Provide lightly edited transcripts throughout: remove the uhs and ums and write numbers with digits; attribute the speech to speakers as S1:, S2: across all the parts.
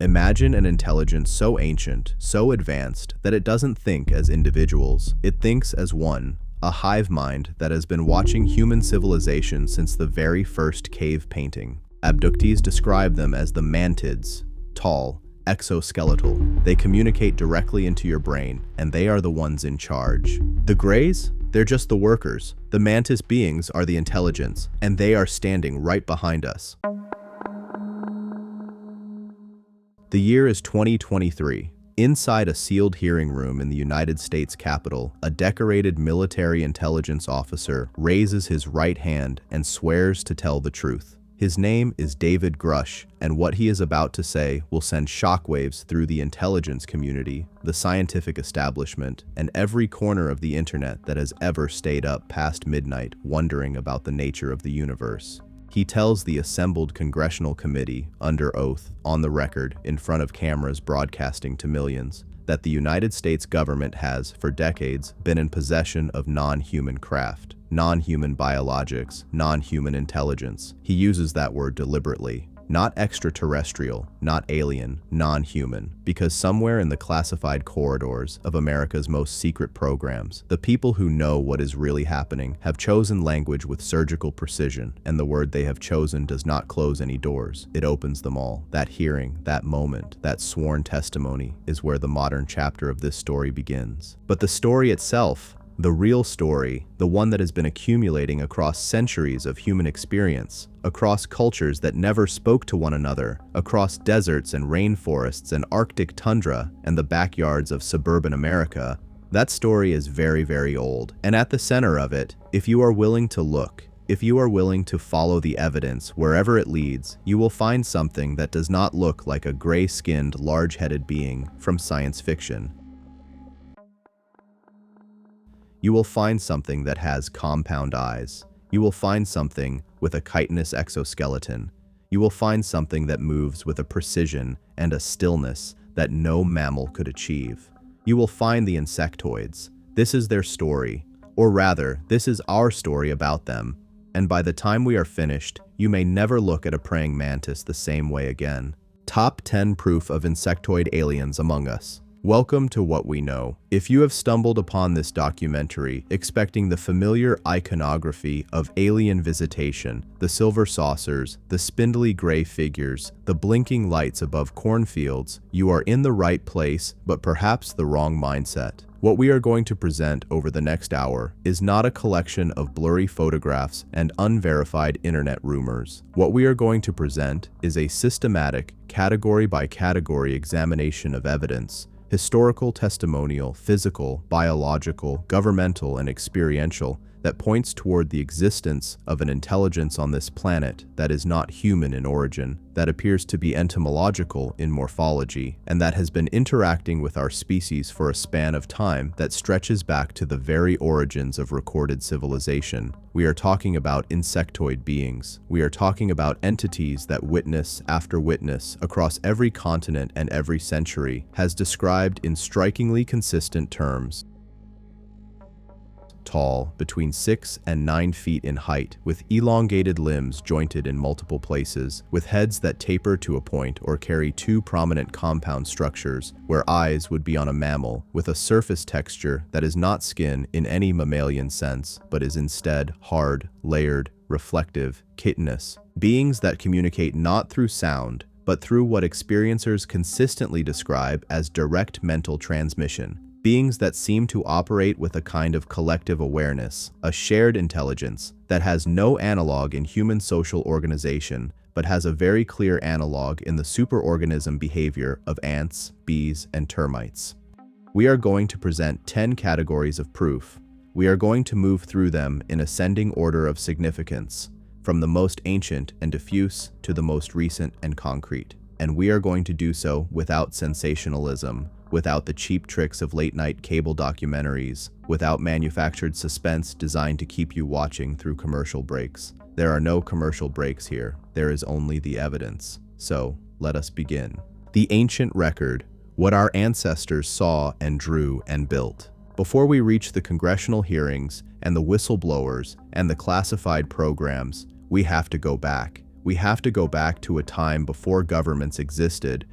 S1: Imagine an intelligence so ancient, so advanced, that it doesn't think as individuals. It thinks as one, a hive mind that has been watching human civilization since the very first cave painting. Abductees describe them as the Mantids, tall, exoskeletal. They communicate directly into your brain, and they are the ones in charge. The Greys? They're just the workers. The Mantis beings are the intelligence, and they are standing right behind us. The year is 2023. Inside a sealed hearing room in the United States Capitol, a decorated military intelligence officer raises his right hand and swears to tell the truth. His name is David Grusch, and what he is about to say will send shockwaves through the intelligence community, the scientific establishment, and every corner of the internet that has ever stayed up past midnight wondering about the nature of the universe. He tells the assembled Congressional committee, under oath, on the record, in front of cameras broadcasting to millions, that the United States government has, for decades, been in possession of non-human craft, non-human biologics, non-human intelligence. He uses that word deliberately. Not extraterrestrial, not alien, non-human, because somewhere in the classified corridors of America's most secret programs, the people who know what is really happening have chosen language with surgical precision, and the word they have chosen does not close any doors. It opens them all. That hearing, that moment, that sworn testimony is where the modern chapter of this story begins. But the story itself, the real story, the one that has been accumulating across centuries of human experience, across cultures that never spoke to one another, across deserts and rainforests and Arctic tundra and the backyards of suburban America, that story is very, very old. And at the center of it, if you are willing to look, if you are willing to follow the evidence wherever it leads, you will find something that does not look like a gray-skinned, large-headed being from science fiction. You will find something that has compound eyes. You will find something with a chitinous exoskeleton. You will find something that moves with a precision and a stillness that no mammal could achieve. You will find the insectoids. This is their story, or rather, this is our story about them. And by the time we are finished, you may never look at a praying mantis the same way again. Top 10 proof of insectoid aliens among us. Welcome to What We Know. If you have stumbled upon this documentary expecting the familiar iconography of alien visitation, the silver saucers, the spindly gray figures, the blinking lights above cornfields, you are in the right place, but perhaps the wrong mindset. What we are going to present over the next hour is not a collection of blurry photographs and unverified internet rumors. What we are going to present is a systematic, category-by-category examination of evidence, historical, testimonial, physical, biological, governmental, and experiential, that points toward the existence of an intelligence on this planet that is not human in origin, that appears to be entomological in morphology, and that has been interacting with our species for a span of time that stretches back to the very origins of recorded civilization. We are talking about insectoid beings. We are talking about entities that witness after witness across every continent and every century has described in strikingly consistent terms. Tall, between 6 and 9 feet in height, with elongated limbs jointed in multiple places, with heads that taper to a point or carry two prominent compound structures, where eyes would be on a mammal, with a surface texture that is not skin in any mammalian sense, but is instead hard, layered, reflective, chitinous. Beings that communicate not through sound, but through what experiencers consistently describe as direct mental transmission. Beings that seem to operate with a kind of collective awareness, a shared intelligence that has no analog in human social organization, but has a very clear analog in the superorganism behavior of ants, bees, and termites. We are going to present 10 categories of proof. We are going to move through them in ascending order of significance, from the most ancient and diffuse to the most recent and concrete. And we are going to do so without sensationalism, without the cheap tricks of late-night cable documentaries, without manufactured suspense designed to keep you watching through commercial breaks. There are no commercial breaks here. There is only the evidence. So, let us begin. The ancient record, what our ancestors saw and drew and built. Before we reach the congressional hearings and the whistleblowers and the classified programs, we have to go back. We have to go back to a time before governments existed,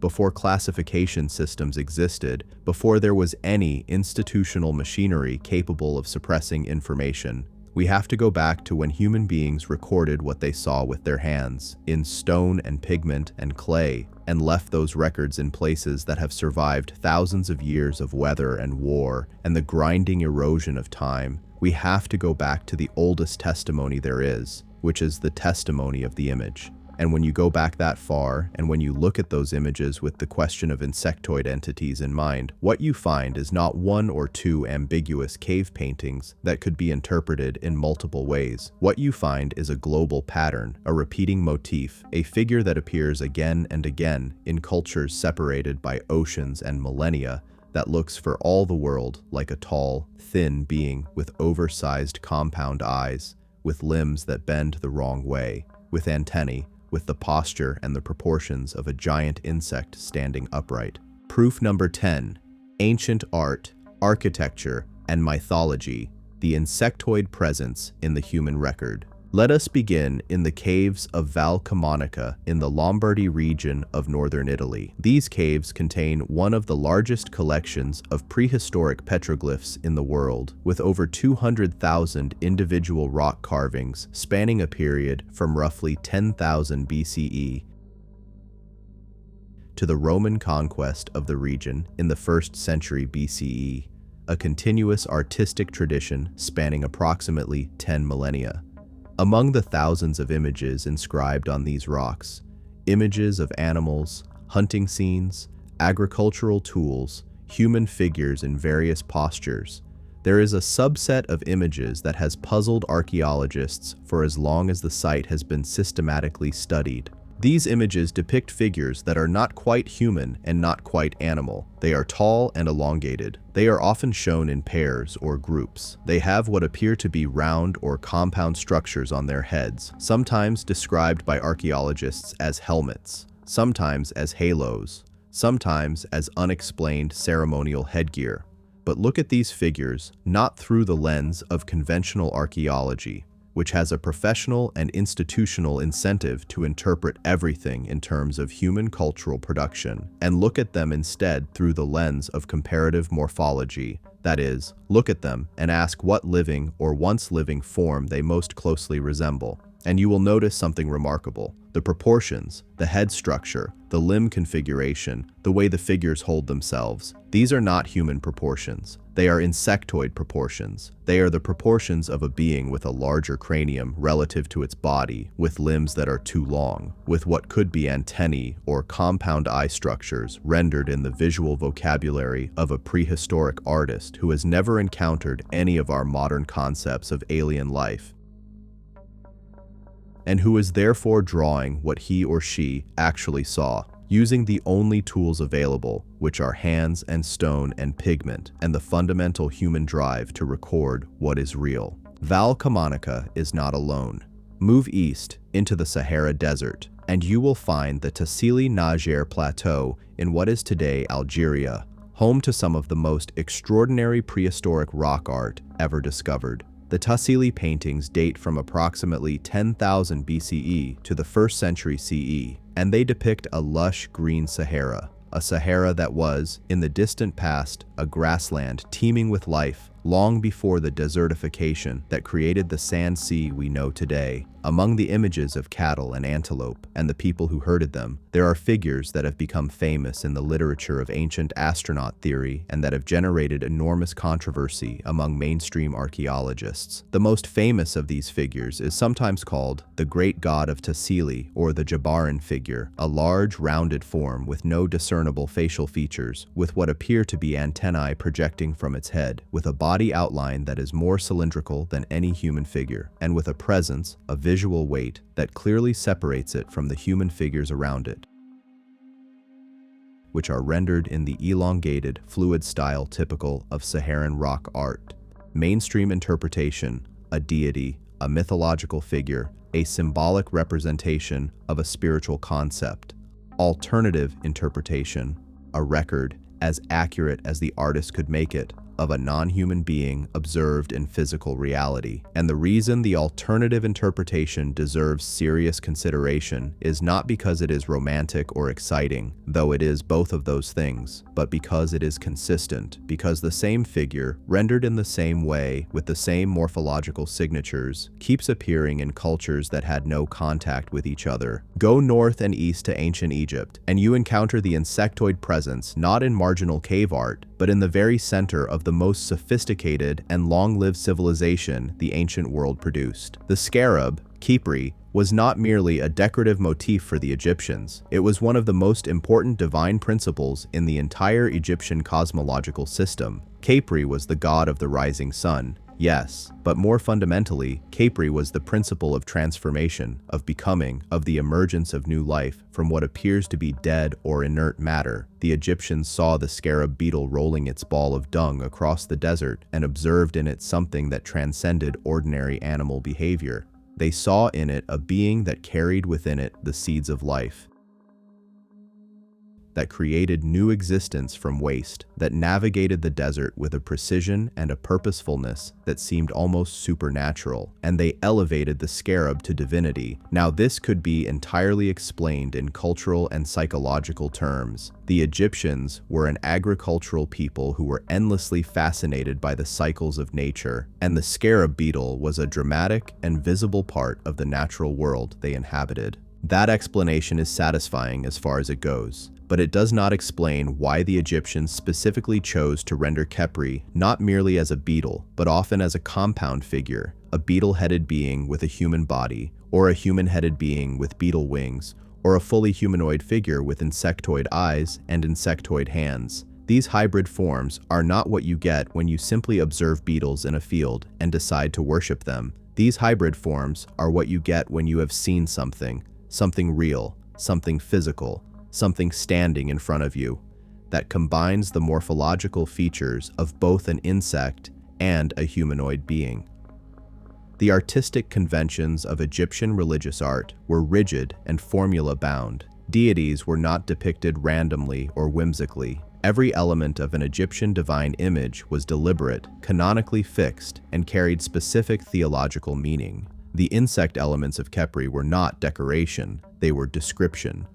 S1: before classification systems existed, before there was any institutional machinery capable of suppressing information. We have to go back to when human beings recorded what they saw with their hands, in stone and pigment and clay, and left those records in places that have survived thousands of years of weather and war and the grinding erosion of time. We have to go back to the oldest testimony there is, which is the testimony of the image. And when you go back that far, and when you look at those images with the question of insectoid entities in mind, what you find is not one or two ambiguous cave paintings that could be interpreted in multiple ways. What you find is a global pattern, a repeating motif, a figure that appears again and again in cultures separated by oceans and millennia, that looks for all the world like a tall, thin being with oversized compound eyes, with limbs that bend the wrong way, with antennae, with the posture and the proportions of a giant insect standing upright. Proof number 10. Ancient art, architecture, and mythology, the insectoid presence in the human record. Let us begin in the caves of Val Camonica in the Lombardy region of northern Italy. These caves contain one of the largest collections of prehistoric petroglyphs in the world, with over 200,000 individual rock carvings spanning a period from roughly 10,000 BCE to the Roman conquest of the region in the 1st century BCE, a continuous artistic tradition spanning approximately 10 millennia. Among the thousands of images inscribed on these rocks, images of animals, hunting scenes, agricultural tools, human figures in various postures, there is a subset of images that has puzzled archaeologists for as long as the site has been systematically studied. These images depict figures that are not quite human and not quite animal. They are tall and elongated. They are often shown in pairs or groups. They have what appear to be round or compound structures on their heads, sometimes described by archaeologists as helmets, sometimes as halos, sometimes as unexplained ceremonial headgear. But look at these figures not through the lens of conventional archaeology, which has a professional and institutional incentive to interpret everything in terms of human cultural production, and look at them instead through the lens of comparative morphology. That is, look at them and ask what living or once living form they most closely resemble. And you will notice something remarkable. The proportions, the head structure, the limb configuration, the way the figures hold themselves. These are not human proportions. They are insectoid proportions. They are the proportions of a being with a larger cranium relative to its body, with limbs that are too long, with what could be antennae or compound eye structures rendered in the visual vocabulary of a prehistoric artist who has never encountered any of our modern concepts of alien life, and who is therefore drawing what he or she actually saw, using the only tools available, which are hands and stone and pigment, and the fundamental human drive to record what is real. Val Camonica is not alone. Move east into the Sahara Desert, and you will find the Tassili Niger Plateau in what is today Algeria, home to some of the most extraordinary prehistoric rock art ever discovered. The Tassili paintings date from approximately 10,000 BCE to the 1st century CE, and they depict a lush green Sahara, a Sahara that was, in the distant past, a grassland teeming with life long before the desertification that created the sand sea we know today. Among the images of cattle and antelope and the people who herded them, there are figures that have become famous in the literature of ancient astronaut theory and that have generated enormous controversy among mainstream archaeologists. The most famous of these figures is sometimes called the Great God of Tassili, or the Jabaran figure, a large rounded form with no discernible facial features, with what appear to be antennae projecting from its head, with a body outline that is more cylindrical than any human figure, and with a presence, a visual weight, that clearly separates it from the human figures around it, which are rendered in the elongated, fluid style typical of Saharan rock art. Mainstream interpretation: a deity, a mythological figure, a symbolic representation of a spiritual concept. Alternative interpretation: a record, as accurate as the artist could make it, of a non-human being observed in physical reality. And the reason the alternative interpretation deserves serious consideration is not because it is romantic or exciting, though it is both of those things, but because it is consistent, because the same figure, rendered in the same way, with the same morphological signatures, keeps appearing in cultures that had no contact with each other. Go north and east to ancient Egypt, and you encounter the insectoid presence not in marginal cave art, but in the very center of the most sophisticated and long-lived civilization the ancient world produced. The scarab, Khepri, was not merely a decorative motif for the Egyptians. It was one of the most important divine principles in the entire Egyptian cosmological system. Khepri was the god of the rising sun. Yes, but more fundamentally, Khepri was the principle of transformation, of becoming, of the emergence of new life from what appears to be dead or inert matter. The Egyptians saw the scarab beetle rolling its ball of dung across the desert and observed in it something that transcended ordinary animal behavior. They saw in it a being that carried within it the seeds of life, that created new existence from waste, that navigated the desert with a precision and a purposefulness that seemed almost supernatural, and they elevated the scarab to divinity. Now this could be entirely explained in cultural and psychological terms. The Egyptians were an agricultural people who were endlessly fascinated by the cycles of nature, and the scarab beetle was a dramatic and visible part of the natural world they inhabited. That explanation is satisfying as far as it goes, but it does not explain why the Egyptians specifically chose to render Khepri not merely as a beetle, but often as a compound figure, a beetle-headed being with a human body, or a human-headed being with beetle wings, or a fully humanoid figure with insectoid eyes and insectoid hands. These hybrid forms are not what you get when you simply observe beetles in a field and decide to worship them. These hybrid forms are what you get when you have seen something real, something physical, something standing in front of you, that combines the morphological features of both an insect and a humanoid being. The artistic conventions of Egyptian religious art were rigid and formula-bound. Deities were not depicted randomly or whimsically. Every element of an Egyptian divine image was deliberate, canonically fixed, and carried specific theological meaning. The insect elements of Khepri were not decoration, they were description.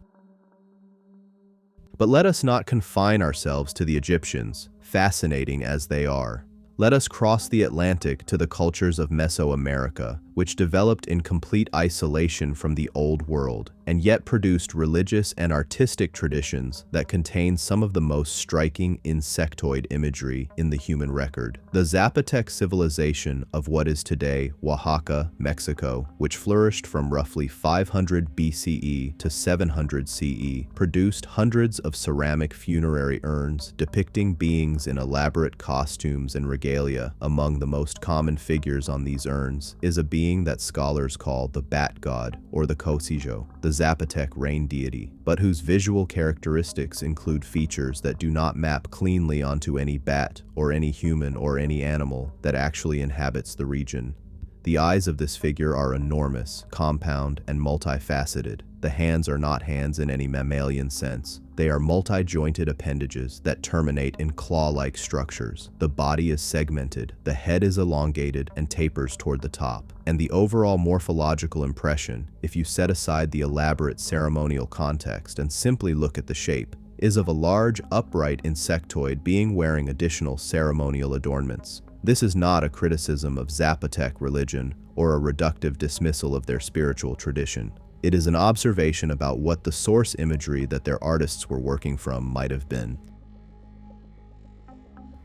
S1: But let us not confine ourselves to the Egyptians, fascinating as they are. Let us cross the Atlantic to the cultures of Mesoamerica, which developed in complete isolation from the Old World, and yet produced religious and artistic traditions that contain some of the most striking insectoid imagery in the human record. The Zapotec civilization of what is today Oaxaca, Mexico, which flourished from roughly 500 BCE to 700 CE, produced hundreds of ceramic funerary urns depicting beings in elaborate costumes and regalia. Among the most common figures on these urns is a being that scholars call the bat god, or the Cosijo, the Zapotec rain deity, but whose visual characteristics include features that do not map cleanly onto any bat or any human or any animal that actually inhabits the region. The eyes of this figure are enormous, compound, and multifaceted. The hands are not hands in any mammalian sense. They are multi-jointed appendages that terminate in claw-like structures. The body is segmented, the head is elongated and tapers toward the top. And the overall morphological impression, if you set aside the elaborate ceremonial context and simply look at the shape, is of a large, upright insectoid being wearing additional ceremonial adornments. This is not a criticism of Zapotec religion or a reductive dismissal of their spiritual tradition. It is an observation about what the source imagery that their artists were working from might have been.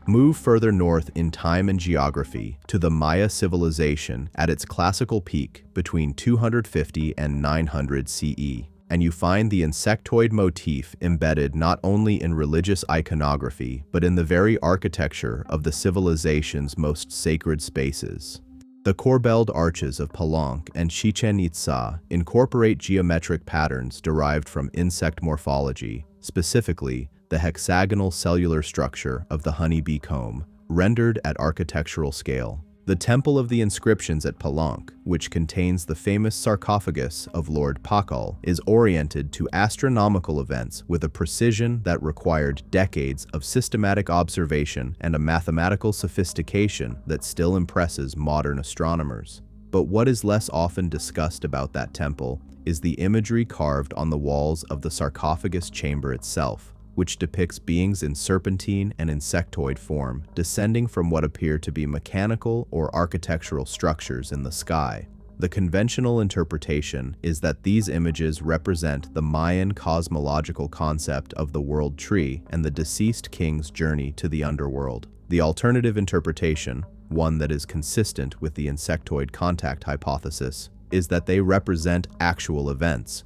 S1: Move further north in time and geography to the Maya civilization at its classical peak between 250 and 900 CE, and you find the insectoid motif embedded not only in religious iconography, but in the very architecture of the civilization's most sacred spaces. The corbelled arches of Palenque and Chichen Itza incorporate geometric patterns derived from insect morphology, specifically the hexagonal cellular structure of the honeybee comb, rendered at architectural scale. The Temple of the Inscriptions at Palenque, which contains the famous sarcophagus of Lord Pakal, is oriented to astronomical events with a precision that required decades of systematic observation and a mathematical sophistication that still impresses modern astronomers. But what is less often discussed about that temple is the imagery carved on the walls of the sarcophagus chamber itself, which depicts beings in serpentine and insectoid form, descending from what appear to be mechanical or architectural structures in the sky. The conventional interpretation is that these images represent the Mayan cosmological concept of the world tree and the deceased king's journey to the underworld. The alternative interpretation, one that is consistent with the insectoid contact hypothesis, is that they represent actual events,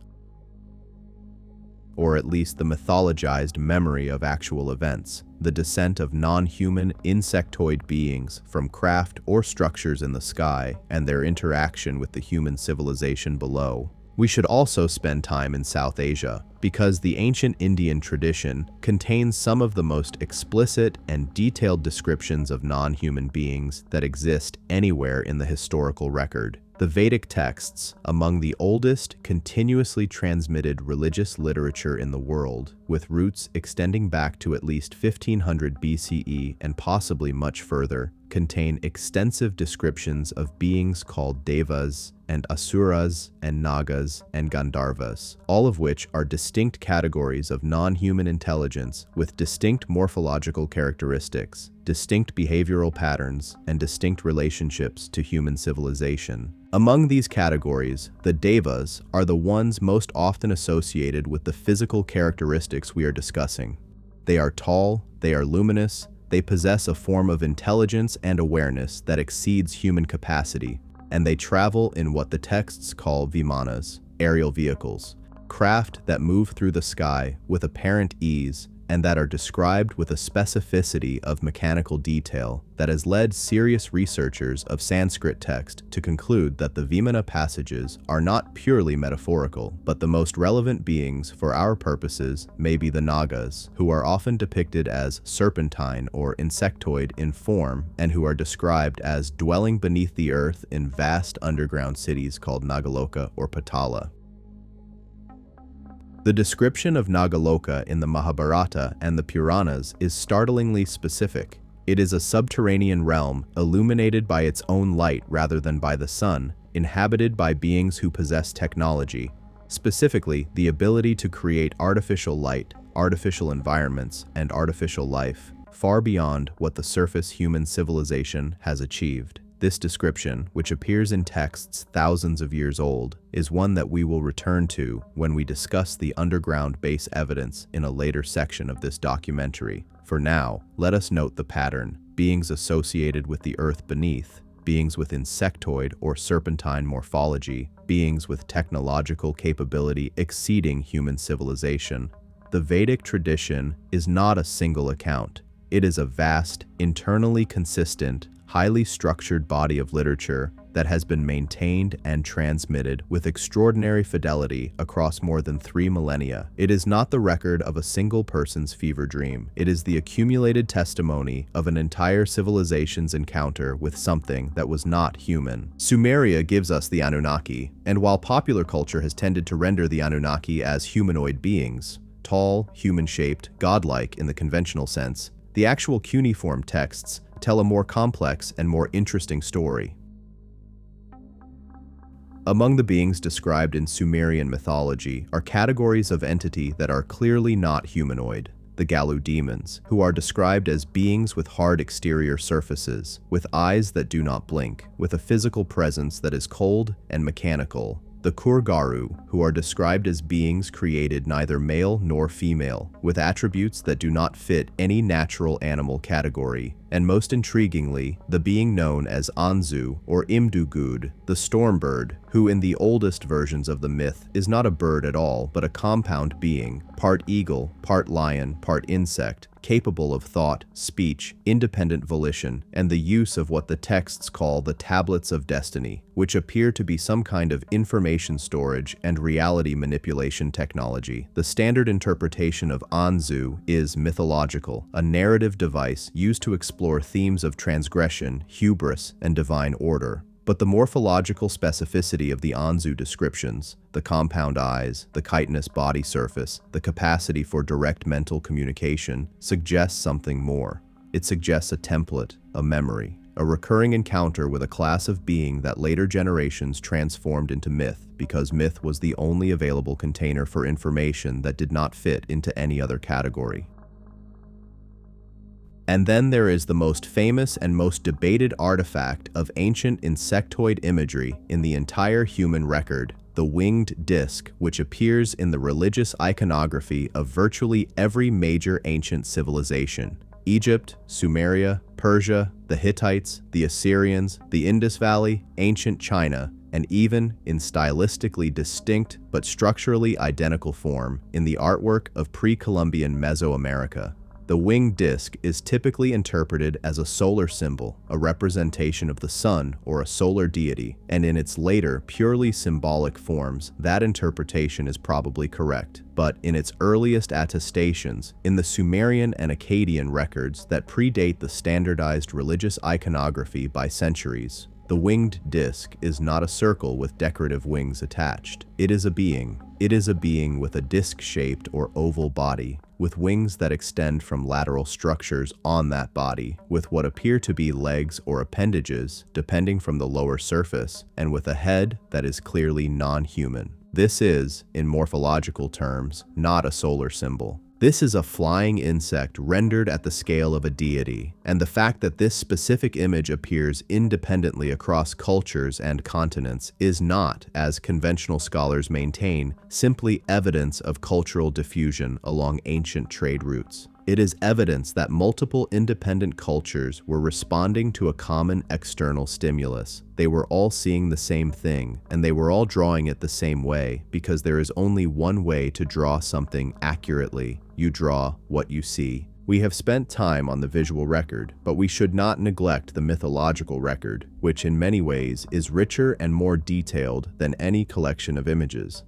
S1: or at least the mythologized memory of actual events, the descent of non-human insectoid beings from craft or structures in the sky, and their interaction with the human civilization below. We should also spend time in South Asia, because the ancient Indian tradition contains some of the most explicit and detailed descriptions of non-human beings that exist anywhere in the historical record. The Vedic texts, among the oldest continuously transmitted religious literature in the world, with roots extending back to at least 1500 BCE and possibly much further, contain extensive descriptions of beings called devas and asuras and nagas and gandharvas, all of which are distinct categories of non-human intelligence with distinct morphological characteristics, distinct behavioral patterns, and distinct relationships to human civilization. Among these categories, the devas are the ones most often associated with the physical characteristics we are discussing. They are tall, they are luminous, they possess a form of intelligence and awareness that exceeds human capacity, and they travel in what the texts call vimanas, aerial vehicles, craft that move through the sky with apparent ease and that are described with a specificity of mechanical detail that has led serious researchers of Sanskrit text to conclude that the Vimana passages are not purely metaphorical, but the most relevant beings for our purposes may be the Nagas, who are often depicted as serpentine or insectoid in form and who are described as dwelling beneath the earth in vast underground cities called Nagaloka or Patala. The description of Nagaloka in the Mahabharata and the Puranas is startlingly specific. It is a subterranean realm illuminated by its own light rather than by the sun, inhabited by beings who possess technology, specifically the ability to create artificial light, artificial environments, and artificial life, far beyond what the surface human civilization has achieved. This description, which appears in texts thousands of years old, is one that we will return to when we discuss the underground base evidence in a later section of this documentary. For now, let us note the pattern: beings associated with the earth beneath, beings with insectoid or serpentine morphology, beings with technological capability exceeding human civilization. The Vedic tradition is not a single account. It is a vast, internally consistent, highly structured body of literature that has been maintained and transmitted with extraordinary fidelity across more than 3 millennia. It is not the record of a single person's fever dream. It is the accumulated testimony of an entire civilization's encounter with something that was not human. Sumeria gives us the Anunnaki, and while popular culture has tended to render the Anunnaki as humanoid beings, tall, human-shaped, godlike in the conventional sense, the actual cuneiform texts tell a more complex and more interesting story. Among the beings described in Sumerian mythology are categories of entity that are clearly not humanoid: the Galu demons, who are described as beings with hard exterior surfaces, with eyes that do not blink, with a physical presence that is cold and mechanical; the Kurgaru, who are described as beings created neither male nor female, with attributes that do not fit any natural animal category; and most intriguingly, the being known as Anzu or Imdugud, the storm bird, who in the oldest versions of the myth is not a bird at all but a compound being, part eagle, part lion, part insect, capable of thought, speech, independent volition, and the use of what the texts call the tablets of destiny, which appear to be some kind of information storage and reality manipulation technology. The standard interpretation of Anzu is mythological, a narrative device used to explore themes of transgression, hubris, and divine order. But the morphological specificity of the Anzu descriptions, the compound eyes, the chitinous body surface, the capacity for direct mental communication, suggests something more. It suggests a template, a memory, a recurring encounter with a class of being that later generations transformed into myth, because myth was the only available container for information that did not fit into any other category. And then there is the most famous and most debated artifact of ancient insectoid imagery in the entire human record, the winged disc, which appears in the religious iconography of virtually every major ancient civilization: Egypt, Sumeria, Persia, the Hittites, the Assyrians, the Indus Valley, ancient China, and even, in stylistically distinct but structurally identical form, in the artwork of pre-Columbian Mesoamerica. The winged disc is typically interpreted as a solar symbol, a representation of the sun or a solar deity, and in its later, purely symbolic forms, that interpretation is probably correct. But in its earliest attestations, in the Sumerian and Akkadian records that predate the standardized religious iconography by centuries, the winged disc is not a circle with decorative wings attached. It is a being. It is a being with a disc-shaped or oval body, with wings that extend from lateral structures on that body, with what appear to be legs or appendages, depending from the lower surface, and with a head that is clearly non-human. This is, in morphological terms, not a solar symbol. This is a flying insect rendered at the scale of a deity, and the fact that this specific image appears independently across cultures and continents is not, as conventional scholars maintain, simply evidence of cultural diffusion along ancient trade routes. It is evidence that multiple independent cultures were responding to a common external stimulus. They were all seeing the same thing, and they were all drawing it the same way, because there is only one way to draw something accurately. You draw what you see. We have spent time on the visual record, but we should not neglect the mythological record, which in many ways is richer and more detailed than any collection of images.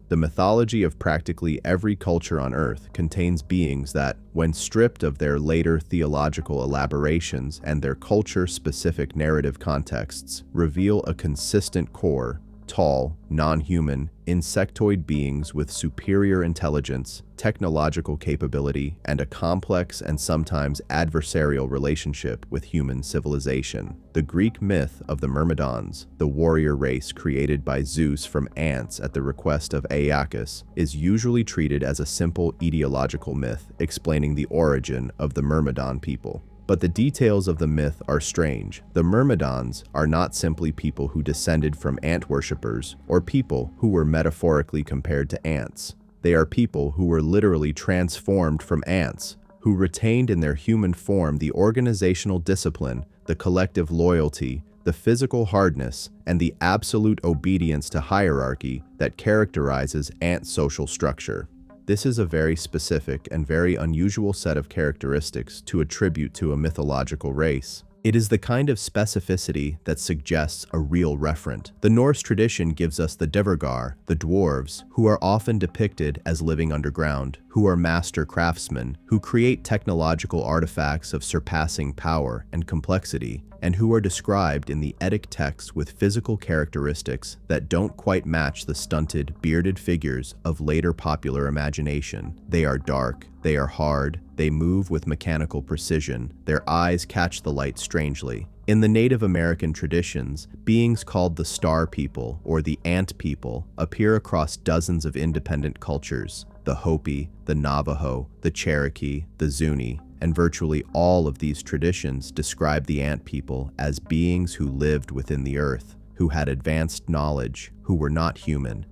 S1: The mythology of practically every culture on Earth contains beings that, when stripped of their later theological elaborations and their culture-specific narrative contexts, reveal a consistent core: tall, non-human, insectoid beings with superior intelligence, technological capability, and a complex and sometimes adversarial relationship with human civilization. The Greek myth of the Myrmidons, the warrior race created by Zeus from ants at the request of Aeacus, is usually treated as a simple etiological myth explaining the origin of the Myrmidon people. But the details of the myth are strange. The Myrmidons are not simply people who descended from ant worshippers or people who were metaphorically compared to ants. They are people who were literally transformed from ants, who retained in their human form the organizational discipline, the collective loyalty, the physical hardness, and the absolute obedience to hierarchy that characterizes ant social structure. This is a very specific and very unusual set of characteristics to attribute to a mythological race. It is the kind of specificity that suggests a real referent. The Norse tradition gives us the Dvergar, the dwarves, who are often depicted as living underground, who are master craftsmen, who create technological artifacts of surpassing power and complexity, and who are described in the Eddic texts with physical characteristics that don't quite match the stunted, bearded figures of later popular imagination. They are dark, they are hard, they move with mechanical precision, their eyes catch the light strangely. In the Native American traditions, beings called the Star People or the Ant People appear across dozens of independent cultures: the Hopi, the Navajo, the Cherokee, the Zuni, and virtually all of these traditions describe the ant people as beings who lived within the earth, who had advanced knowledge, who were not human.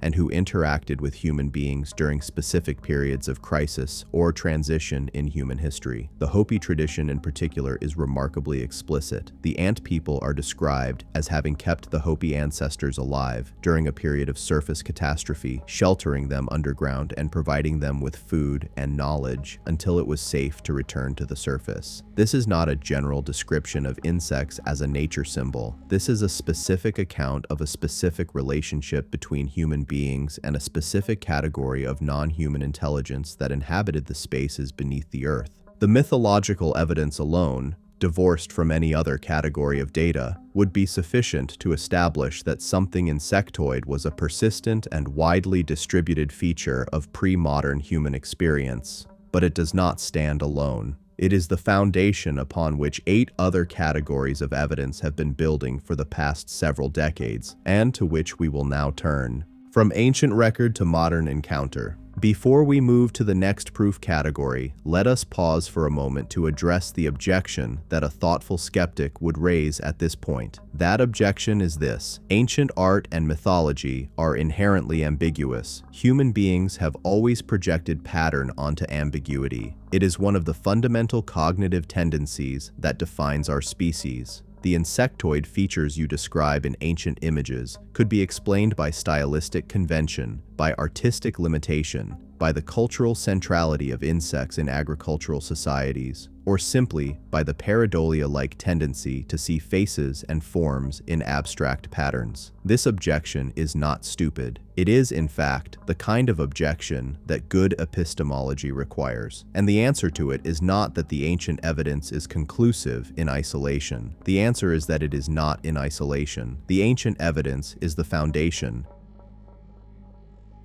S1: and who interacted with human beings during specific periods of crisis or transition in human history. The Hopi tradition in particular is remarkably explicit. The ant people are described as having kept the Hopi ancestors alive during a period of surface catastrophe, sheltering them underground and providing them with food and knowledge until it was safe to return to the surface. This is not a general description of insects as a nature symbol. This is a specific account of a specific relationship between human beings and a specific category of non-human intelligence that inhabited the spaces beneath the earth. The mythological evidence alone, divorced from any other category of data, would be sufficient to establish that something insectoid was a persistent and widely distributed feature of pre-modern human experience. But it does not stand alone. It is the foundation upon which 8 other categories of evidence have been building for the past several decades, and to which we will now turn. From ancient record to modern encounter. Before we move to the next proof category, let us pause for a moment to address the objection that a thoughtful skeptic would raise at this point. That objection is this: ancient art and mythology are inherently ambiguous. Human beings have always projected pattern onto ambiguity. It is one of the fundamental cognitive tendencies that defines our species. The insectoid features you describe in ancient images could be explained by stylistic convention, by artistic limitation, by the cultural centrality of insects in agricultural societies, or simply by the pareidolia-like tendency to see faces and forms in abstract patterns. This objection is not stupid. It is, in fact, the kind of objection that good epistemology requires. And the answer to it is not that the ancient evidence is conclusive in isolation. The answer is that it is not in isolation. The ancient evidence is the foundation.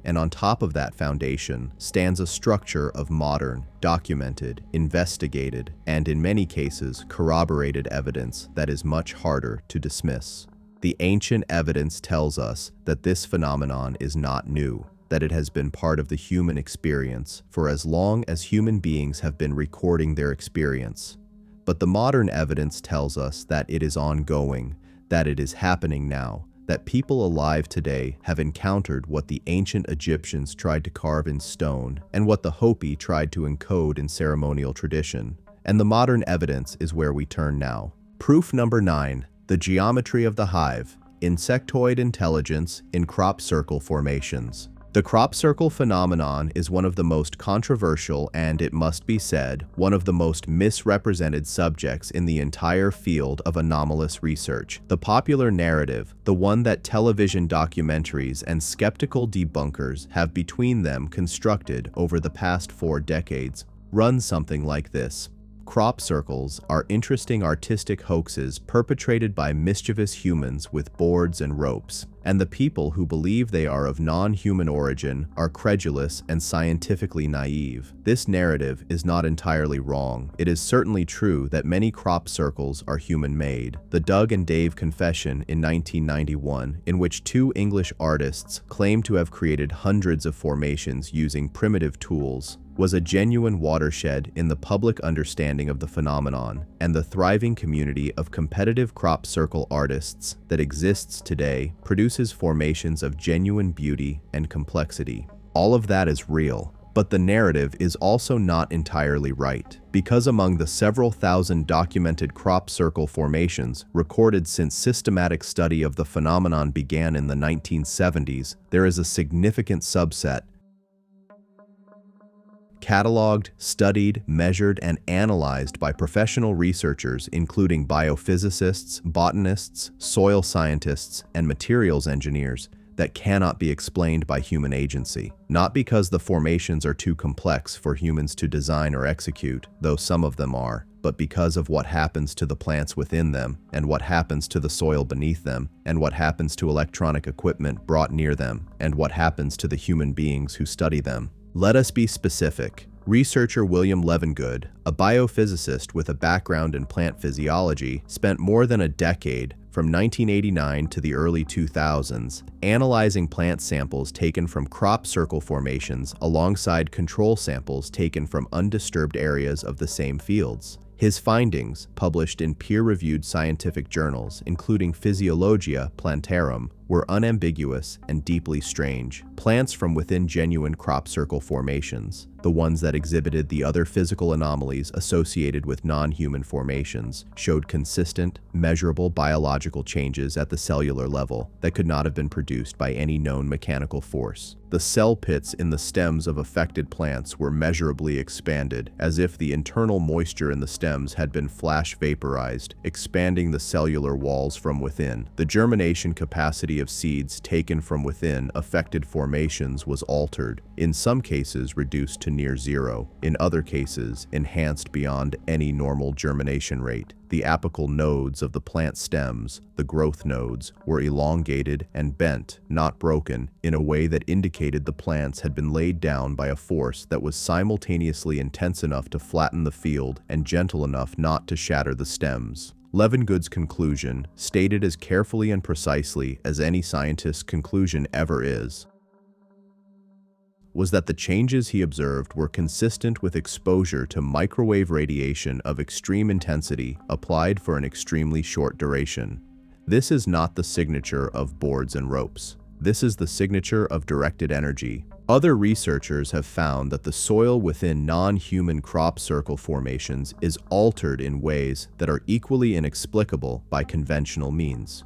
S1: And on top of that foundation stands a structure of modern, documented, investigated, and in many cases corroborated evidence that is much harder to dismiss. The ancient evidence tells us that this phenomenon is not new, that it has been part of the human experience for as long as human beings have been recording their experience. But the modern evidence tells us that it is ongoing, that it is happening now, that people alive today have encountered what the ancient Egyptians tried to carve in stone and what the Hopi tried to encode in ceremonial tradition. And the modern evidence is where we turn now. Proof number 9, the geometry of the hive, insectoid intelligence in crop circle formations. The crop circle phenomenon is one of the most controversial and, it must be said, one of the most misrepresented subjects in the entire field of anomalous research. The popular narrative, the one that television documentaries and skeptical debunkers have between them constructed over the past 4 decades, runs something like this. Crop circles are interesting artistic hoaxes perpetrated by mischievous humans with boards and ropes, and the people who believe they are of non-human origin are credulous and scientifically naive. This narrative is not entirely wrong. It is certainly true that many crop circles are human-made. The Doug and Dave Confession in 1991, in which 2 English artists claim to have created hundreds of formations using primitive tools, was a genuine watershed in the public understanding of the phenomenon, and the thriving community of competitive crop circle artists that exists today produces formations of genuine beauty and complexity. All of that is real, but the narrative is also not entirely right, because among the several thousand documented crop circle formations recorded since systematic study of the phenomenon began in the 1970s, there is a significant subset cataloged, studied, measured, and analyzed by professional researchers including biophysicists, botanists, soil scientists, and materials engineers that cannot be explained by human agency. Not because the formations are too complex for humans to design or execute, though some of them are, but because of what happens to the plants within them, and what happens to the soil beneath them, and what happens to electronic equipment brought near them, and what happens to the human beings who study them. Let us be specific. Researcher William Levengood, a biophysicist with a background in plant physiology, spent more than a decade, from 1989 to the early 2000s, analyzing plant samples taken from crop circle formations alongside control samples taken from undisturbed areas of the same fields. His findings, published in peer-reviewed scientific journals including Physiologia Plantarum, were unambiguous and deeply strange. Plants from within genuine crop circle formations, the ones that exhibited the other physical anomalies associated with non-human formations, showed consistent, measurable biological changes at the cellular level that could not have been produced by any known mechanical force. The cell pits in the stems of affected plants were measurably expanded, as if the internal moisture in the stems had been flash vaporized, expanding the cellular walls from within. The germination capacity of seeds taken from within affected formations was altered, in some cases reduced to near zero, in other cases enhanced beyond any normal germination rate. The apical nodes of the plant stems, the growth nodes, were elongated and bent, not broken, in a way that indicated the plants had been laid down by a force that was simultaneously intense enough to flatten the field and gentle enough not to shatter the stems. Levengood's conclusion, stated as carefully and precisely as any scientist's conclusion ever is, was that the changes he observed were consistent with exposure to microwave radiation of extreme intensity applied for an extremely short duration. This is not the signature of boards and ropes. This is the signature of directed energy. Other researchers have found that the soil within non-human crop circle formations is altered in ways that are equally inexplicable by conventional means.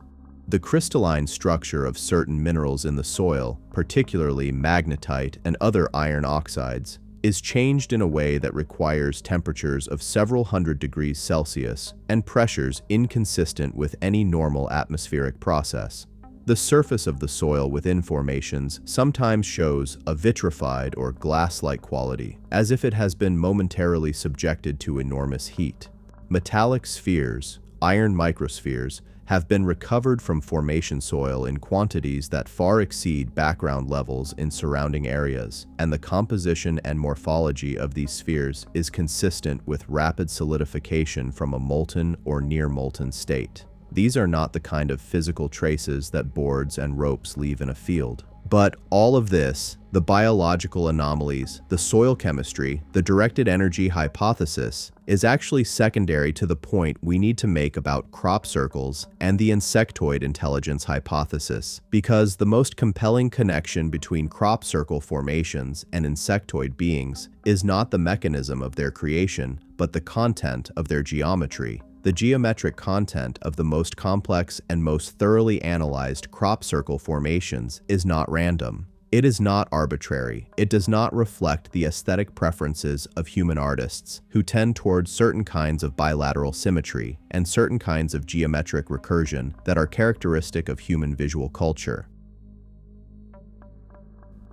S1: The crystalline structure of certain minerals in the soil, particularly magnetite and other iron oxides, is changed in a way that requires temperatures of several hundred degrees Celsius and pressures inconsistent with any normal atmospheric process. The surface of the soil within formations sometimes shows a vitrified or glass-like quality, as if it has been momentarily subjected to enormous heat. Metallic spheres, iron microspheres, have been recovered from formation soil in quantities that far exceed background levels in surrounding areas, and the composition and morphology of these spheres is consistent with rapid solidification from a molten or near-molten state. These are not the kind of physical traces that boards and ropes leave in a field. But all of this, the biological anomalies, the soil chemistry, the directed energy hypothesis, is actually secondary to the point we need to make about crop circles and the insectoid intelligence hypothesis, because the most compelling connection between crop circle formations and insectoid beings is not the mechanism of their creation, but the content of their geometry. The geometric content of the most complex and most thoroughly analyzed crop circle formations is not random. It is not arbitrary. It does not reflect the aesthetic preferences of human artists, who tend towards certain kinds of bilateral symmetry and certain kinds of geometric recursion that are characteristic of human visual culture.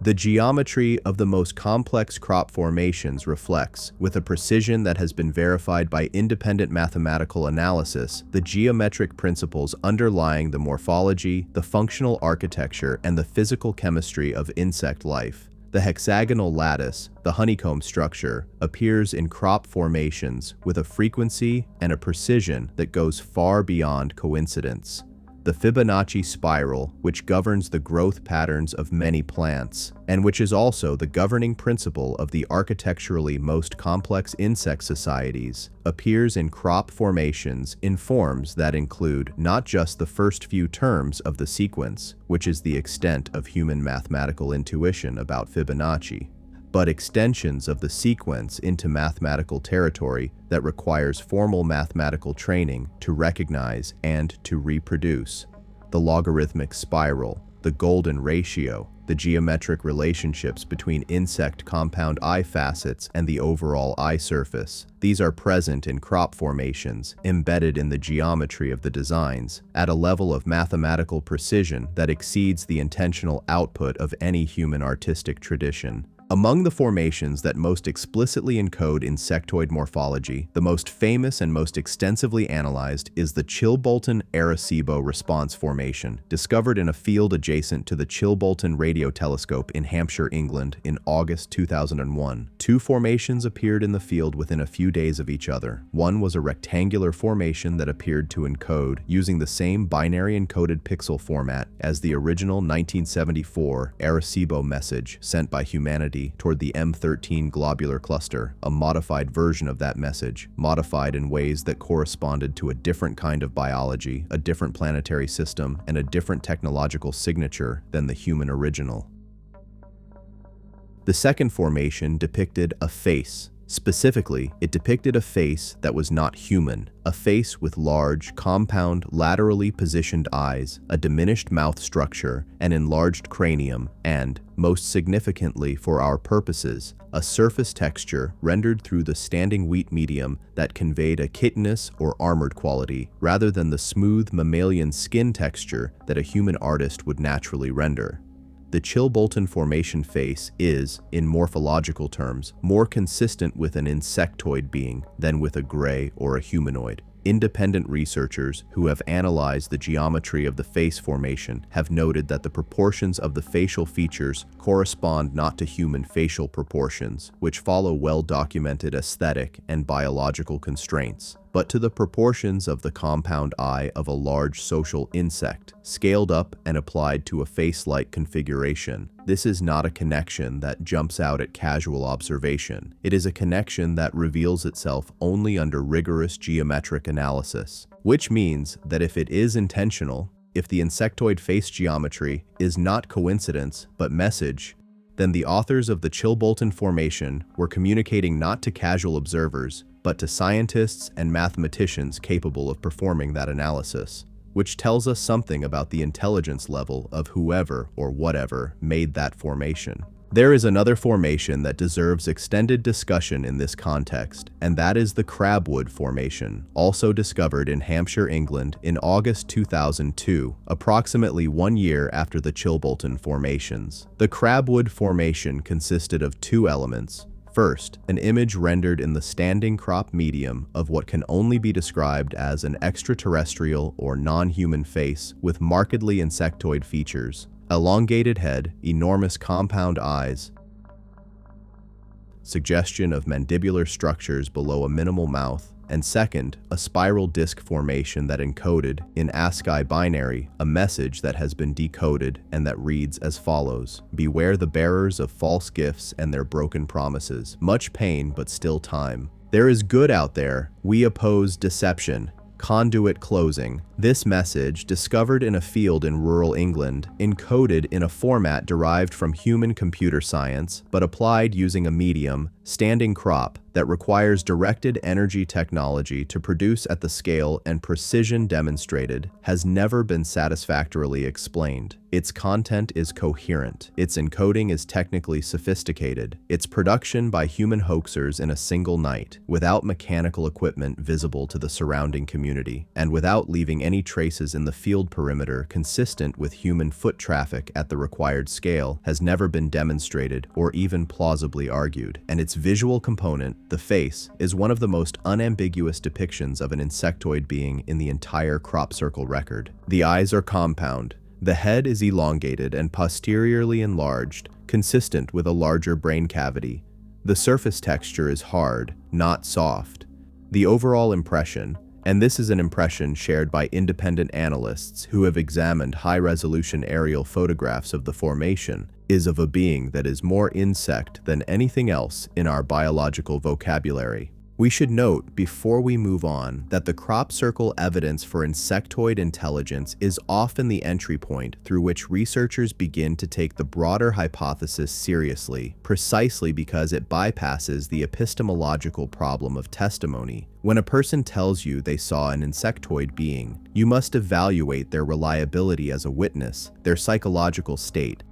S1: The geometry of the most complex crop formations reflects, with a precision that has been verified by independent mathematical analysis, the geometric principles underlying the morphology, the functional architecture, and the physical chemistry of insect life. The hexagonal lattice, the honeycomb structure, appears in crop formations with a frequency and a precision that goes far beyond coincidence. The Fibonacci spiral, which governs the growth patterns of many plants, and which is also the governing principle of the architecturally most complex insect societies, appears in crop formations in forms that include not just the first few terms of the sequence, which is the extent of human mathematical intuition about Fibonacci, but extensions of the sequence into mathematical territory that requires formal mathematical training to recognize and to reproduce. The logarithmic spiral, the golden ratio, the geometric relationships between insect compound eye facets and the overall eye surface. These are present in crop formations, embedded in the geometry of the designs, at a level of mathematical precision that exceeds the intentional output of any human artistic tradition. Among the formations that most explicitly encode insectoid morphology, the most famous and most extensively analyzed is the Chilbolton Arecibo response formation, discovered in a field adjacent to the Chilbolton radio telescope in Hampshire, England, in August 2001. Two formations appeared in the field within a few days of each other. One was a rectangular formation that appeared to encode using the same binary encoded pixel format as the original 1974 Arecibo message sent by humanity priority toward the M13 globular cluster, a modified version of that message, modified in ways that corresponded to a different kind of biology, a different planetary system, and a different technological signature than the human original. The second formation depicted a face. Specifically, it depicted a face that was not human, a face with large, compound, laterally positioned eyes, a diminished mouth structure, an enlarged cranium, and, most significantly for our purposes, a surface texture rendered through the standing wheat medium that conveyed a chitinous or armored quality, rather than the smooth mammalian skin texture that a human artist would naturally render. The Chilbolton Formation face is, in morphological terms, more consistent with an insectoid being than with a gray or a humanoid. Independent researchers who have analyzed the geometry of the face formation have noted that the proportions of the facial features correspond not to human facial proportions, which follow well-documented aesthetic and biological constraints, but to the proportions of the compound eye of a large social insect, scaled up and applied to a face-like configuration. This is not a connection that jumps out at casual observation. It is a connection that reveals itself only under rigorous geometric analysis, which means that if it is intentional, if the insectoid face geometry is not coincidence but message, then the authors of the Chilbolton Formation were communicating not to casual observers, but to scientists and mathematicians capable of performing that analysis, which tells us something about the intelligence level of whoever or whatever made that formation. There is another formation that deserves extended discussion in this context, and that is the Crabwood Formation, also discovered in Hampshire, England in August 2002, approximately 1 year after the Chilbolton formations. The Crabwood Formation consisted of two elements. First, an image rendered in the standing crop medium of what can only be described as an extraterrestrial or non-human face with markedly insectoid features, elongated head, enormous compound eyes, suggestion of mandibular structures below a minimal mouth, and second, a spiral disc formation that encoded, in ASCII binary, a message that has been decoded and that reads as follows: "Beware the bearers of false gifts and their broken promises. Much pain, but still time. There is good out there. We oppose deception. Conduit closing." This message, discovered in a field in rural England, encoded in a format derived from human computer science, but applied using a medium, standing crop, that requires directed energy technology to produce at the scale and precision demonstrated, has never been satisfactorily explained. Its content is coherent. Its encoding is technically sophisticated. Its production by human hoaxers in a single night, without mechanical equipment visible to the surrounding community, and without leaving any traces in the field perimeter consistent with human foot traffic at the required scale, has never been demonstrated or even plausibly argued. And its visual component, the face, is one of the most unambiguous depictions of an insectoid being in the entire crop circle record. The eyes are compound. The head is elongated and posteriorly enlarged, consistent with a larger brain cavity. The surface texture is hard, not soft. The overall impression, and this is an impression shared by independent analysts who have examined high-resolution aerial photographs of the formation, is of a being that is more insect than anything else in our biological vocabulary. We should note, before we move on, that the crop circle evidence for insectoid intelligence is often the entry point through which researchers begin to take the broader hypothesis seriously, precisely because it bypasses the epistemological problem of testimony. When a person tells you they saw an insectoid being, you must evaluate their reliability as a witness, their psychological state,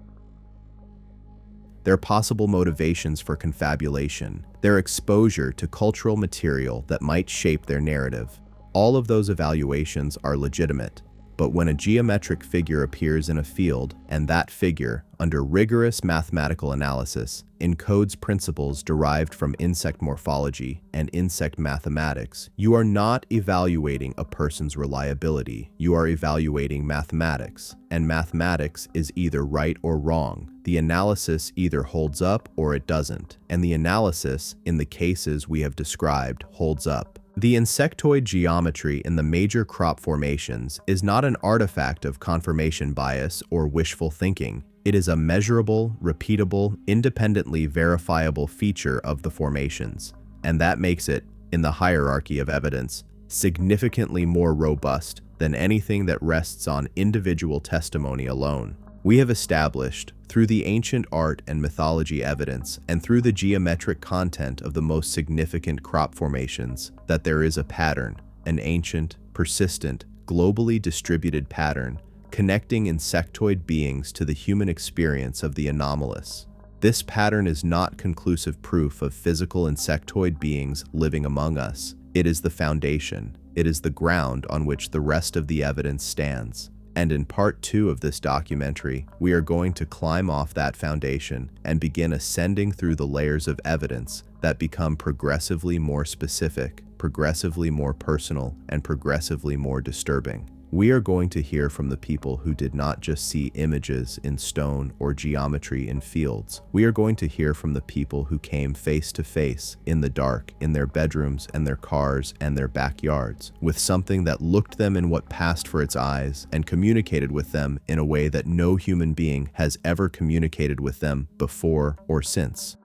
S1: their possible motivations for confabulation, their exposure to cultural material that might shape their narrative. All of those evaluations are legitimate, but when a geometric figure appears in a field, and that figure, under rigorous mathematical analysis, encodes principles derived from insect morphology and insect mathematics, you are not evaluating a person's reliability, you are evaluating mathematics, and mathematics is either right or wrong. The analysis either holds up or it doesn't, and the analysis, in the cases we have described, holds up. The insectoid geometry in the major crop formations is not an artifact of confirmation bias or wishful thinking. It is a measurable, repeatable, independently verifiable feature of the formations, and that makes it, in the hierarchy of evidence, significantly more robust than anything that rests on individual testimony alone. We have established, through the ancient art and mythology evidence and through the geometric content of the most significant crop formations, that there is a pattern, an ancient, persistent, globally distributed pattern, connecting insectoid beings to the human experience of the anomalous. This pattern is not conclusive proof of physical insectoid beings living among us. It is the foundation. It is the ground on which the rest of the evidence stands. And in part 2 of this documentary, we are going to climb off that foundation and begin ascending through the layers of evidence that become progressively more specific, progressively more personal, and progressively more disturbing. We are going to hear from the people who did not just see images in stone or geometry in fields. We are going to hear from the people who came face to face, in the dark, in their bedrooms and their cars and their backyards, with something that looked them in what passed for its eyes and communicated with them in a way that no human being has ever communicated with them before or since.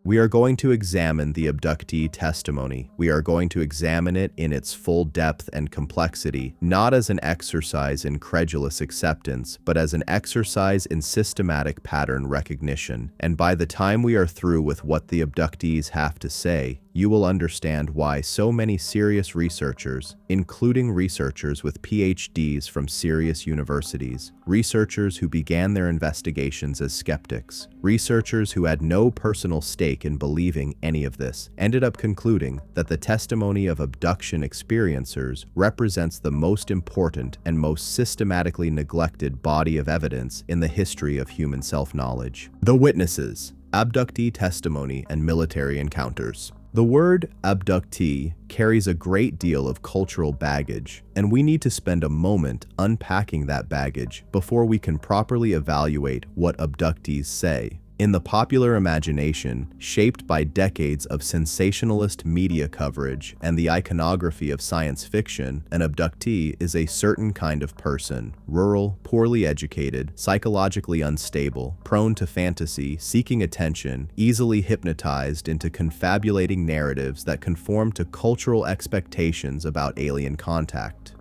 S1: We are going to examine the abductee testimony. We are going to examine it in its full depth and complexity, not as an exercise in credulous acceptance, but as an exercise in systematic pattern recognition. And by the time we are through with what the abductees have to say, you will understand why so many serious researchers, including researchers with PhDs from serious universities, researchers who began their investigations as skeptics, researchers who had no personal stake in believing any of this, ended up concluding that the testimony of abduction experiencers represents the most important and most systematically neglected body of evidence in the history of human self-knowledge. The witnesses, abductee testimony, and military encounters. The word abductee carries a great deal of cultural baggage, and we need to spend a moment unpacking that baggage before we can properly evaluate what abductees say. In the popular imagination, shaped by decades of sensationalist media coverage and the iconography of science fiction, an abductee is a certain kind of person: rural, poorly educated, psychologically unstable, prone to fantasy, seeking attention, easily hypnotized into confabulating narratives that conform to cultural expectations about alien contact.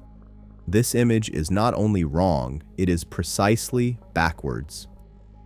S1: This image is not only wrong, it is precisely backwards.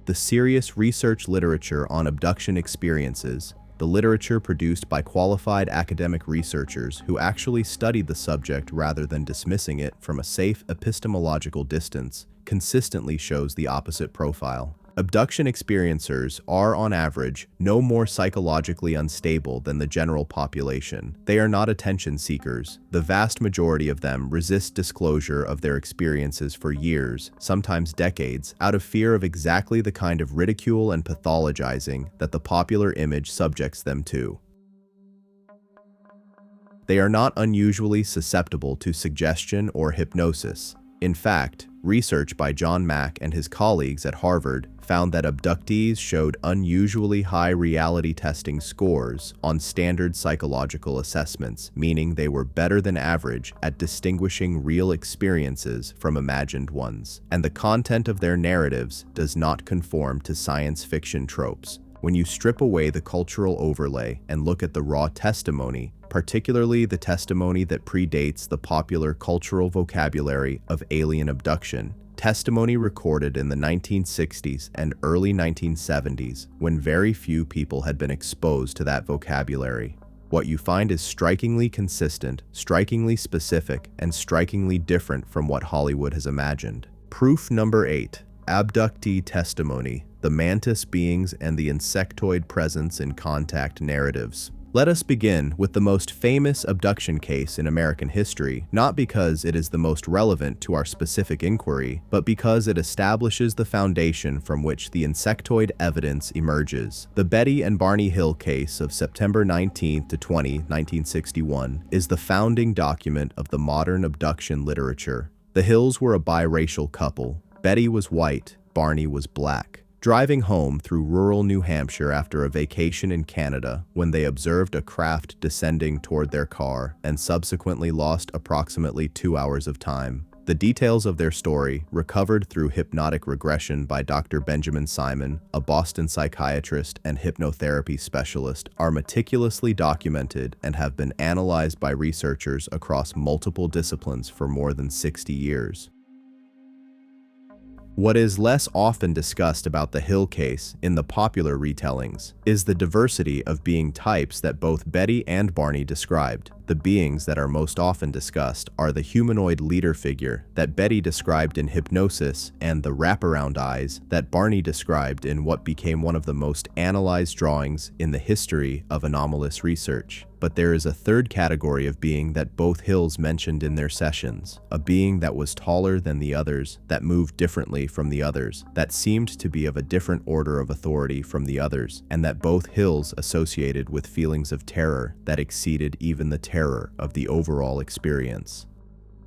S1: The serious research literature on abduction experiences, the literature produced by qualified academic researchers who actually studied the subject rather than dismissing it from a safe epistemological distance, consistently shows the opposite profile. Abduction experiencers are, on average, no more psychologically unstable than the general population. They are not attention seekers. The vast majority of them resist disclosure of their experiences for years, sometimes decades, out of fear of exactly the kind of ridicule and pathologizing that the popular image subjects them to. They are not unusually susceptible to suggestion or hypnosis. In fact, research by John Mack and his colleagues at Harvard found that abductees showed unusually high reality testing scores on standard psychological assessments, meaning they were better than average at distinguishing real experiences from imagined ones. And the content of their narratives does not conform to science fiction tropes. When you strip away the cultural overlay and look at the raw testimony, particularly the testimony that predates the popular cultural vocabulary of alien abduction, testimony recorded in the 1960s and early 1970s, when very few people had been exposed to that vocabulary, what you find is strikingly consistent, strikingly specific, and strikingly different from what Hollywood has imagined. Proof number 8. Abductee testimony, the Mantis beings and the insectoid presence in contact narratives. Let us begin with the most famous abduction case in American history, not because it is the most relevant to our specific inquiry, but because it establishes the foundation from which the insectoid evidence emerges. The Betty and Barney Hill case of September 19 to 20, 1961, is the founding document of the modern abduction literature. The Hills were a biracial couple. Betty was white, Barney was black. Driving home through rural New Hampshire after a vacation in Canada, when they observed a craft descending toward their car and subsequently lost approximately 2 hours of time, The details of their story, recovered through hypnotic regression by Dr. Benjamin Simon, a Boston psychiatrist and hypnotherapy specialist, are meticulously documented and have been analyzed by researchers across multiple disciplines for more than 60 years. What is less often discussed about the Hill case in the popular retellings is the diversity of being types that both Betty and Barney described. The beings that are most often discussed are the humanoid leader figure that Betty described in Hypnosis and the wraparound eyes that Barney described in what became one of the most analyzed drawings in the history of anomalous research. But there is a third category of being that both Hills mentioned in their sessions, a being that was taller than the others, that moved differently from the others, that seemed to be of a different order of authority from the others, and that both Hills associated with feelings of terror that exceeded even the terror of the overall experience.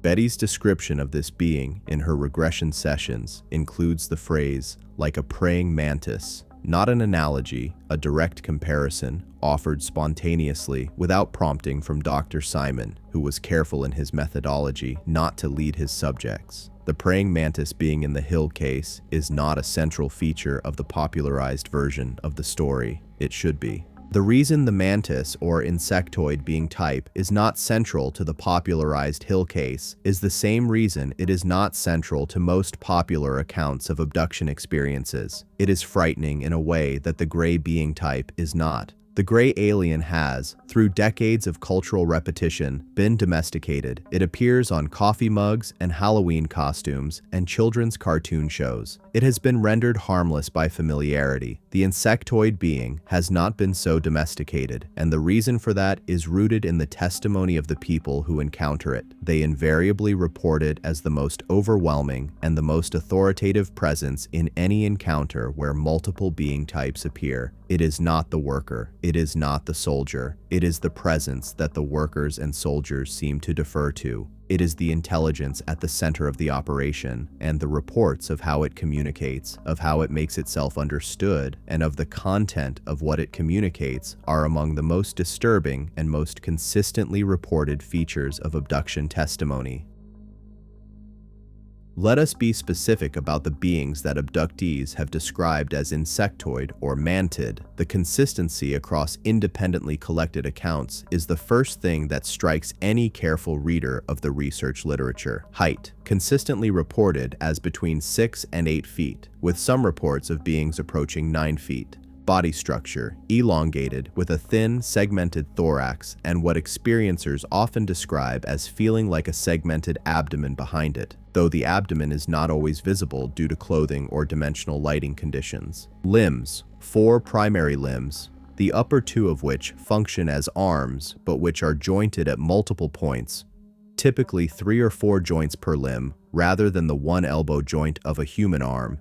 S1: Betty's description of this being in her regression sessions includes the phrase, like a praying mantis, not an analogy, a direct comparison, offered spontaneously without prompting from Dr. Simon, who was careful in his methodology not to lead his subjects. The praying mantis being in the Hill case is not a central feature of the popularized version of the story. It should be. The reason the mantis or insectoid being type is not central to the popularized Hill case is the same reason it is not central to most popular accounts of abduction experiences. It is frightening in a way that the gray being type is not. The gray alien has, through decades of cultural repetition, been domesticated. It appears on coffee mugs and Halloween costumes and children's cartoon shows. It has been rendered harmless by familiarity. The insectoid being has not been so domesticated, and the reason for that is rooted in the testimony of the people who encounter it. They invariably report it as the most overwhelming and the most authoritative presence in any encounter where multiple being types appear. It is not the worker. It is not the soldier. It is the presence that the workers and soldiers seem to defer to. It is the intelligence at the center of the operation, and the reports of how it communicates, of how it makes itself understood, and of the content of what it communicates are among the most disturbing and most consistently reported features of abduction testimony. Let us be specific about the beings that abductees have described as insectoid or mantid. The consistency across independently collected accounts is the first thing that strikes any careful reader of the research literature. Height, consistently reported as between 6 and 8 feet, with some reports of beings approaching 9 feet. Body structure, elongated with a thin, segmented thorax and what experiencers often describe as feeling like a segmented abdomen behind it, though the abdomen is not always visible due to clothing or dimensional lighting conditions. Limbs, 4 primary limbs, the upper 2 of which function as arms but which are jointed at multiple points, typically 3 or 4 joints per limb rather than the one elbow joint of a human arm,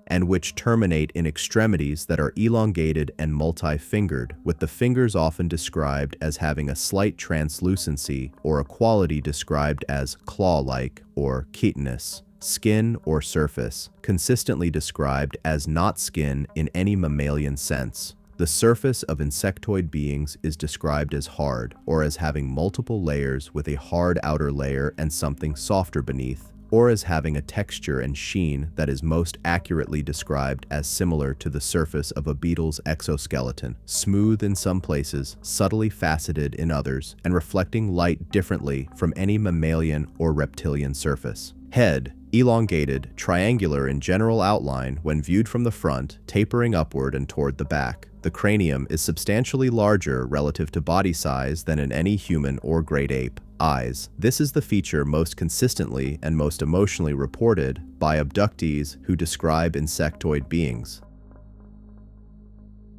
S1: and which terminate in extremities that are elongated and multi-fingered, with the fingers often described as having a slight translucency or a quality described as claw-like or chitinous. Skin or surface, consistently described as not skin in any mammalian sense. The surface of insectoid beings is described as hard, or as having multiple layers with a hard outer layer and something softer beneath, or as having a texture and sheen that is most accurately described as similar to the surface of a beetle's exoskeleton, smooth in some places, subtly faceted in others, and reflecting light differently from any mammalian or reptilian surface. Head, elongated, triangular in general outline when viewed from the front, tapering upward and toward the back. The cranium is substantially larger relative to body size than in any human or great ape. Eyes. This is the feature most consistently and most emotionally reported by abductees who describe insectoid beings.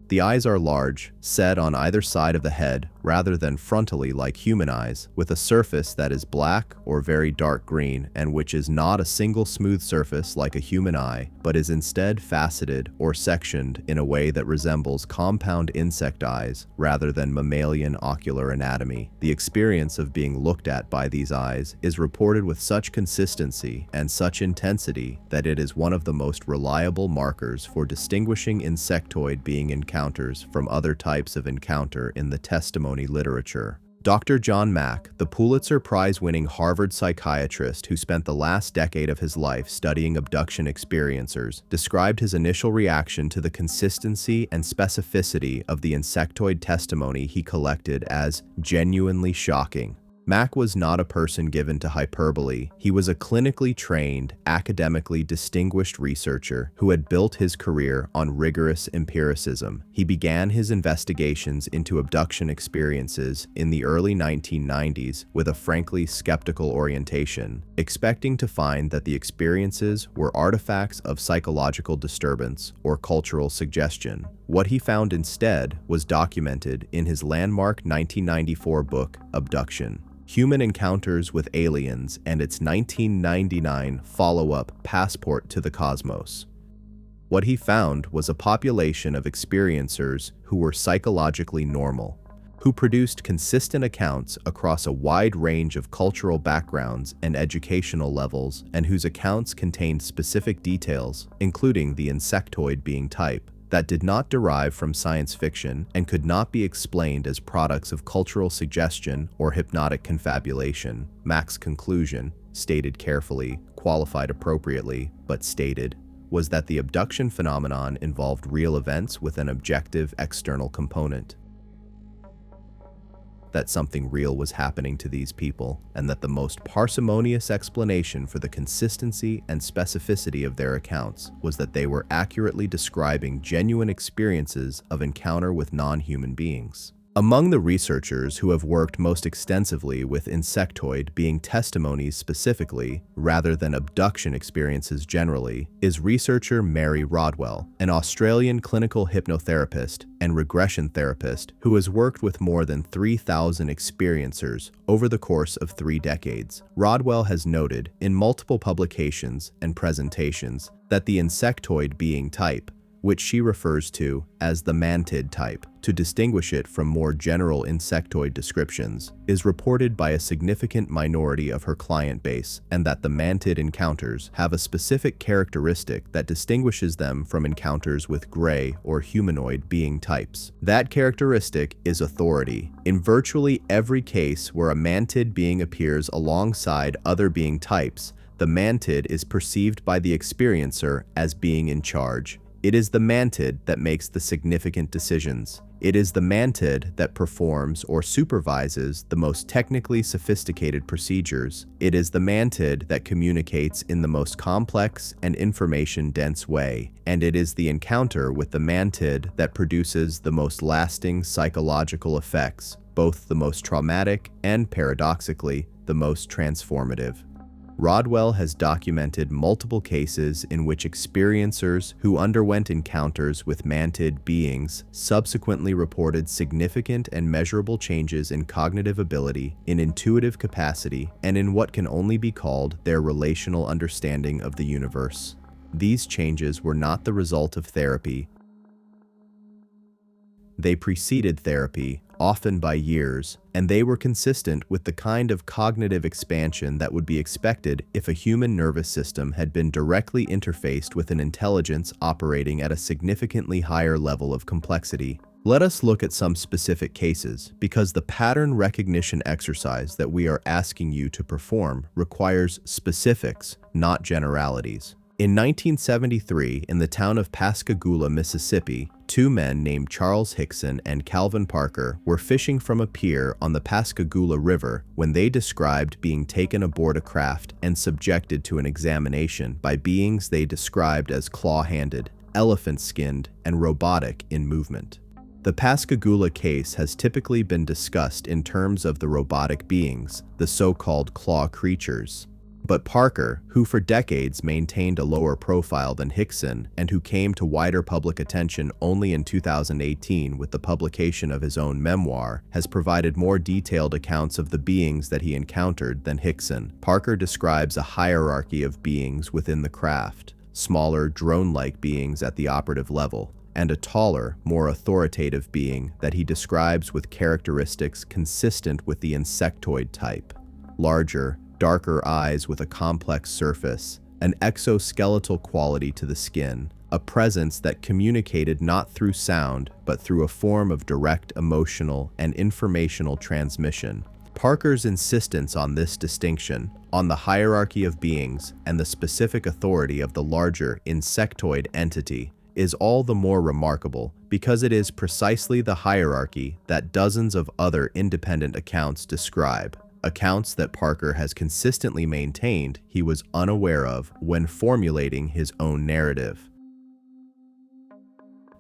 S1: The eyes are large, set on either side of the head rather than frontally like human eyes, with a surface that is black or very dark green and which is not a single smooth surface like a human eye, but is instead faceted or sectioned in a way that resembles compound insect eyes rather than mammalian ocular anatomy. The experience of being looked at by these eyes is reported with such consistency and such intensity that it is one of the most reliable markers for distinguishing insectoid being encounters from other types of encounter in the testimony literature. Dr. John Mack, the Pulitzer Prize-winning Harvard psychiatrist who spent the last decade of his life studying abduction experiencers, described his initial reaction to the consistency and specificity of the insectoid testimony he collected as genuinely shocking. Mack was not a person given to hyperbole. He was a clinically trained, academically distinguished researcher who had built his career on rigorous empiricism. He began his investigations into abduction experiences in the early 1990s with a frankly skeptical orientation, expecting to find that the experiences were artifacts of psychological disturbance or cultural suggestion. What he found instead was documented in his landmark 1994 book, Abduction: Human Encounters with Aliens and its 1999 follow-up Passport to the Cosmos. What he found was a population of experiencers who were psychologically normal, who produced consistent accounts across a wide range of cultural backgrounds and educational levels, and whose accounts contained specific details, including the insectoid being type, that did not derive from science fiction and could not be explained as products of cultural suggestion or hypnotic confabulation. Mack's conclusion, stated carefully, qualified appropriately, but stated, was that the abduction phenomenon involved real events with an objective external component. That something real was happening to these people, and that the most parsimonious explanation for the consistency and specificity of their accounts was that they were accurately describing genuine experiences of encounter with non-human beings. Among the researchers who have worked most extensively with insectoid being testimonies specifically, rather than abduction experiences generally, is researcher Mary Rodwell, an Australian clinical hypnotherapist and regression therapist who has worked with more than 3,000 experiencers over the course of 3 decades. Rodwell has noted in multiple publications and presentations that the insectoid being type, which she refers to as the Mantid type, to distinguish it from more general insectoid descriptions, is reported by a significant minority of her client base, and that the Mantid encounters have a specific characteristic that distinguishes them from encounters with gray or humanoid being types. That characteristic is authority. In virtually every case where a Mantid being appears alongside other being types, the Mantid is perceived by the experiencer as being in charge. It is the Mantid that makes the significant decisions. It is the Mantid that performs or supervises the most technically sophisticated procedures. It is the Mantid that communicates in the most complex and information-dense way. And it is the encounter with the Mantid that produces the most lasting psychological effects, both the most traumatic and, paradoxically, the most transformative. Rodwell has documented multiple cases in which experiencers who underwent encounters with Mantid beings subsequently reported significant and measurable changes in cognitive ability, in intuitive capacity, and in what can only be called their relational understanding of the universe. These changes were not the result of therapy. They preceded therapy, often by years, and they were consistent with the kind of cognitive expansion that would be expected if a human nervous system had been directly interfaced with an intelligence operating at a significantly higher level of complexity. Let us look at some specific cases, because the pattern recognition exercise that we are asking you to perform requires specifics, not generalities. In 1973, in the town of Pascagoula, Mississippi, 2 men named Charles Hickson and Calvin Parker were fishing from a pier on the Pascagoula River when they described being taken aboard a craft and subjected to an examination by beings they described as claw-handed, elephant-skinned, and robotic in movement. The Pascagoula case has typically been discussed in terms of the robotic beings, the so-called claw creatures. But Parker, who for decades maintained a lower profile than Hickson and who came to wider public attention only in 2018 with the publication of his own memoir, has provided more detailed accounts of the beings that he encountered than Hickson. Parker describes a hierarchy of beings within the craft, smaller drone-like beings at the operative level, and a taller, more authoritative being that he describes with characteristics consistent with the insectoid type. Larger, darker eyes with a complex surface, an exoskeletal quality to the skin, a presence that communicated not through sound, but through a form of direct emotional and informational transmission. Parker's insistence on this distinction, on the hierarchy of beings and the specific authority of the larger insectoid entity, is all the more remarkable because it is precisely the hierarchy that dozens of other independent accounts describe, accounts that Parker has consistently maintained he was unaware of when formulating his own narrative.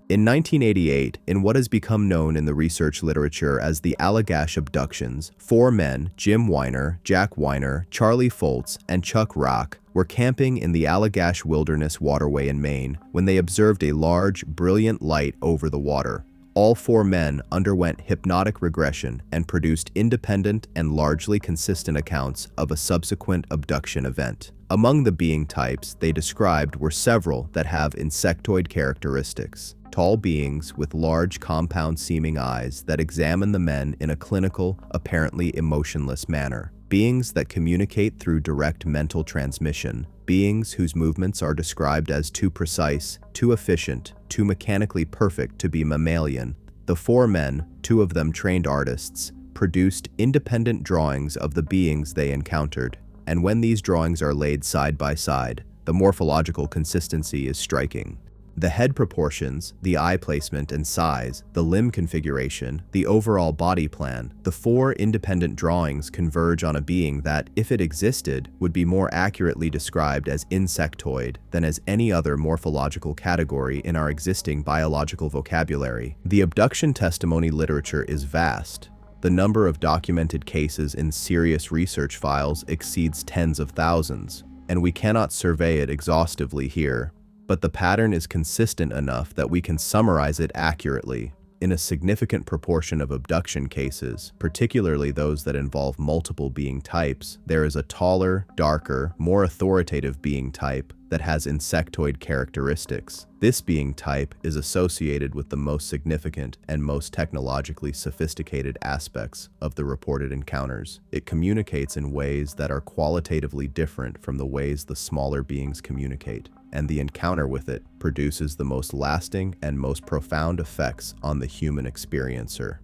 S1: In 1988, in what has become known in the research literature as the Allagash abductions, 4 men, Jim Weiner, Jack Weiner, Charlie Foltz, and Chuck Rock, were camping in the Allagash Wilderness Waterway in Maine when they observed a large, brilliant light over the water. All 4 men underwent hypnotic regression and produced independent and largely consistent accounts of a subsequent abduction event. Among the being types they described were several that have insectoid characteristics. Tall beings with large compound-seeming eyes that examine the men in a clinical, apparently emotionless manner. Beings that communicate through direct mental transmission. Beings whose movements are described as too precise, too efficient, too mechanically perfect to be mammalian. The 4 men, 2 of them trained artists, produced independent drawings of the beings they encountered. And when these drawings are laid side by side, the morphological consistency is striking. The head proportions, the eye placement and size, the limb configuration, the overall body plan, the 4 independent drawings converge on a being that, if it existed, would be more accurately described as insectoid than as any other morphological category in our existing biological vocabulary. The abduction testimony literature is vast. The number of documented cases in serious research files exceeds tens of thousands, and we cannot survey it exhaustively here. But the pattern is consistent enough that we can summarize it accurately. In a significant proportion of abduction cases, particularly those that involve multiple being types, there is a taller, darker, more authoritative being type that has insectoid characteristics. This being type is associated with the most significant and most technologically sophisticated aspects of the reported encounters. It communicates in ways that are qualitatively different from the ways the smaller beings communicate, and the encounter with it produces the most lasting and most profound effects on the human experiencer.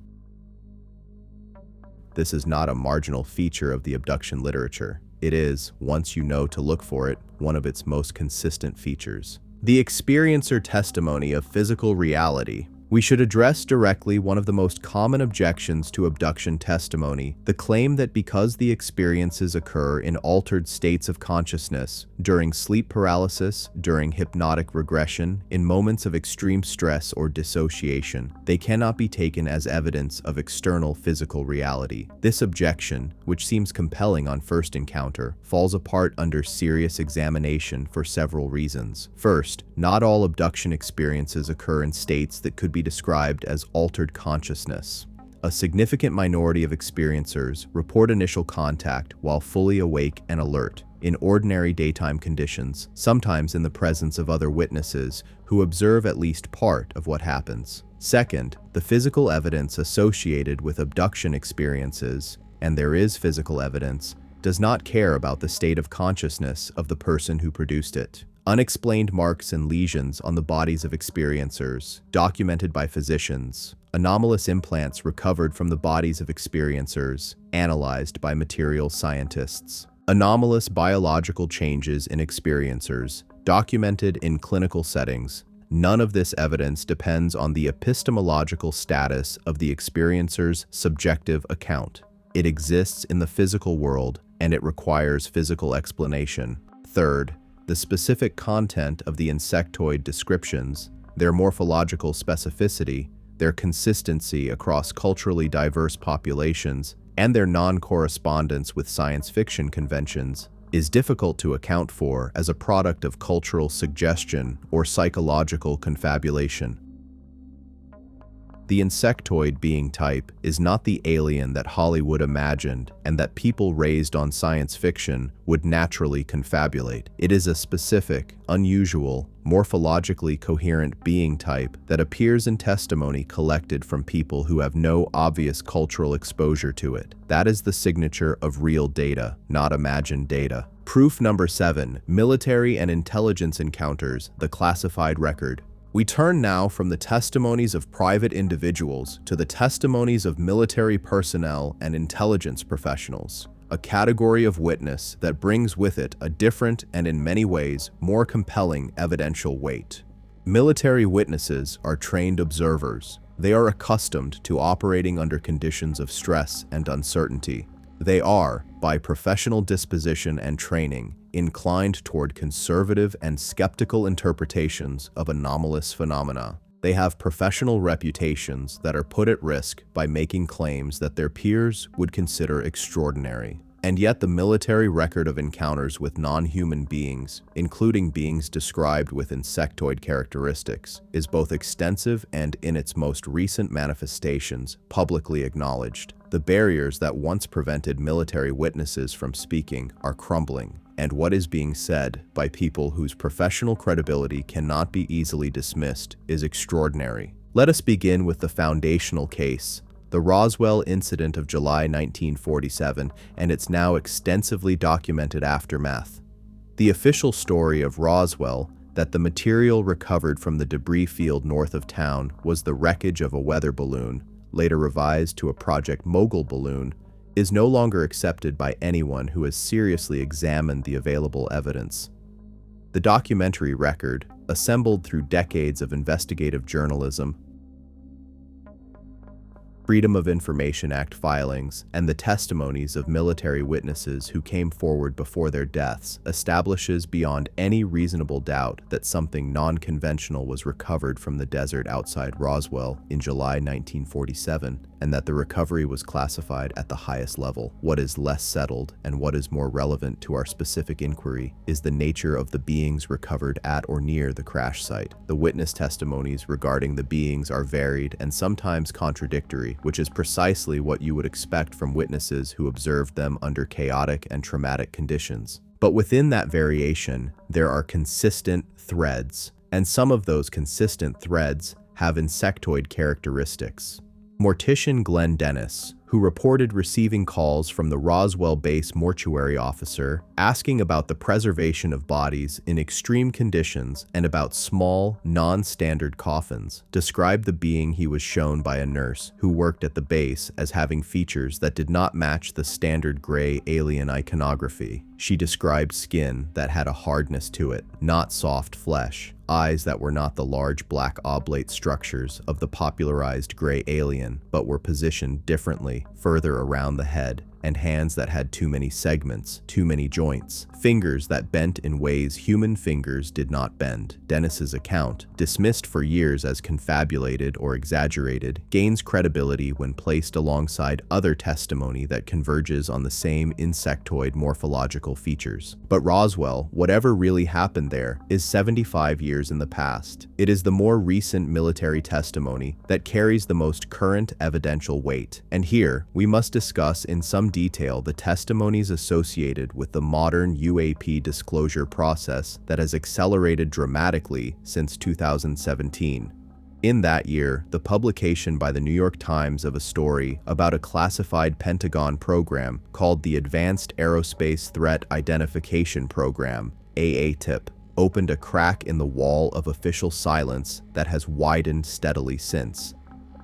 S1: This is not a marginal feature of the abduction literature. It is, once you know to look for it, one of its most consistent features. The experiencer testimony of physical reality. We should address directly one of the most common objections to abduction testimony, the claim that because the experiences occur in altered states of consciousness, during sleep paralysis, during hypnotic regression, in moments of extreme stress or dissociation, they cannot be taken as evidence of external physical reality. This objection, which seems compelling on first encounter, falls apart under serious examination for several reasons. First, not all abduction experiences occur in states that could be described as altered consciousness. A significant minority of experiencers report initial contact while fully awake and alert, in ordinary daytime conditions, sometimes in the presence of other witnesses who observe at least part of what happens. Second, the physical evidence associated with abduction experiences, and there is physical evidence, does not care about the state of consciousness of the person who produced it. Unexplained marks and lesions on the bodies of experiencers, documented by physicians. Anomalous implants recovered from the bodies of experiencers, analyzed by material scientists. Anomalous biological changes in experiencers, documented in clinical settings. None of this evidence depends on the epistemological status of the experiencer's subjective account. It exists in the physical world, and it requires physical explanation. Third, the specific content of the insectoid descriptions, their morphological specificity, their consistency across culturally diverse populations, and their non-correspondence with science fiction conventions, is difficult to account for as a product of cultural suggestion or psychological confabulation. The insectoid being type is not the alien that Hollywood imagined and that people raised on science fiction would naturally confabulate. It is a specific, unusual, morphologically coherent being type that appears in testimony collected from people who have no obvious cultural exposure to it. That is the signature of real data, not imagined data. Proof number 7, military and intelligence encounters, the classified record. We turn now from the testimonies of private individuals to the testimonies of military personnel and intelligence professionals, a category of witness that brings with it a different and in many ways more compelling evidential weight. Military witnesses are trained observers. They are accustomed to operating under conditions of stress and uncertainty. They are, by professional disposition and training, inclined toward conservative and skeptical interpretations of anomalous phenomena. They have professional reputations that are put at risk by making claims that their peers would consider extraordinary. And yet the military record of encounters with non-human beings, including beings described with insectoid characteristics, is both extensive and, in its most recent manifestations, publicly acknowledged. The barriers that once prevented military witnesses from speaking are crumbling, and what is being said by people whose professional credibility cannot be easily dismissed is extraordinary. Let us begin with the foundational case, the Roswell incident of July 1947 and its now extensively documented aftermath. The official story of Roswell, that the material recovered from the debris field north of town was the wreckage of a weather balloon, later revised to a Project Mogul balloon, is no longer accepted by anyone who has seriously examined the available evidence. The documentary record, assembled through decades of investigative journalism, Freedom of Information Act filings, and the testimonies of military witnesses who came forward before their deaths, establishes beyond any reasonable doubt that something non-conventional was recovered from the desert outside Roswell in July 1947, and that the recovery was classified at the highest level. What is less settled, and what is more relevant to our specific inquiry, is the nature of the beings recovered at or near the crash site. The witness testimonies regarding the beings are varied and sometimes contradictory, which is precisely what you would expect from witnesses who observed them under chaotic and traumatic conditions. But within that variation, there are consistent threads, and some of those consistent threads have insectoid characteristics. Mortician Glenn Dennis, who reported receiving calls from the Roswell base mortuary officer asking about the preservation of bodies in extreme conditions and about small, non-standard coffins, described the being he was shown by a nurse who worked at the base as having features that did not match the standard gray alien iconography. She described skin that had a hardness to it, not soft flesh, eyes that were not the large black oblate structures of the popularized gray alien, but were positioned differently, further around the head, and hands that had too many segments, too many joints, fingers that bent in ways human fingers did not bend. Dennis's account, dismissed for years as confabulated or exaggerated, gains credibility when placed alongside other testimony that converges on the same insectoid morphological features. But Roswell, whatever really happened there, is 75 years in the past. It is the more recent military testimony that carries the most current evidential weight. And here, we must discuss in some detail the testimonies associated with the modern UAP disclosure process that has accelerated dramatically since 2017. In that year, the publication by the New York Times of a story about a classified Pentagon program called the Advanced Aerospace Threat Identification Program, AATIP, opened a crack in the wall of official silence that has widened steadily since.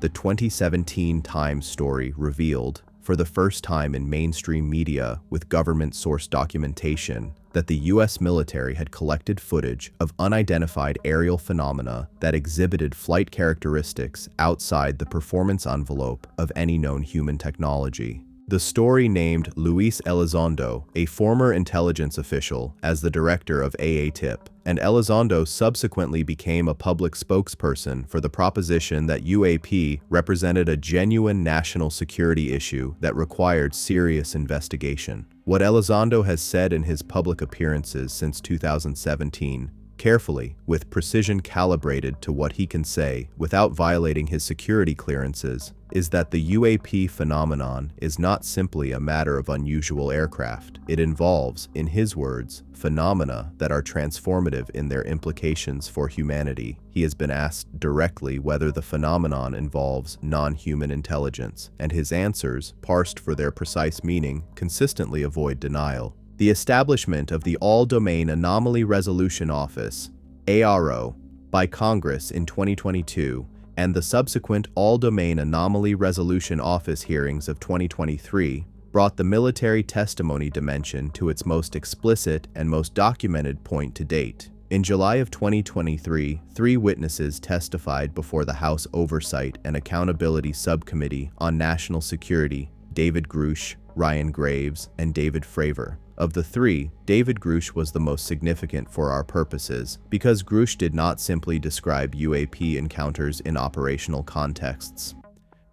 S1: The 2017 Times story revealed, for the first time in mainstream media with government-sourced documentation, that the U.S. military had collected footage of unidentified aerial phenomena that exhibited flight characteristics outside the performance envelope of any known human technology. The story named Luis Elizondo, a former intelligence official, as the director of AATIP, and Elizondo subsequently became a public spokesperson for the proposition that UAP represented a genuine national security issue that required serious investigation. What Elizondo has said in his public appearances since 2017, carefully, with precision calibrated to what he can say without violating his security clearances, is that the UAP phenomenon is not simply a matter of unusual aircraft. It involves, in his words, phenomena that are transformative in their implications for humanity. He has been asked directly whether the phenomenon involves non-human intelligence, and his answers, parsed for their precise meaning, consistently avoid denial. The establishment of the All-Domain Anomaly Resolution Office, ARO, by Congress in 2022, and the subsequent All-Domain Anomaly Resolution Office hearings of 2023 brought the military testimony dimension to its most explicit and most documented point to date. In July of 2023, 3 witnesses testified before the House Oversight and Accountability Subcommittee on National Security: David Grusch, Ryan Graves, and David Fravor. Of the 3, David Grusch was the most significant for our purposes because Grusch did not simply describe UAP encounters in operational contexts.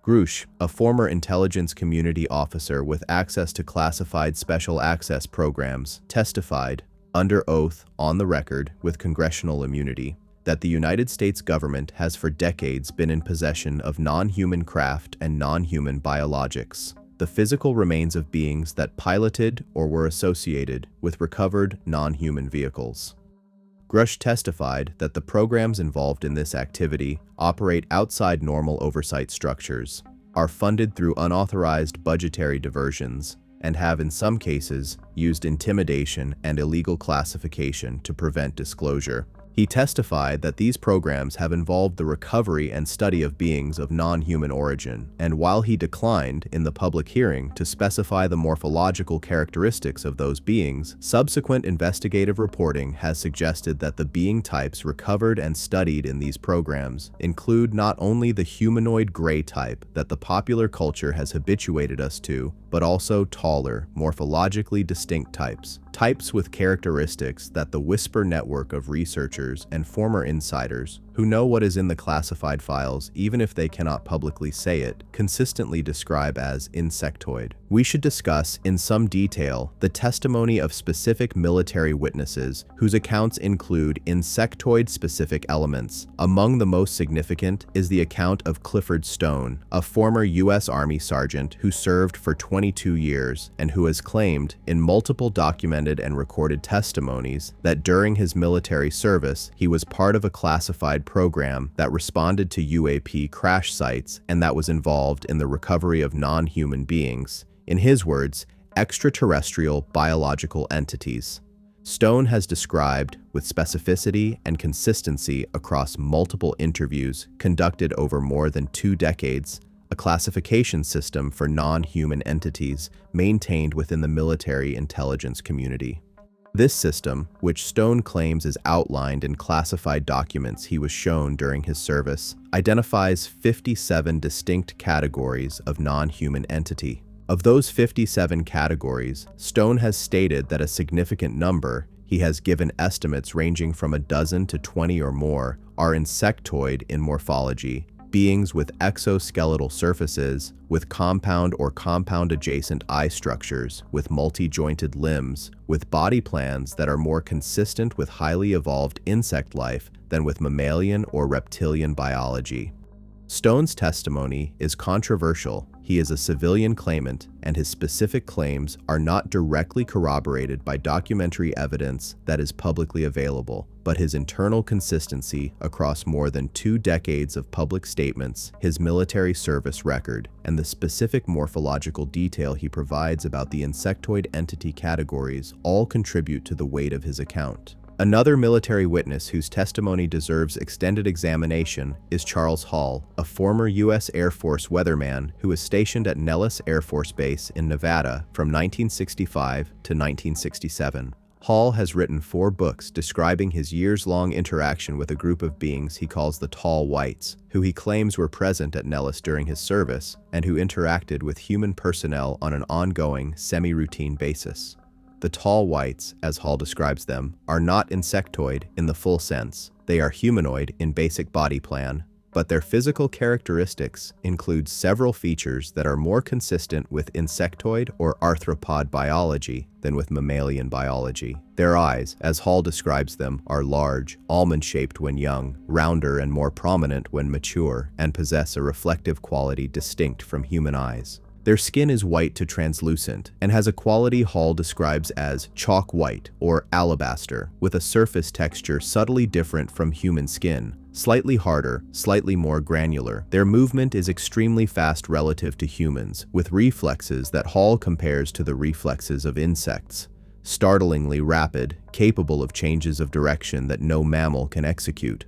S1: Grusch, a former intelligence community officer with access to classified special access programs, testified, under oath, on the record, with congressional immunity, that the United States government has for decades been in possession of non-human craft and non-human biologics, the physical remains of beings that piloted or were associated with recovered non-human vehicles. Grusch testified that the programs involved in this activity operate outside normal oversight structures, are funded through unauthorized budgetary diversions, and have in some cases used intimidation and illegal classification to prevent disclosure. He testified that these programs have involved the recovery and study of beings of non-human origin, and while he declined in the public hearing to specify the morphological characteristics of those beings, subsequent investigative reporting has suggested that the being types recovered and studied in these programs include not only the humanoid gray type that the popular culture has habituated us to, but also taller, morphologically distinct types with characteristics that the Whisper network of researchers and former insiders who know what is in the classified files, even if they cannot publicly say it, consistently describe as insectoid. We should discuss in some detail the testimony of specific military witnesses whose accounts include insectoid-specific elements. Among the most significant is the account of Clifford Stone, a former U.S. Army sergeant who served for 22 years and who has claimed in multiple documented and recorded testimonies that during his military service he was part of a classified program that responded to UAP crash sites and that was involved in the recovery of non-human beings. In his words, extraterrestrial biological entities. Stone has described, with specificity and consistency across multiple interviews conducted over more than 2 decades, a classification system for non-human entities maintained within the military intelligence community. This system, which Stone claims is outlined in classified documents he was shown during his service, identifies 57 distinct categories of non-human entity. Of those 57 categories, Stone has stated that a significant number, he has given estimates ranging from a dozen to 20 or more, are insectoid in morphology, beings with exoskeletal surfaces, with compound or compound-adjacent eye structures, with multi-jointed limbs, with body plans that are more consistent with highly evolved insect life than with mammalian or reptilian biology. Stone's testimony is controversial. He is a civilian claimant, and his specific claims are not directly corroborated by documentary evidence that is publicly available, but his internal consistency across more than 2 decades of public statements, his military service record, and the specific morphological detail he provides about the insectoid entity categories all contribute to the weight of his account. Another military witness whose testimony deserves extended examination is Charles Hall, a former U.S. Air Force weatherman who was stationed at Nellis Air Force Base in Nevada from 1965 to 1967. Hall has written 4 books describing his years-long interaction with a group of beings he calls the Tall Whites, who he claims were present at Nellis during his service and who interacted with human personnel on an ongoing, semi-routine basis. The Tall Whites, as Hall describes them, are not insectoid in the full sense. They are humanoid in basic body plan, but their physical characteristics include several features that are more consistent with insectoid or arthropod biology than with mammalian biology. Their eyes, as Hall describes them, are large, almond-shaped when young, rounder and more prominent when mature, and possess a reflective quality distinct from human eyes. Their skin is white to translucent and has a quality Hall describes as chalk white or alabaster, with a surface texture subtly different from human skin, slightly harder, slightly more granular. Their movement is extremely fast relative to humans, with reflexes that Hall compares to the reflexes of insects. startlingly rapid, capable of changes of direction that no mammal can execute.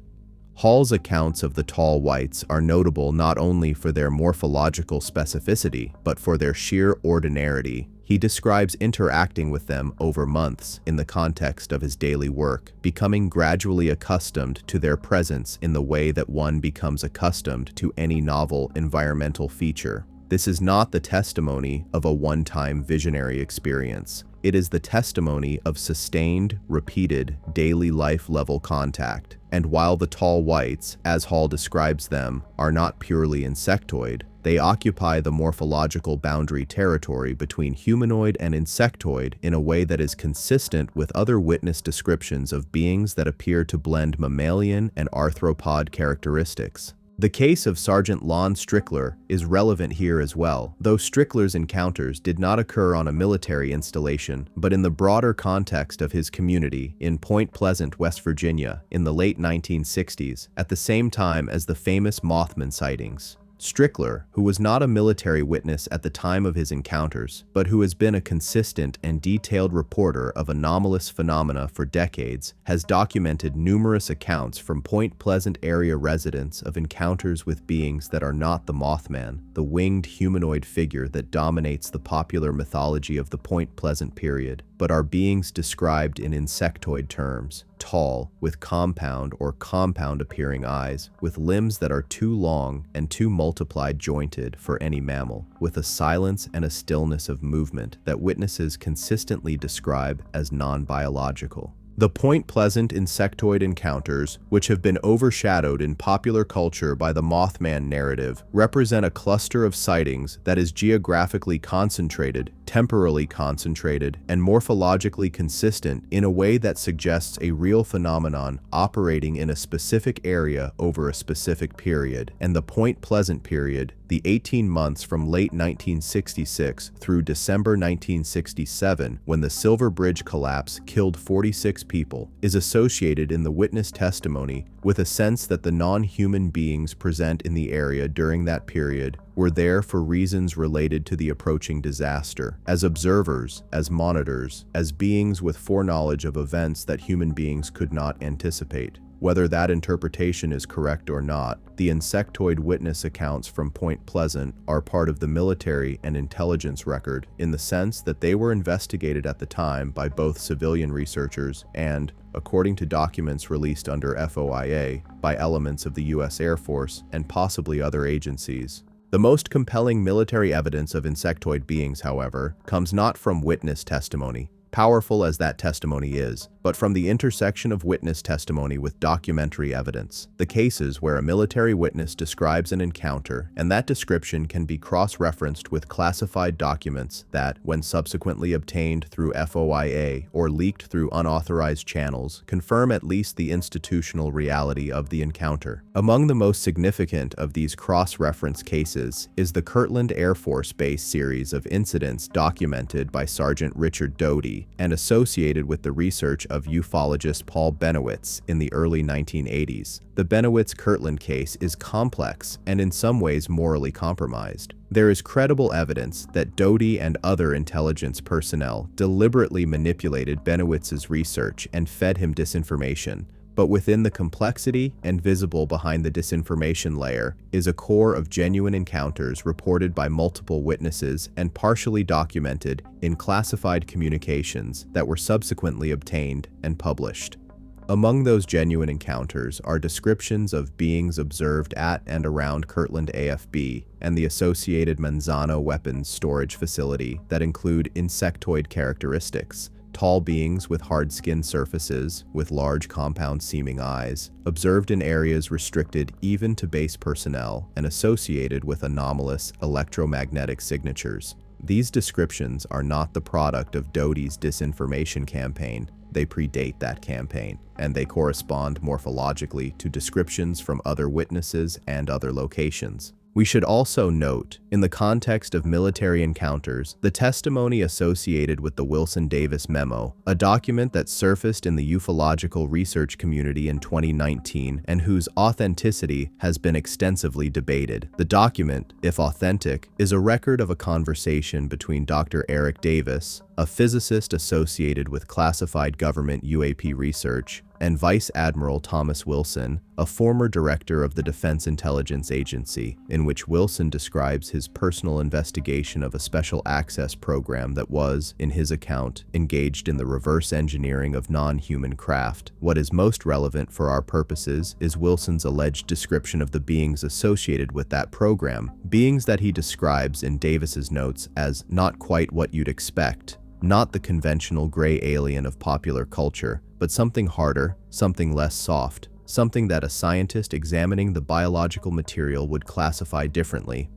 S1: Hall's accounts of the tall whites are notable not only for their morphological specificity, but for their sheer ordinarity. He describes interacting with them over months in the context of his daily work, becoming gradually accustomed to their presence in the way that one becomes accustomed to any novel environmental feature. This is not the testimony of a one-time visionary experience. It is the testimony of sustained, repeated, daily life-level contact. And while the tall whites, as Hall describes them, are not purely insectoid, they occupy the morphological boundary territory between humanoid and insectoid in a way that is consistent with other witness descriptions of beings that appear to blend mammalian and arthropod characteristics. The case of Sergeant Lon Strickler is relevant here as well, though Strickler's encounters did not occur on a military installation, but in the broader context of his community in Point Pleasant, West Virginia, in the late 1960s, at the same time as the famous Mothman sightings. Strickler, who was not a military witness at the time of his encounters, but who has been a consistent and detailed reporter of anomalous phenomena for decades, has documented numerous accounts from Point Pleasant area residents of encounters with beings that are not the Mothman, the winged humanoid figure that dominates the popular mythology of the Point Pleasant period, but are beings described in insectoid terms. Tall, with compound or compound-appearing eyes, with limbs that are too long and too multiplied jointed for any mammal, with a silence and a stillness of movement that witnesses consistently describe as non-biological. The Point Pleasant insectoid encounters, which have been overshadowed in popular culture by the Mothman narrative, represent a cluster of sightings that is geographically concentrated, temporally concentrated, and morphologically consistent in a way that suggests a real phenomenon operating in a specific area over a specific period, and the Point Pleasant period, the 18 months from late 1966 through December 1967, when the Silver Bridge collapse killed 46 people, is associated in the witness testimony with a sense that the non-human beings present in the area during that period were there for reasons related to the approaching disaster, as observers, as monitors, as beings with foreknowledge of events that human beings could not anticipate. Whether that interpretation is correct or not, the insectoid witness accounts from Point Pleasant are part of the military and intelligence record in the sense that they were investigated at the time by both civilian researchers and, according to documents released under FOIA, by elements of the U.S. Air Force and possibly other agencies. The most compelling military evidence of insectoid beings, however, comes not from witness testimony, powerful as that testimony is, but from the intersection of witness testimony with documentary evidence. The cases where a military witness describes an encounter, and that description can be cross-referenced with classified documents that, when subsequently obtained through FOIA or leaked through unauthorized channels, confirm at least the institutional reality of the encounter. Among the most significant of these cross-reference cases is the Kirtland Air Force Base series of incidents documented by Sergeant Richard Doty and associated with the research of ufologist Paul Benowitz in the early 1980s. The Benowitz-Kirtland case is complex and in some ways morally compromised. There is credible evidence that Doty and other intelligence personnel deliberately manipulated Benowitz's research and fed him disinformation. But within the complexity and visible behind the disinformation layer is a core of genuine encounters reported by multiple witnesses and partially documented in classified communications that were subsequently obtained and published. Among those genuine encounters are descriptions of beings observed at and around Kirtland AFB and the associated Manzano weapons storage facility that include insectoid characteristics, tall beings with hard skin surfaces, with large compound-seeming eyes, observed in areas restricted even to base personnel and associated with anomalous electromagnetic signatures. These descriptions are not the product of Doty's disinformation campaign. They predate that campaign, and they correspond morphologically to descriptions from other witnesses and other locations. We should also note, in the context of military encounters, the testimony associated with the Wilson-Davis memo, a document that surfaced in the ufological research community in 2019 and whose authenticity has been extensively debated. The document, if authentic, is a record of a conversation between Dr. Eric Davis, a physicist associated with classified government UAP research, and Vice Admiral Thomas Wilson, a former director of the Defense Intelligence Agency, in which Wilson describes his personal investigation of a special access program that was, in his account, engaged in the reverse engineering of non-human craft. What is most relevant for our purposes is Wilson's alleged description of the beings associated with that program, beings that he describes in Davis's notes as not quite what you'd expect, not the conventional gray alien of popular culture, but something harder, something less soft, something that a scientist examining the biological material would classify differently.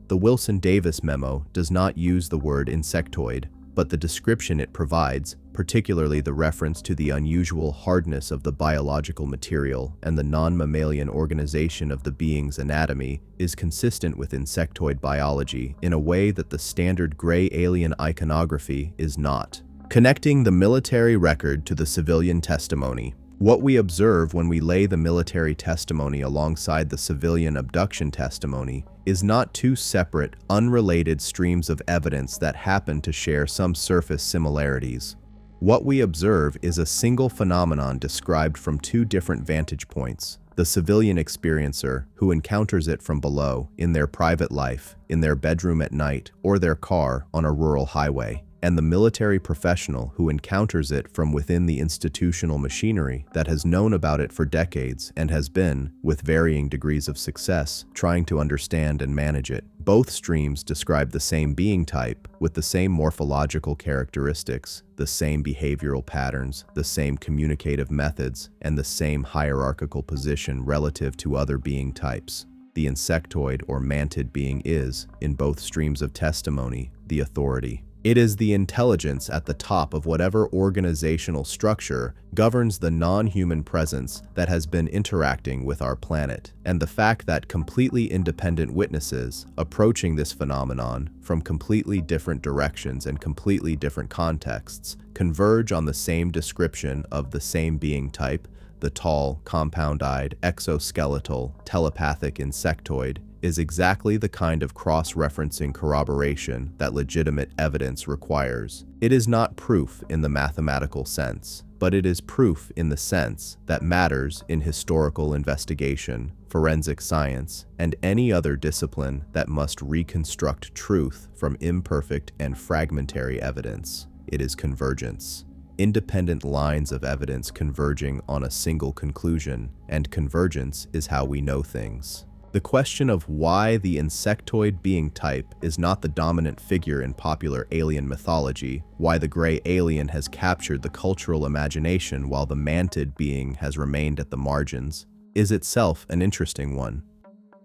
S1: The Wilson-Davis memo does not use the word insectoid, but the description it provides, particularly the reference to the unusual hardness of the biological material and the non-mammalian organization of the being's anatomy, is consistent with insectoid biology in a way that the standard gray alien iconography is not. Connecting the military record to the civilian testimony. What we observe when we lay the military testimony alongside the civilian abduction testimony is not two separate, unrelated streams of evidence that happen to share some surface similarities. What we observe is a single phenomenon described from two different vantage points: the civilian experiencer, who encounters it from below, in their private life, in their bedroom at night, or their car on a rural highway, and the military professional who encounters it from within the institutional machinery that has known about it for decades and has been, with varying degrees of success, trying to understand and manage it. Both streams describe the same being type, with the same morphological characteristics, the same behavioral patterns, the same communicative methods, and the same hierarchical position relative to other being types. The insectoid or mantid being is, in both streams of testimony, the authority. It is the intelligence at the top of whatever organizational structure governs the non-human presence that has been interacting with our planet, and the fact that completely independent witnesses approaching this phenomenon from completely different directions and completely different contexts converge on the same description of the same being type, the tall, compound-eyed, exoskeletal, telepathic insectoid, is exactly the kind of cross-referencing corroboration that legitimate evidence requires. It is not proof in the mathematical sense, but it is proof in the sense that matters in historical investigation, forensic science, and any other discipline that must reconstruct truth from imperfect and fragmentary evidence. It is convergence. Independent lines of evidence converging on a single conclusion, and convergence is how we know things. The question of why the insectoid being type is not the dominant figure in popular alien mythology, why the gray alien has captured the cultural imagination while the mantid being has remained at the margins, is itself an interesting one.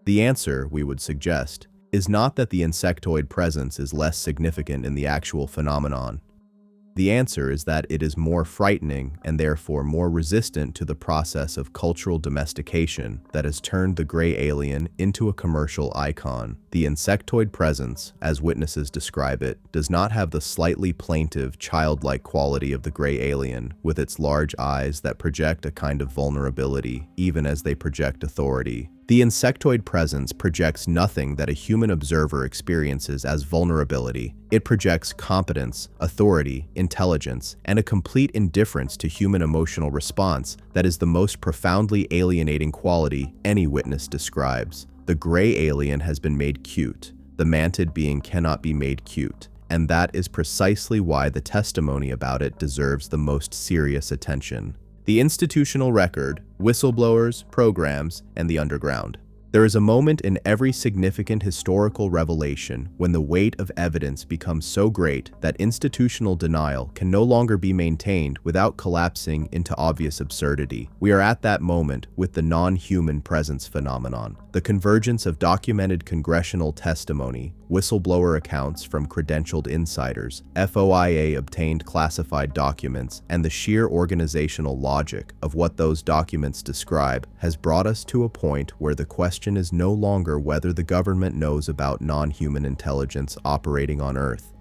S1: The answer, we would suggest, is not that the insectoid presence is less significant in the actual phenomenon. The answer is that it is more frightening and therefore more resistant to the process of cultural domestication that has turned the gray alien into a commercial icon. The insectoid presence, as witnesses describe it, does not have the slightly plaintive, childlike quality of the gray alien, with its large eyes that project a kind of vulnerability, even as they project authority. The insectoid presence projects nothing that a human observer experiences as vulnerability. It projects competence, authority, intelligence, and a complete indifference to human emotional response that is the most profoundly alienating quality any witness describes. The gray alien has been made cute. The mantid being cannot be made cute, and that is precisely why the testimony about it deserves the most serious attention. The institutional record, whistleblowers, programs, and the underground. There is a moment in every significant historical revelation when the weight of evidence becomes so great that institutional denial can no longer be maintained without collapsing into obvious absurdity. We are at that moment with the non-human presence phenomenon. The convergence of documented congressional testimony, whistleblower accounts from credentialed insiders, FOIA-obtained classified documents, and the sheer organizational logic of what those documents describe has brought us to a point where the question question is no longer whether the government knows about non-human intelligence operating on Earth.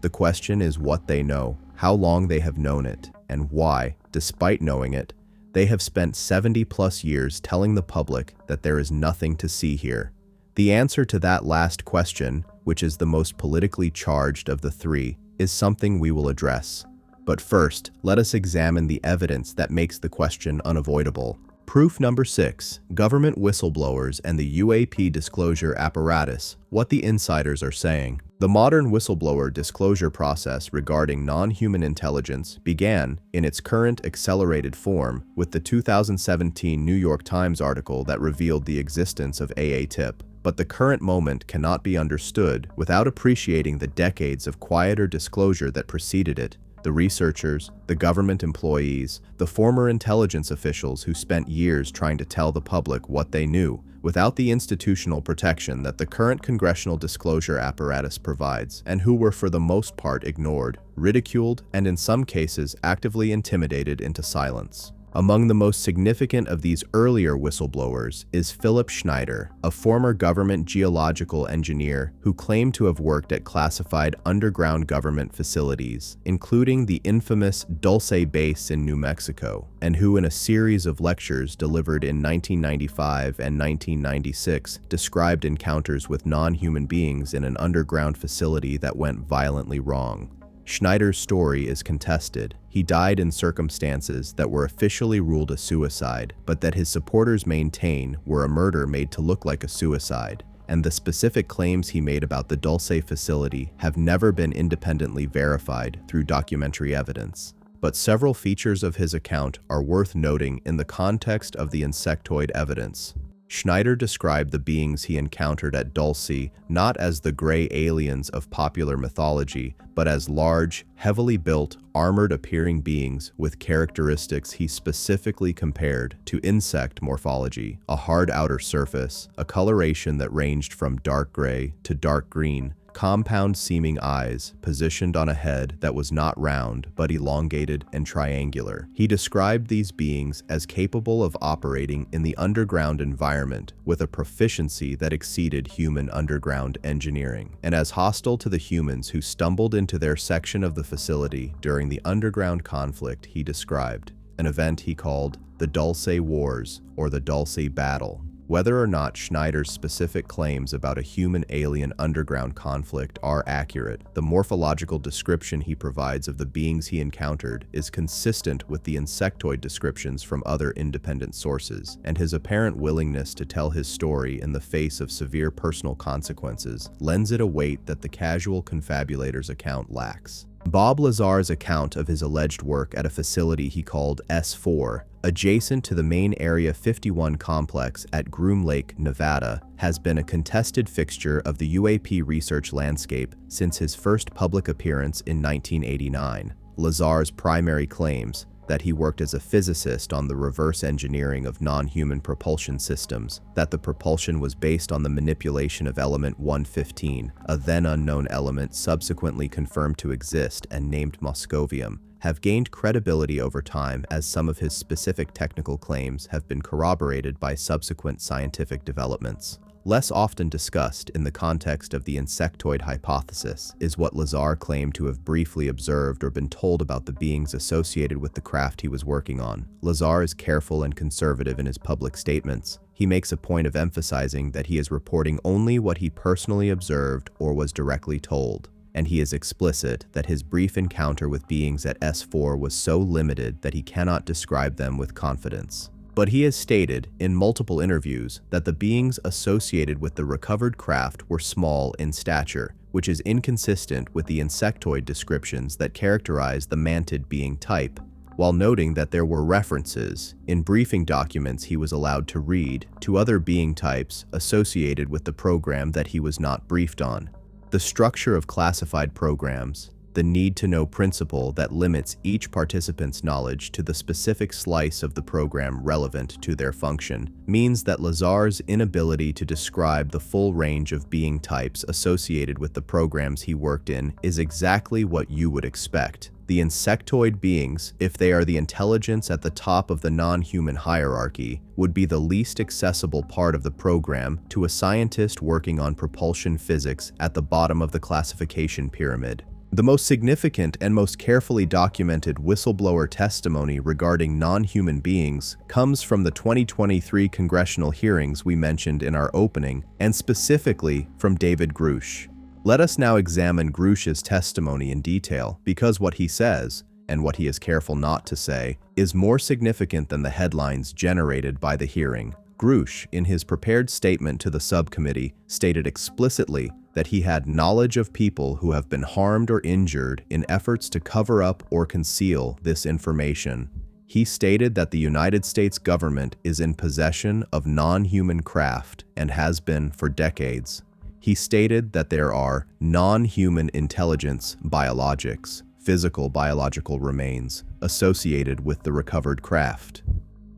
S1: The question is what they know, how long they have known it, and why, despite knowing it, they have spent 70+ years telling the public that there is nothing to see here. The answer to that last question, which is the most politically charged of the three, is something we will address. But first, let us examine the evidence that makes the question unavoidable. Proof number 6, government whistleblowers and the UAP disclosure apparatus, what the insiders are saying. The modern whistleblower disclosure process regarding non-human intelligence began, in its current accelerated form, with the 2017 New York Times article that revealed the existence of AATIP. But the current moment cannot be understood without appreciating the decades of quieter disclosure that preceded it. The researchers, the government employees, the former intelligence officials who spent years trying to tell the public what they knew, without the institutional protection that the current congressional disclosure apparatus provides, and who were for the most part ignored, ridiculed, and in some cases actively intimidated into silence. Among the most significant of these earlier whistleblowers is Philip Schneider, a former government geological engineer who claimed to have worked at classified underground government facilities, including the infamous Dulce base in New Mexico, and who in a series of lectures delivered in 1995 and 1996 described encounters with non-human beings in an underground facility that went violently wrong. Schneider's story is contested. He died in circumstances that were officially ruled a suicide, but that his supporters maintain were a murder made to look like a suicide, and the specific claims he made about the Dulce facility have never been independently verified through documentary evidence. But several features of his account are worth noting in the context of the Insectoid evidence. Schneider described the beings he encountered at Dulce not as the gray aliens of popular mythology, but as large, heavily built, armored-appearing beings with characteristics he specifically compared to insect morphology: a hard outer surface, a coloration that ranged from dark gray to dark green, compound-seeming eyes positioned on a head that was not round but elongated and triangular. He described these beings as capable of operating in the underground environment with a proficiency that exceeded human underground engineering, and as hostile to the humans who stumbled into their section of the facility during the underground conflict he described, an event he called the Dulce Wars or the Dulce Battle. Whether or not Schneider's specific claims about a human-alien underground conflict are accurate, the morphological description he provides of the beings he encountered is consistent with the insectoid descriptions from other independent sources, and his apparent willingness to tell his story in the face of severe personal consequences lends it a weight that the casual confabulator's account lacks. Bob Lazar's account of his alleged work at a facility he called S4, adjacent to the main Area 51 complex at Groom Lake, Nevada, has been a contested fixture of the UAP research landscape since his first public appearance in 1989. Lazar's primary claims, that he worked as a physicist on the reverse engineering of non-human propulsion systems, that the propulsion was based on the manipulation of element 115, a then unknown element subsequently confirmed to exist and named moscovium, have gained credibility over time as some of his specific technical claims have been corroborated by subsequent scientific developments. Less often discussed in the context of the insectoid hypothesis is what Lazar claimed to have briefly observed or been told about the beings associated with the craft he was working on. Lazar is careful and conservative in his public statements. He makes a point of emphasizing that he is reporting only what he personally observed or was directly told, and he is explicit that his brief encounter with beings at S4 was so limited that he cannot describe them with confidence. But he has stated in multiple interviews that the beings associated with the recovered craft were small in stature, which is inconsistent with the insectoid descriptions that characterize the Mantid being type, while noting that there were references, in briefing documents he was allowed to read, to other being types associated with the program that he was not briefed on. The structure of classified programs, the need-to-know principle that limits each participant's knowledge to the specific slice of the program relevant to their function, means that Lazar's inability to describe the full range of being types associated with the programs he worked in is exactly what you would expect. The insectoid beings, if they are the intelligence at the top of the non-human hierarchy, would be the least accessible part of the program to a scientist working on propulsion physics at the bottom of the classification pyramid. The most significant and most carefully documented whistleblower testimony regarding non-human beings comes from the 2023 congressional hearings we mentioned in our opening, and specifically from David Grusch. Let us now examine Grusch's testimony in detail, because what he says, and what he is careful not to say, is more significant than the headlines generated by the hearing. Grusch, in his prepared statement to the subcommittee, stated explicitly that he had knowledge of people who have been harmed or injured in efforts to cover up or conceal this information. He stated that the United States government is in possession of non-human craft and has been for decades. He stated that there are non-human intelligence biologics, physical biological remains, associated with the recovered craft.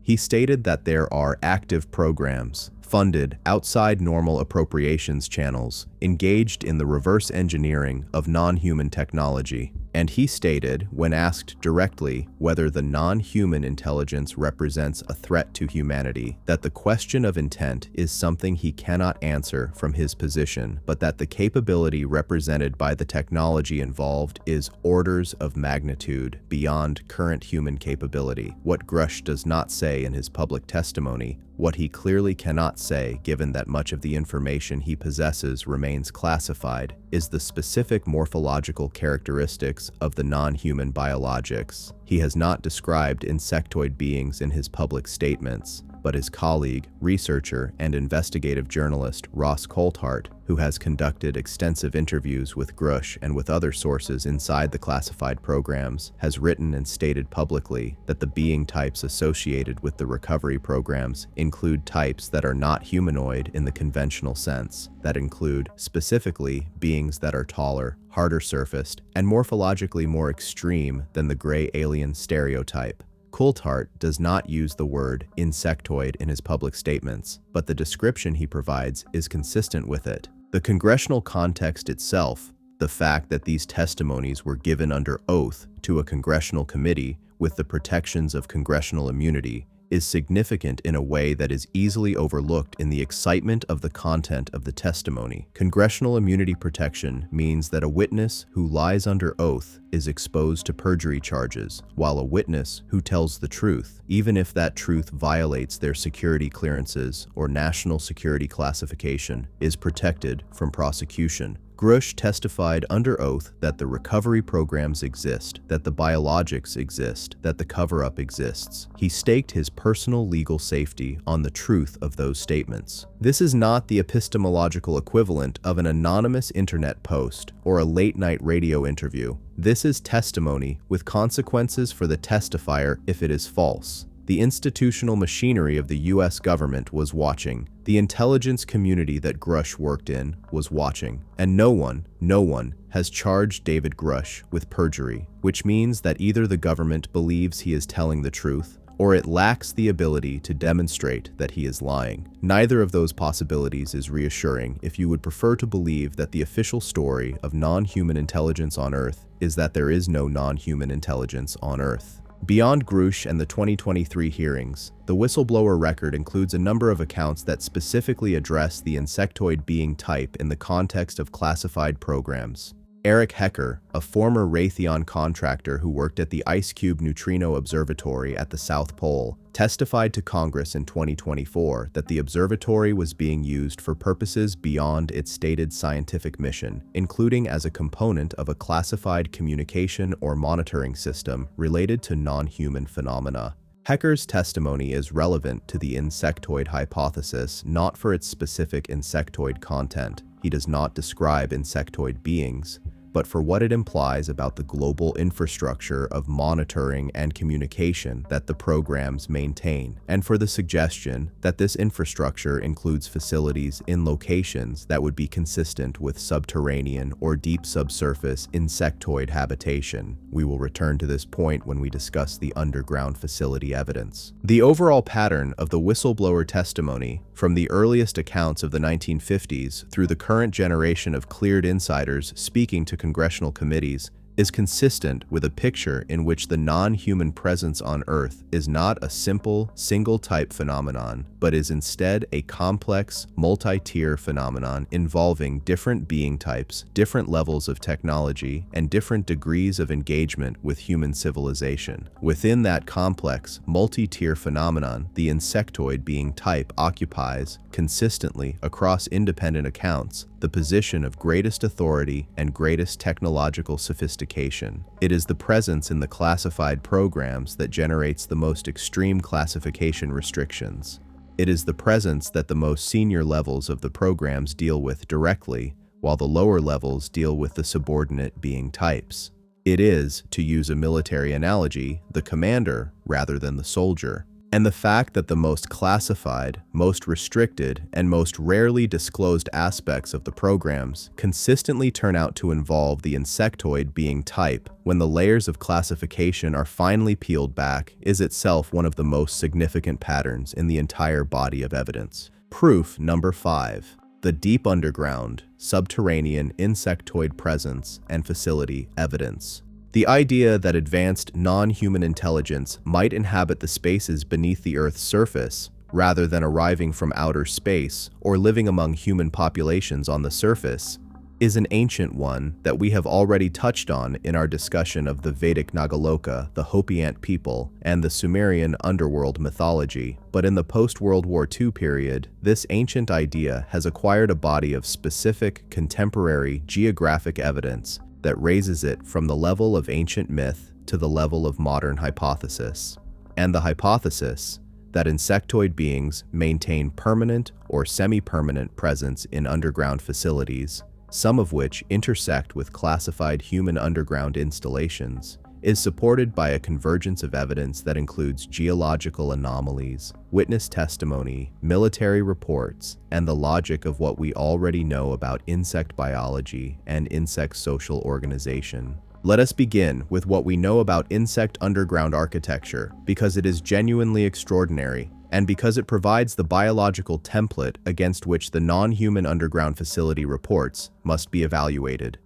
S1: He stated that there are active programs, funded outside normal appropriations channels, engaged in the reverse engineering of non-human technology. And he stated, when asked directly whether the non-human intelligence represents a threat to humanity, that the question of intent is something he cannot answer from his position, but that the capability represented by the technology involved is orders of magnitude beyond current human capability. What Grusch does not say in his public testimony, what he clearly cannot say given that much of the information he possesses remains classified, is the specific morphological characteristics of the non-human biologics. He has not described insectoid beings in his public statements, but his colleague, researcher, and investigative journalist Ross Coulthart, who has conducted extensive interviews with Grusch and with other sources inside the classified programs, has written and stated publicly that the being types associated with the recovery programs include types that are not humanoid in the conventional sense, that include, specifically, beings that are taller, harder surfaced, and morphologically more extreme than the gray alien stereotype. Coulthart does not use the word insectoid in his public statements, but the description he provides is consistent with it. The congressional context itself, the fact that these testimonies were given under oath to a congressional committee with the protections of congressional immunity, is significant in a way that is easily overlooked in the excitement of the content of the testimony. Congressional immunity protection means that a witness who lies under oath is exposed to perjury charges, while a witness who tells the truth, even if that truth violates their security clearances or national security classification, is protected from prosecution. Grusch testified under oath that the recovery programs exist, that the biologics exist, that the cover-up exists. He staked his personal legal safety on the truth of those statements. This is not the epistemological equivalent of an anonymous internet post or a late-night radio interview. This is testimony with consequences for the testifier if it is false. The institutional machinery of the US government was watching. The intelligence community that Grusch worked in was watching. And no one has charged David Grusch with perjury, which means that either the government believes he is telling the truth, or it lacks the ability to demonstrate that he is lying. Neither of those possibilities is reassuring if you would prefer to believe that the official story of non-human intelligence on Earth is that there is no non-human intelligence on Earth. Beyond Grusch and the 2023 hearings, the whistleblower record includes a number of accounts that specifically address the insectoid being type in the context of classified programs. Eric Hecker, a former Raytheon contractor who worked at the IceCube Neutrino Observatory at the South Pole, testified to Congress in 2024 that the observatory was being used for purposes beyond its stated scientific mission, including as a component of a classified communication or monitoring system related to non-human phenomena. Hecker's testimony is relevant to the insectoid hypothesis not for its specific insectoid content. He does not describe insectoid beings, but for what it implies about the global infrastructure of monitoring and communication that the programs maintain, and for the suggestion that this infrastructure includes facilities in locations that would be consistent with subterranean or deep subsurface insectoid habitation. We will return to this point when we discuss the underground facility evidence. The overall pattern of the whistleblower testimony, from the earliest accounts of the 1950s through the current generation of cleared insiders speaking to congressional committees, is consistent with a picture in which the non-human presence on Earth is not a simple, single-type phenomenon, but is instead a complex, multi-tier phenomenon involving different being types, different levels of technology, and different degrees of engagement with human civilization. Within that complex, multi-tier phenomenon, the insectoid being type occupies, consistently across independent accounts, the position of greatest authority and greatest technological sophistication. It is the presence in the classified programs that generates the most extreme classification restrictions. It is the presence that the most senior levels of the programs deal with directly, while the lower levels deal with the subordinate being types. It is, to use a military analogy, the commander rather than the soldier. And the fact that the most classified, most restricted, and most rarely disclosed aspects of the programs consistently turn out to involve the insectoid being type when the layers of classification are finally peeled back is itself one of the most significant patterns in the entire body of evidence. Proof number 5. The deep underground, subterranean insectoid presence and facility evidence. The idea that advanced non-human intelligence might inhabit the spaces beneath the Earth's surface, rather than arriving from outer space or living among human populations on the surface, is an ancient one that we have already touched on in our discussion of the Vedic Nagaloka, the Hopi Ant people, and the Sumerian underworld mythology. But in the post-World War II period, this ancient idea has acquired a body of specific, contemporary, geographic evidence that raises it from the level of ancient myth to the level of modern hypothesis. And the hypothesis that insectoid beings maintain permanent or semi-permanent presence in underground facilities, some of which intersect with classified human underground installations, is supported by a convergence of evidence that includes geological anomalies, witness testimony, military reports, and the logic of what we already know about insect biology and insect social organization. Let us begin with what we know about insect underground architecture, because it is genuinely extraordinary, and because it provides the biological template against which the non-human underground facility reports must be evaluated.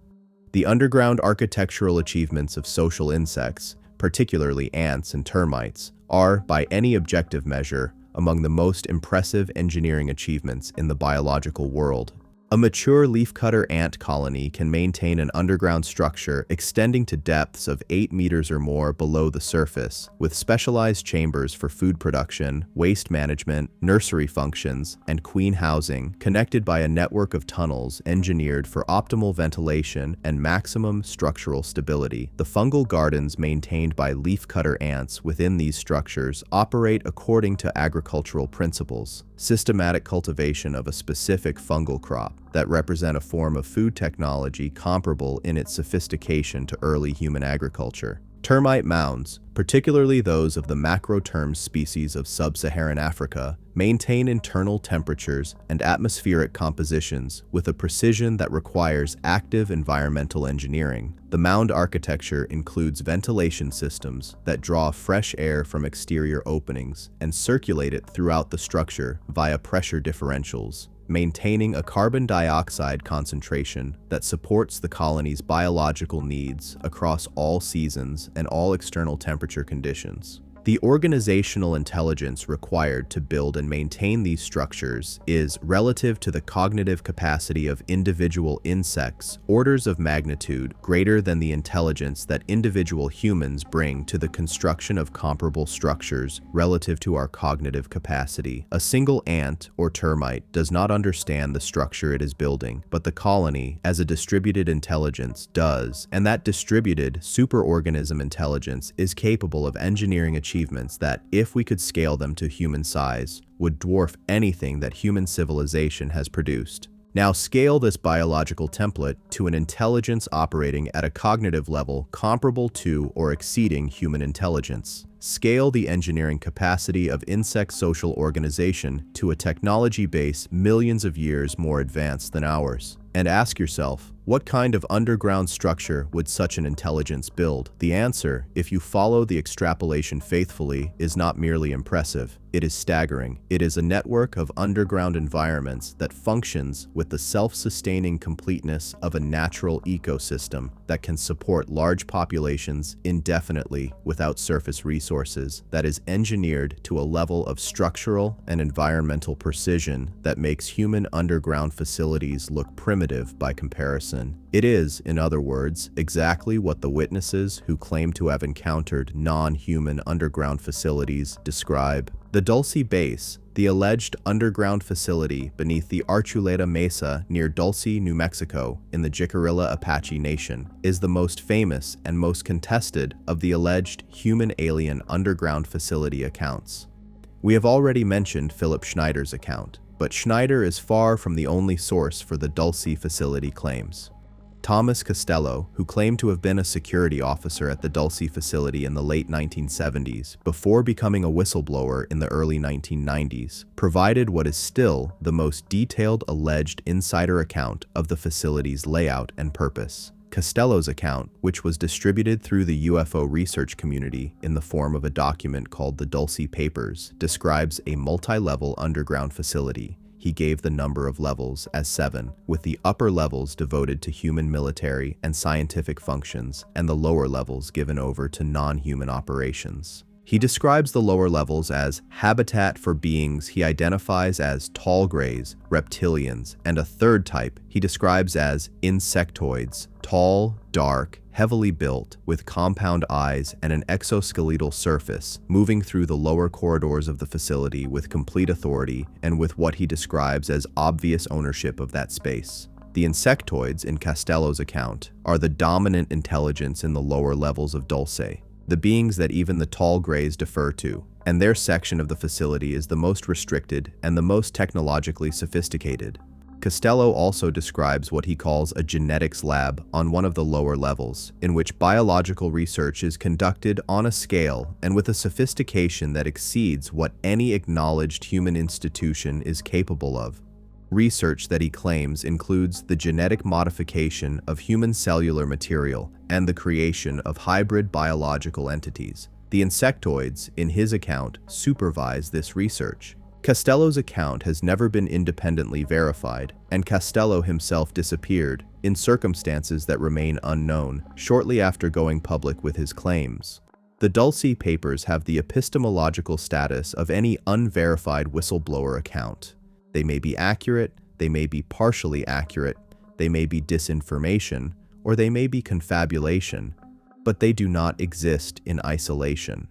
S1: The underground architectural achievements of social insects, particularly ants and termites, are, by any objective measure, among the most impressive engineering achievements in the biological world. A mature leafcutter ant colony can maintain an underground structure extending to depths of 8 meters or more below the surface, with specialized chambers for food production, waste management, nursery functions, and queen housing, connected by a network of tunnels engineered for optimal ventilation and maximum structural stability. The fungal gardens maintained by leafcutter ants within these structures operate according to agricultural principles, systematic cultivation of a specific fungal crop that represent a form of food technology comparable in its sophistication to early human agriculture. Termite mounds, particularly those of the macroterm species of sub-Saharan Africa, maintain internal temperatures and atmospheric compositions with a precision that requires active environmental engineering. The mound architecture includes ventilation systems that draw fresh air from exterior openings and circulate it throughout the structure via pressure differentials, maintaining a carbon dioxide concentration that supports the colony's biological needs across all seasons and all external temperature conditions. The organizational intelligence required to build and maintain these structures is, relative to the cognitive capacity of individual insects, orders of magnitude greater than the intelligence that individual humans bring to the construction of comparable structures relative to our cognitive capacity. A single ant or termite does not understand the structure it is building, but the colony, as a distributed intelligence, does, and that distributed superorganism intelligence is capable of engineering achievements that, if we could scale them to human size, would dwarf anything that human civilization has produced. Now scale this biological template to an intelligence operating at a cognitive level comparable to or exceeding human intelligence. Scale the engineering capacity of insect social organization to a technology base millions of years more advanced than ours. And ask yourself, What kind of underground structure would such an intelligence build? The answer, if you follow the extrapolation faithfully, is not merely impressive. It is staggering. It is a network of underground environments that functions with the self-sustaining completeness of a natural ecosystem that can support large populations indefinitely without surface resources, that is engineered to a level of structural and environmental precision that makes human underground facilities look primitive by comparison. It is, in other words, exactly what the witnesses who claim to have encountered non-human underground facilities describe. The Dulce Base, the alleged underground facility beneath the Archuleta Mesa near Dulce, New Mexico, in the Jicarilla Apache Nation, is the most famous and most contested of the alleged human-alien underground facility accounts. We have already mentioned Philip Schneider's account, but Schneider is far from the only source for the Dulce facility claims. Thomas Costello, who claimed to have been a security officer at the Dulce facility in the late 1970s before becoming a whistleblower in the early 1990s, provided what is still the most detailed alleged insider account of the facility's layout and purpose. Costello's account, which was distributed through the UFO research community in the form of a document called the Dulce Papers, describes a multi-level underground facility. He gave the number of levels as 7, with the upper levels devoted to human military and scientific functions, and the lower levels given over to non-human operations. He describes the lower levels as habitat for beings he identifies as tall greys, reptilians, and a third type he describes as insectoids, tall, dark, heavily built, with compound eyes and an exoskeletal surface, moving through the lower corridors of the facility with complete authority and with what he describes as obvious ownership of that space. The insectoids, in Costello's account, are the dominant intelligence in the lower levels of Dulce, the beings that even the tall greys defer to, and their section of the facility is the most restricted and the most technologically sophisticated. Costello also describes what he calls a genetics lab on one of the lower levels, in which biological research is conducted on a scale and with a sophistication that exceeds what any acknowledged human institution is capable of. Research that he claims includes the genetic modification of human cellular material and the creation of hybrid biological entities. The insectoids, in his account, supervise this research. Costello's account has never been independently verified, and Costello himself disappeared, in circumstances that remain unknown, shortly after going public with his claims. The Dulce Papers have the epistemological status of any unverified whistleblower account. They may be accurate, they may be partially accurate, they may be disinformation, or they may be confabulation, but they do not exist in isolation.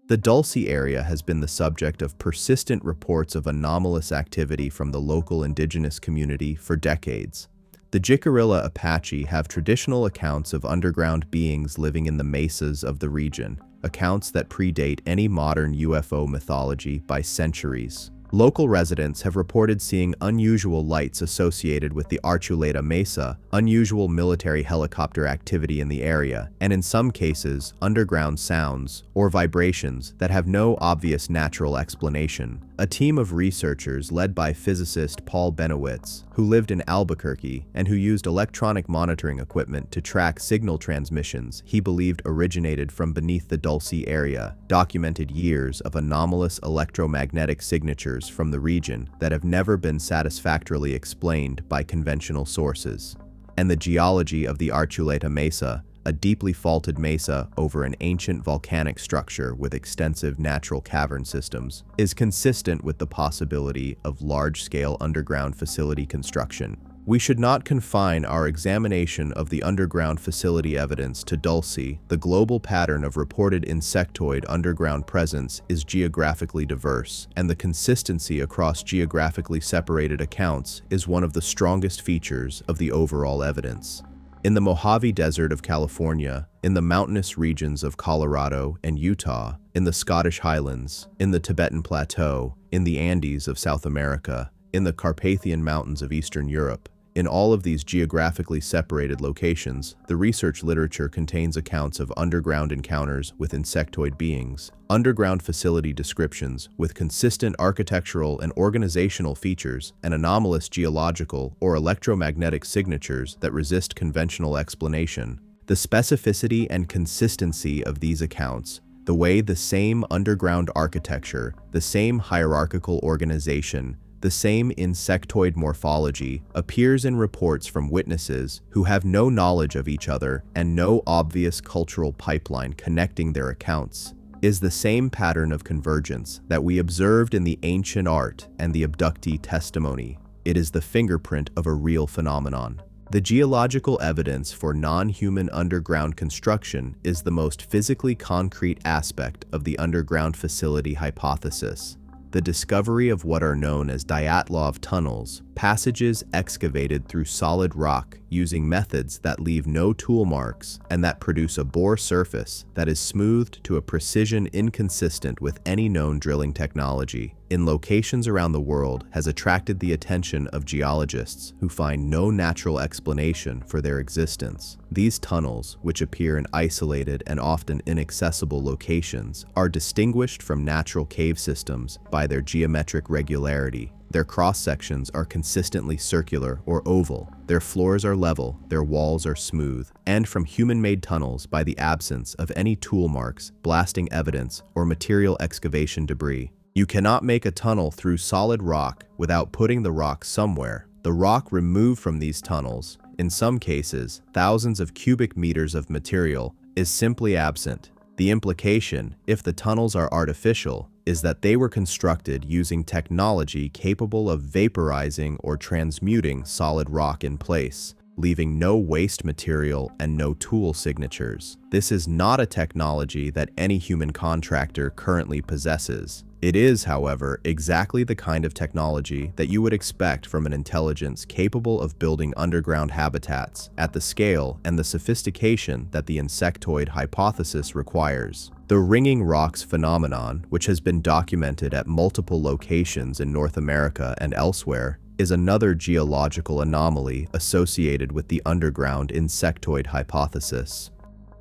S1: The Dulce area has been the subject of persistent reports of anomalous activity from the local indigenous community for decades. The Jicarilla Apache have traditional accounts of underground beings living in the mesas of the region, accounts that predate any modern UFO mythology by centuries. Local residents have reported seeing unusual lights associated with the Archuleta Mesa, unusual military helicopter activity in the area, and in some cases, underground sounds or vibrations that have no obvious natural explanation. A team of researchers led by physicist Paul Benowitz, who lived in Albuquerque and who used electronic monitoring equipment to track signal transmissions he believed originated from beneath the Dulce area, documented years of anomalous electromagnetic signatures from the region that have never been satisfactorily explained by conventional sources. And the geology of the Archuleta Mesa, a deeply faulted mesa over an ancient volcanic structure with extensive natural cavern systems, is consistent with the possibility of large-scale underground facility construction. We should not confine our examination of the underground facility evidence to Dulce. The global pattern of reported insectoid underground presence is geographically diverse, and the consistency across geographically separated accounts is one of the strongest features of the overall evidence. In the Mojave Desert of California, in the mountainous regions of Colorado and Utah, in the Scottish Highlands, in the Tibetan Plateau, in the Andes of South America, in the Carpathian Mountains of Eastern Europe, In all of these geographically separated locations, the research literature contains accounts of underground encounters with insectoid beings, underground facility descriptions with consistent architectural and organizational features, and anomalous geological or electromagnetic signatures that resist conventional explanation. The specificity and consistency of these accounts, the way the same underground architecture, the same hierarchical organization, the same insectoid morphology appears in reports from witnesses who have no knowledge of each other and no obvious cultural pipeline connecting their accounts, is the same pattern of convergence that we observed in the ancient art and the abductee testimony. It is the fingerprint of a real phenomenon. The geological evidence for non-human underground construction is the most physically concrete aspect of the underground facility hypothesis. The discovery of what are known as Dyatlov tunnels, passages excavated through solid rock using methods that leave no tool marks and that produce a bore surface that is smoothed to a precision inconsistent with any known drilling technology, in locations around the world has attracted the attention of geologists who find no natural explanation for their existence. These tunnels, which appear in isolated and often inaccessible locations, are distinguished from natural cave systems by their geometric regularity. Their cross-sections are consistently circular or oval, their floors are level, their walls are smooth, and from human-made tunnels by the absence of any tool marks, blasting evidence, or material excavation debris. You cannot make a tunnel through solid rock without putting the rock somewhere. The rock removed from these tunnels, in some cases thousands of cubic meters of material, is simply absent. The implication, if the tunnels are artificial, is that they were constructed using technology capable of vaporizing or transmuting solid rock in place, leaving no waste material and no tool signatures. This is not a technology that any human contractor currently possesses. It is, however, exactly the kind of technology that you would expect from an intelligence capable of building underground habitats at the scale and the sophistication that the insectoid hypothesis requires. The ringing rocks phenomenon, which has been documented at multiple locations in North America and elsewhere, is another geological anomaly associated with the underground insectoid hypothesis.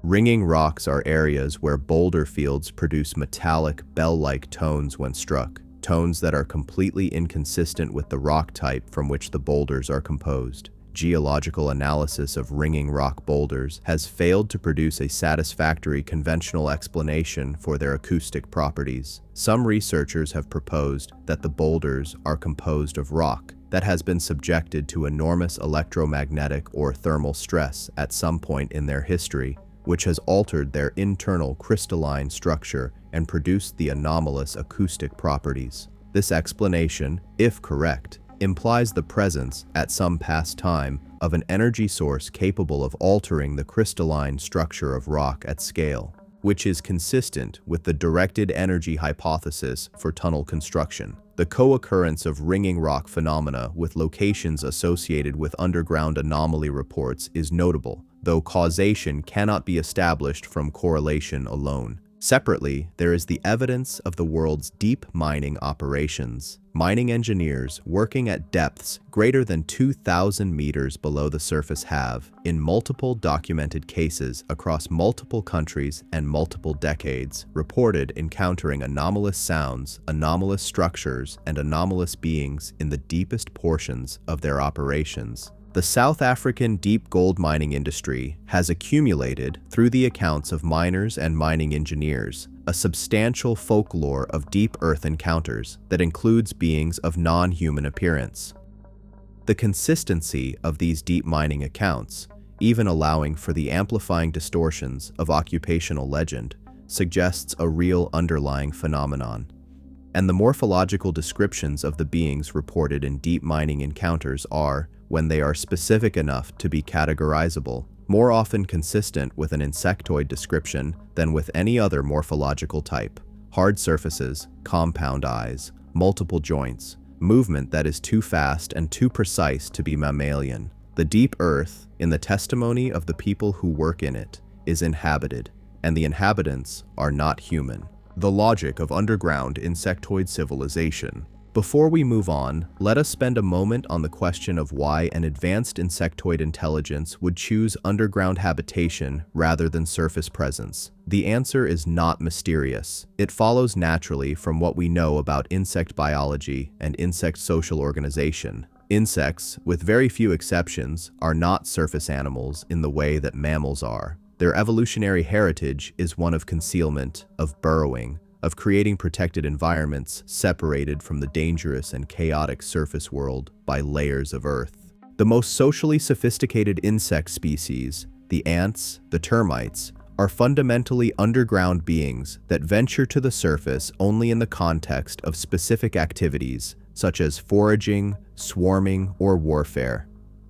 S1: Ringing rocks are areas where boulder fields produce metallic, bell-like tones when struck, tones that are completely inconsistent with the rock type from which the boulders are composed. Geological analysis of ringing rock boulders has failed to produce a satisfactory conventional explanation for their acoustic properties. Some researchers have proposed that the boulders are composed of rock that has been subjected to enormous electromagnetic or thermal stress at some point in their history, which has altered their internal crystalline structure and produced the anomalous acoustic properties. This explanation, if correct, implies the presence, at some past time, of an energy source capable of altering the crystalline structure of rock at scale, which is consistent with the directed energy hypothesis for tunnel construction. The co-occurrence of ringing rock phenomena with locations associated with underground anomaly reports is notable, though causation cannot be established from correlation alone. Separately, there is the evidence of the world's deep mining operations. Mining engineers working at depths greater than 2,000 meters below the surface have, in multiple documented cases across multiple countries and multiple decades, reported encountering anomalous sounds, anomalous structures, and anomalous beings in the deepest portions of their operations. The South African deep gold mining industry has accumulated, through the accounts of miners and mining engineers, a substantial folklore of deep earth encounters that includes beings of non-human appearance. The consistency of these deep mining accounts, even allowing for the amplifying distortions of occupational legend, suggests a real underlying phenomenon. And the morphological descriptions of the beings reported in deep mining encounters are, when they are specific enough to be categorizable, more often consistent with an insectoid description than with any other morphological type. Hard surfaces, compound eyes, multiple joints, movement that is too fast and too precise to be mammalian. The deep earth, in the testimony of the people who work in it, is inhabited, and the inhabitants are not human. The logic of underground insectoid civilization. Before we move on, let us spend a moment on the question of why an advanced insectoid intelligence would choose underground habitation rather than surface presence. The answer is not mysterious. It follows naturally from what we know about insect biology and insect social organization. Insects, with very few exceptions, are not surface animals in the way that mammals are. Their evolutionary heritage is one of concealment, of burrowing, of creating protected environments separated from the dangerous and chaotic surface world by layers of earth. The most socially sophisticated insect species, the ants, the termites, are fundamentally underground beings that venture to the surface only in the context of specific activities such as foraging, swarming, or warfare.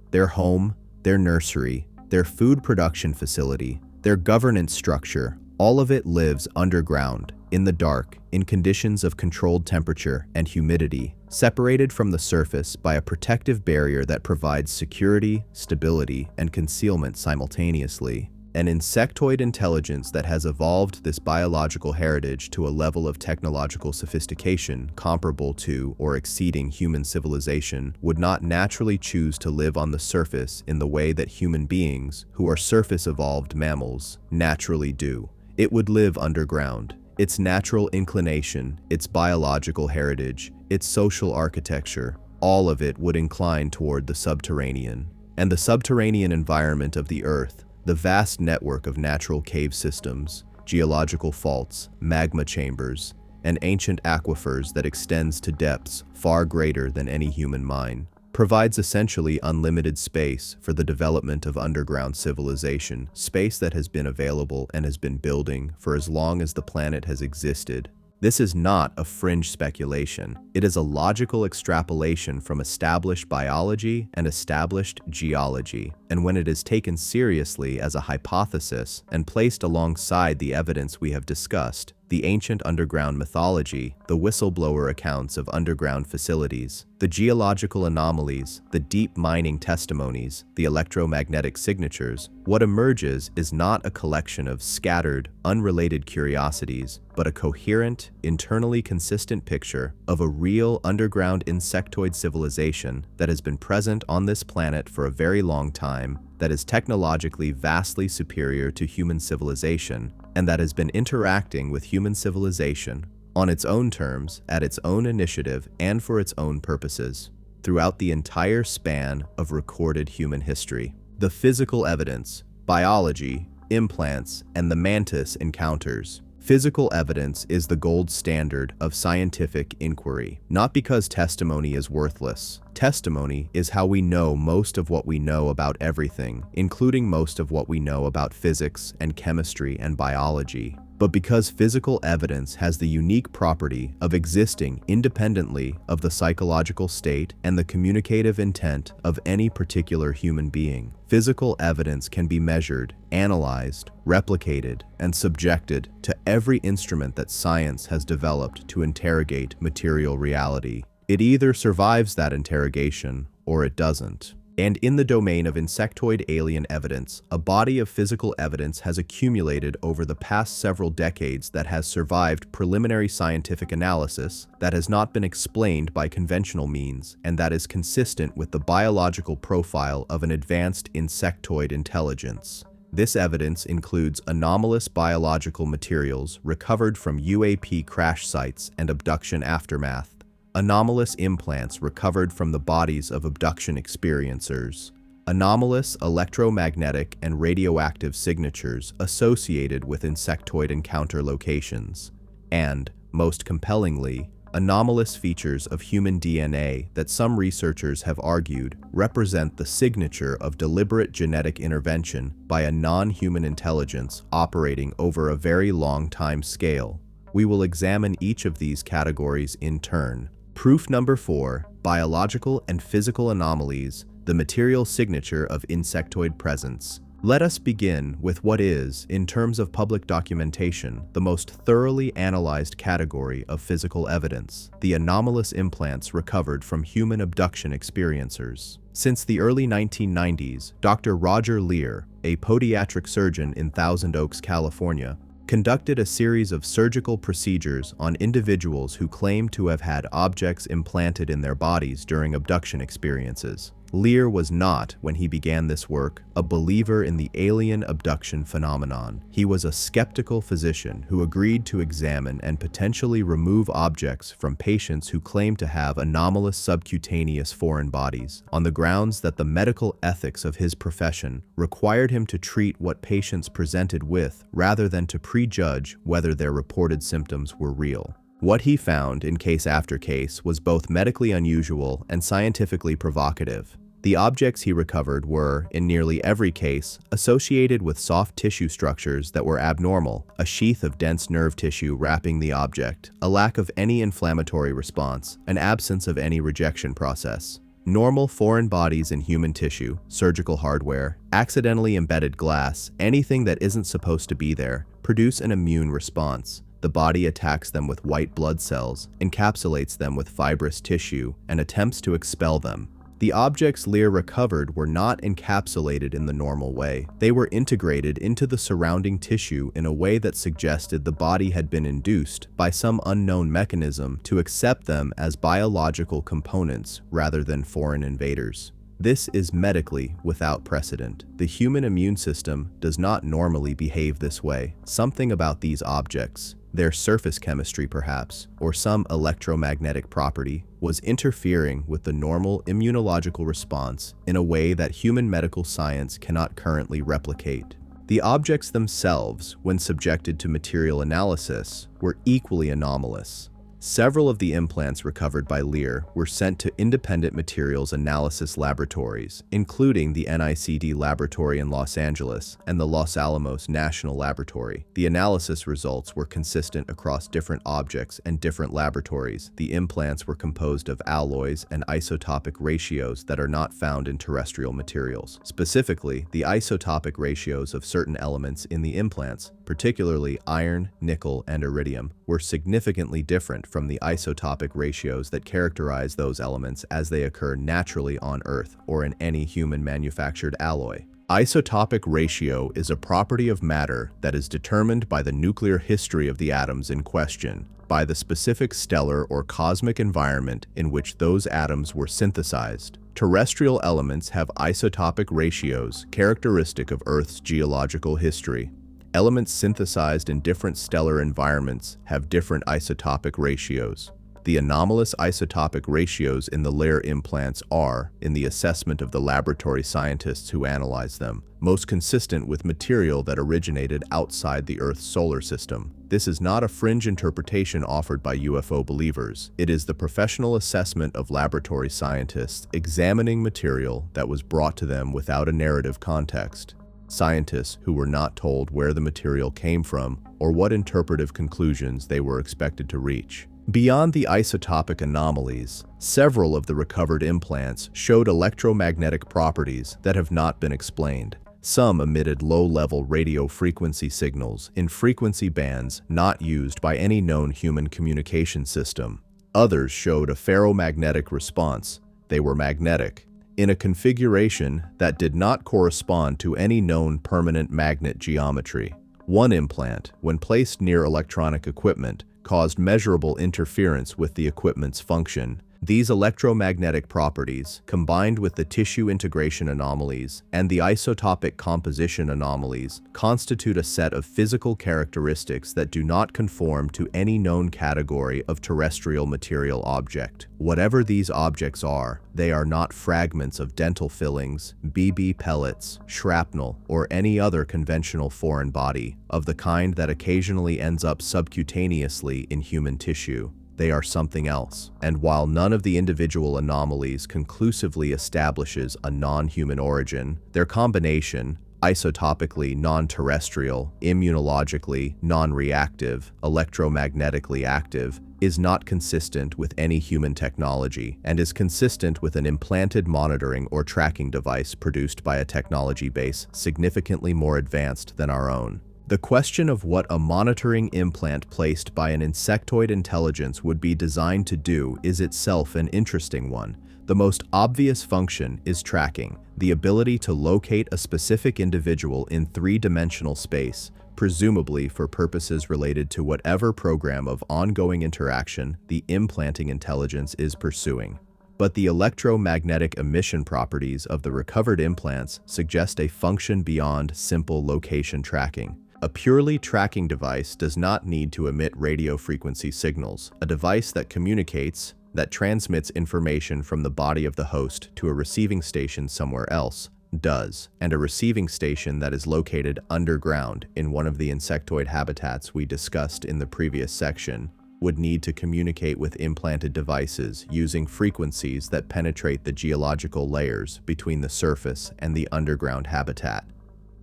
S1: Their home, their nursery, their food production facility, their governance structure, all of it lives underground, in the dark, in conditions of controlled temperature and humidity, separated from the surface by a protective barrier that provides security, stability, and concealment simultaneously. An insectoid intelligence that has evolved this biological heritage to a level of technological sophistication comparable to or exceeding human civilization would not naturally choose to live on the surface in the way that human beings, who are surface-evolved mammals, naturally do. It would live underground. Its natural inclination, its biological heritage, its social architecture, all of it would incline toward the subterranean. And the subterranean environment of the Earth, the vast network of natural cave systems, geological faults, magma chambers, and ancient aquifers that extends to depths far greater than any human mine, provides essentially unlimited space for the development of underground civilization, space that has been available and has been building for as long as the planet has existed. This is not a fringe speculation. It is a logical extrapolation from established biology and established geology, and when it is taken seriously as a hypothesis and placed alongside the evidence we have discussed, the ancient underground mythology, the whistleblower accounts of underground facilities, the geological anomalies, the deep mining testimonies, the electromagnetic signatures, what emerges is not a collection of scattered, unrelated curiosities, but a coherent, internally consistent picture of a real underground insectoid civilization that has been present on this planet for a very long time, that is technologically vastly superior to human civilization, and that has been interacting with human civilization on its own terms, at its own initiative, and for its own purposes, throughout the entire span of recorded human history. The physical evidence, biology, implants, and the Mantis encounters. Physical evidence is the gold standard of scientific inquiry, not because testimony is worthless. Testimony is how we know most of what we know about everything, including most of what we know about physics and chemistry and biology. But because physical evidence has the unique property of existing independently of the psychological state and the communicative intent of any particular human being, physical evidence can be measured, analyzed, replicated, and subjected to every instrument that science has developed to interrogate material reality. It either survives that interrogation or it doesn't. And in the domain of insectoid alien evidence, a body of physical evidence has accumulated over the past several decades that has survived preliminary scientific analysis, that has not been explained by conventional means, and that is consistent with the biological profile of an advanced insectoid intelligence. This evidence includes anomalous biological materials recovered from UAP crash sites and abduction aftermath, anomalous implants recovered from the bodies of abduction experiencers, anomalous electromagnetic and radioactive signatures associated with insectoid encounter locations, and, most compellingly, anomalous features of human DNA that some researchers have argued represent the signature of deliberate genetic intervention by a non-human intelligence operating over a very long time scale. We will examine each of these categories in turn. Proof number 4, biological and physical anomalies, the material signature of insectoid presence. Let us begin with what is, in terms of public documentation, the most thoroughly analyzed category of physical evidence, the anomalous implants recovered from human abduction experiencers. Since the early 1990s, Dr. Roger Leir, a podiatric surgeon in Thousand Oaks, California, conducted a series of surgical procedures on individuals who claimed to have had objects implanted in their bodies during abduction experiences. Lear was not, when he began this work, a believer in the alien abduction phenomenon. He was a skeptical physician who agreed to examine and potentially remove objects from patients who claimed to have anomalous subcutaneous foreign bodies, on the grounds that the medical ethics of his profession required him to treat what patients presented with rather than to prejudge whether their reported symptoms were real. What he found in case after case was both medically unusual and scientifically provocative. The objects he recovered were, in nearly every case, associated with soft tissue structures that were abnormal, a sheath of dense nerve tissue wrapping the object, a lack of any inflammatory response, an absence of any rejection process. Normal foreign bodies in human tissue, surgical hardware, accidentally embedded glass, anything that isn't supposed to be there, produce an immune response. The body attacks them with white blood cells, encapsulates them with fibrous tissue, and attempts to expel them. The objects Lear recovered were not encapsulated in the normal way. They were integrated into the surrounding tissue in a way that suggested the body had been induced by some unknown mechanism to accept them as biological components rather than foreign invaders. This is medically without precedent. The human immune system does not normally behave this way. Something about these objects, their surface chemistry perhaps, or some electromagnetic property, was interfering with the normal immunological response in a way that human medical science cannot currently replicate. The objects themselves, when subjected to material analysis, were equally anomalous. Several of the implants recovered by Lear were sent to independent materials analysis laboratories, including the NICD laboratory in Los Angeles and the Los Alamos National Laboratory. The analysis results were consistent across different objects and different laboratories. The implants were composed of alloys and isotopic ratios that are not found in terrestrial materials. Specifically, the isotopic ratios of certain elements in the implants, particularly iron, nickel, and iridium, were significantly different from the isotopic ratios that characterize those elements as they occur naturally on Earth or in any human-manufactured alloy. Isotopic ratio is a property of matter that is determined by the nuclear history of the atoms in question, by the specific stellar or cosmic environment in which those atoms were synthesized. Terrestrial elements have isotopic ratios characteristic of Earth's geological history. Elements synthesized in different stellar environments have different isotopic ratios. The anomalous isotopic ratios in the Lear implants are, in the assessment of the laboratory scientists who analyze them, most consistent with material that originated outside the Earth's solar system. This is not a fringe interpretation offered by UFO believers. It is the professional assessment of laboratory scientists examining material that was brought to them without a narrative context. Scientists who were not told where the material came from or what interpretive conclusions they were expected to reach. Beyond the isotopic anomalies, several of the recovered implants showed electromagnetic properties that have not been explained. Some emitted low-level radio frequency signals in frequency bands not used by any known human communication system. Others showed a ferromagnetic response. They were magnetic, in a configuration that did not correspond to any known permanent magnet geometry. One implant, when placed near electronic equipment, caused measurable interference with the equipment's function. These electromagnetic properties, combined with the tissue integration anomalies and the isotopic composition anomalies, constitute a set of physical characteristics that do not conform to any known category of terrestrial material object. Whatever these objects are, they are not fragments of dental fillings, BB pellets, shrapnel, or any other conventional foreign body, of the kind that occasionally ends up subcutaneously in human tissue. They are something else, and while none of the individual anomalies conclusively establishes a non-human origin, their combination, isotopically non-terrestrial, immunologically non-reactive, electromagnetically active, is not consistent with any human technology and is consistent with an implanted monitoring or tracking device produced by a technology base significantly more advanced than our own. The question of what a monitoring implant placed by an insectoid intelligence would be designed to do is itself an interesting one. The most obvious function is tracking, the ability to locate a specific individual in three-dimensional space, presumably for purposes related to whatever program of ongoing interaction the implanting intelligence is pursuing. But the electromagnetic emission properties of the recovered implants suggest a function beyond simple location tracking. A purely tracking device does not need to emit radio frequency signals. A device that communicates, that transmits information from the body of the host to a receiving station somewhere else, does, and a receiving station that is located underground in one of the insectoid habitats we discussed in the previous section would need to communicate with implanted devices using frequencies that penetrate the geological layers between the surface and the underground habitat.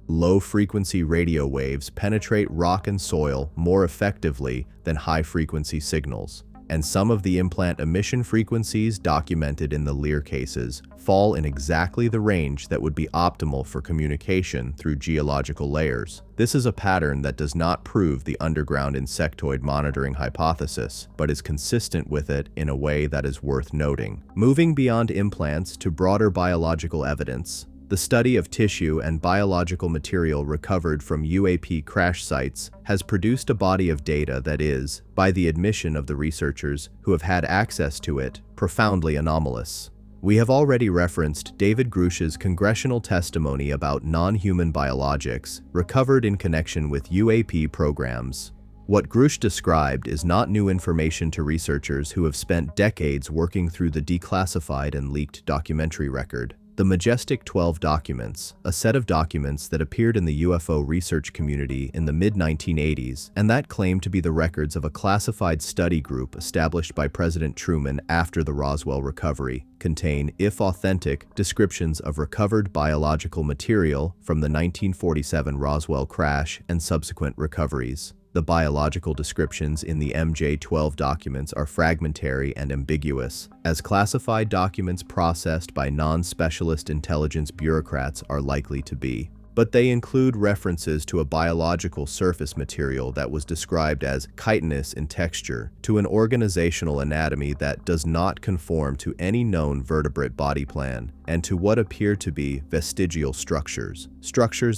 S1: Low-frequency radio waves penetrate rock and soil more effectively than high-frequency signals, and some of the implant emission frequencies documented in the Lear cases fall in exactly the range that would be optimal for communication through geological layers. This is a pattern that does not prove the underground insectoid monitoring hypothesis, but is consistent with it in a way that is worth noting. Moving beyond implants to broader biological evidence, the study of tissue and biological material recovered from UAP crash sites has produced a body of data that is, by the admission of the researchers who have had access to it, profoundly anomalous. We have already referenced David Grusch's congressional testimony about non-human biologics recovered in connection with UAP programs. What Grusch described is not new information to researchers who have spent decades working through the declassified and leaked documentary record. The Majestic 12 documents, a set of documents that appeared in the UFO research community in the mid-1980s, and that claimed to be the records of a classified study group established by President Truman after the Roswell recovery, contain, if authentic, descriptions of recovered biological material from the 1947 Roswell crash and subsequent recoveries. The biological descriptions in the MJ-12 documents are fragmentary and ambiguous, as classified documents processed by non-specialist intelligence bureaucrats are likely to be. But they include references to a biological surface material that was described as chitinous in texture, to an organizational anatomy that does not conform to any known vertebrate body plan, and to what appear to be vestigial structures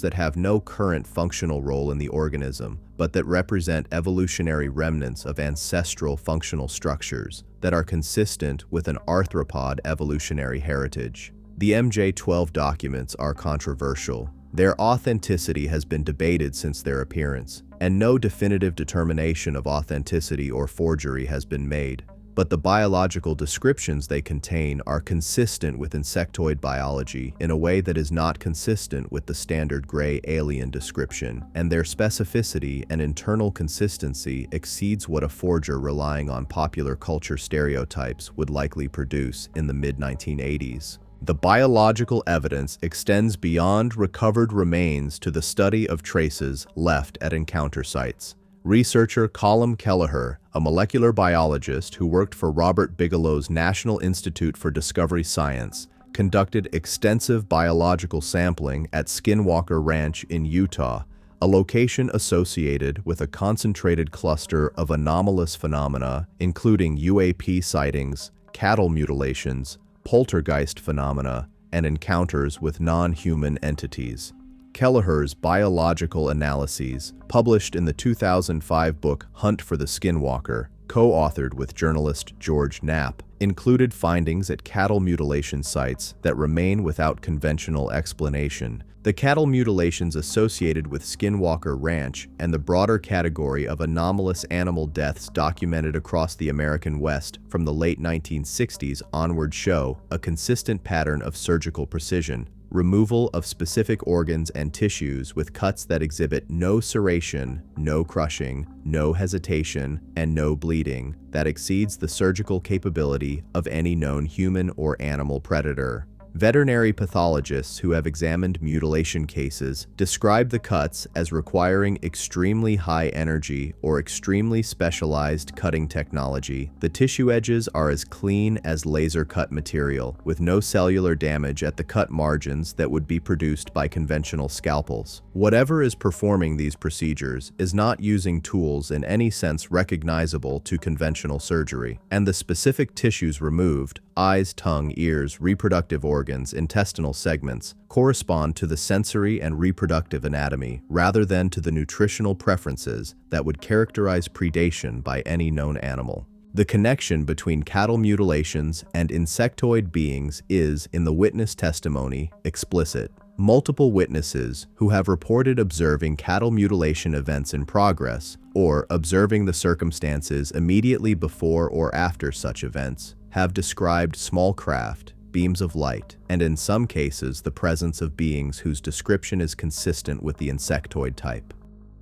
S1: that have no current functional role in the organism, but that represent evolutionary remnants of ancestral functional structures that are consistent with an arthropod evolutionary heritage. The MJ-12 documents are controversial. Their authenticity has been debated since their appearance, and no definitive determination of authenticity or forgery has been made. But the biological descriptions they contain are consistent with insectoid biology in a way that is not consistent with the standard gray alien description, and their specificity and internal consistency exceeds what a forger relying on popular culture stereotypes would likely produce in the mid-1980s. The biological evidence extends beyond recovered remains to the study of traces left at encounter sites. Researcher Colm Kelleher, a molecular biologist who worked for Robert Bigelow's National Institute for Discovery Science, conducted extensive biological sampling at Skinwalker Ranch in Utah, a location associated with a concentrated cluster of anomalous phenomena, including UAP sightings, cattle mutilations, poltergeist phenomena, and encounters with non-human entities. Kelleher's biological analyses, published in the 2005 book Hunt for the Skinwalker, co-authored with journalist George Knapp, included findings at cattle mutilation sites that remain without conventional explanation. The cattle mutilations associated with Skinwalker Ranch and the broader category of anomalous animal deaths documented across the American West from the late 1960s onward show a consistent pattern of surgical precision, removal of specific organs and tissues with cuts that exhibit no serration, no crushing, no hesitation, and no bleeding that exceeds the surgical capability of any known human or animal predator. Veterinary pathologists who have examined mutilation cases describe the cuts as requiring extremely high energy or extremely specialized cutting technology. The tissue edges are as clean as laser cut material, with no cellular damage at the cut margins that would be produced by conventional scalpels. Whatever is performing these procedures is not using tools in any sense recognizable to conventional surgery, and the specific tissues removed, eyes, tongue, ears, reproductive organs, intestinal segments, correspond to the sensory and reproductive anatomy rather than to the nutritional preferences that would characterize predation by any known animal. The connection between cattle mutilations and insectoid beings is, in the witness testimony, explicit. Multiple witnesses who have reported observing cattle mutilation events in progress or observing the circumstances immediately before or after such events have described small craft, beams of light, and in some cases the presence of beings whose description is consistent with the insectoid type.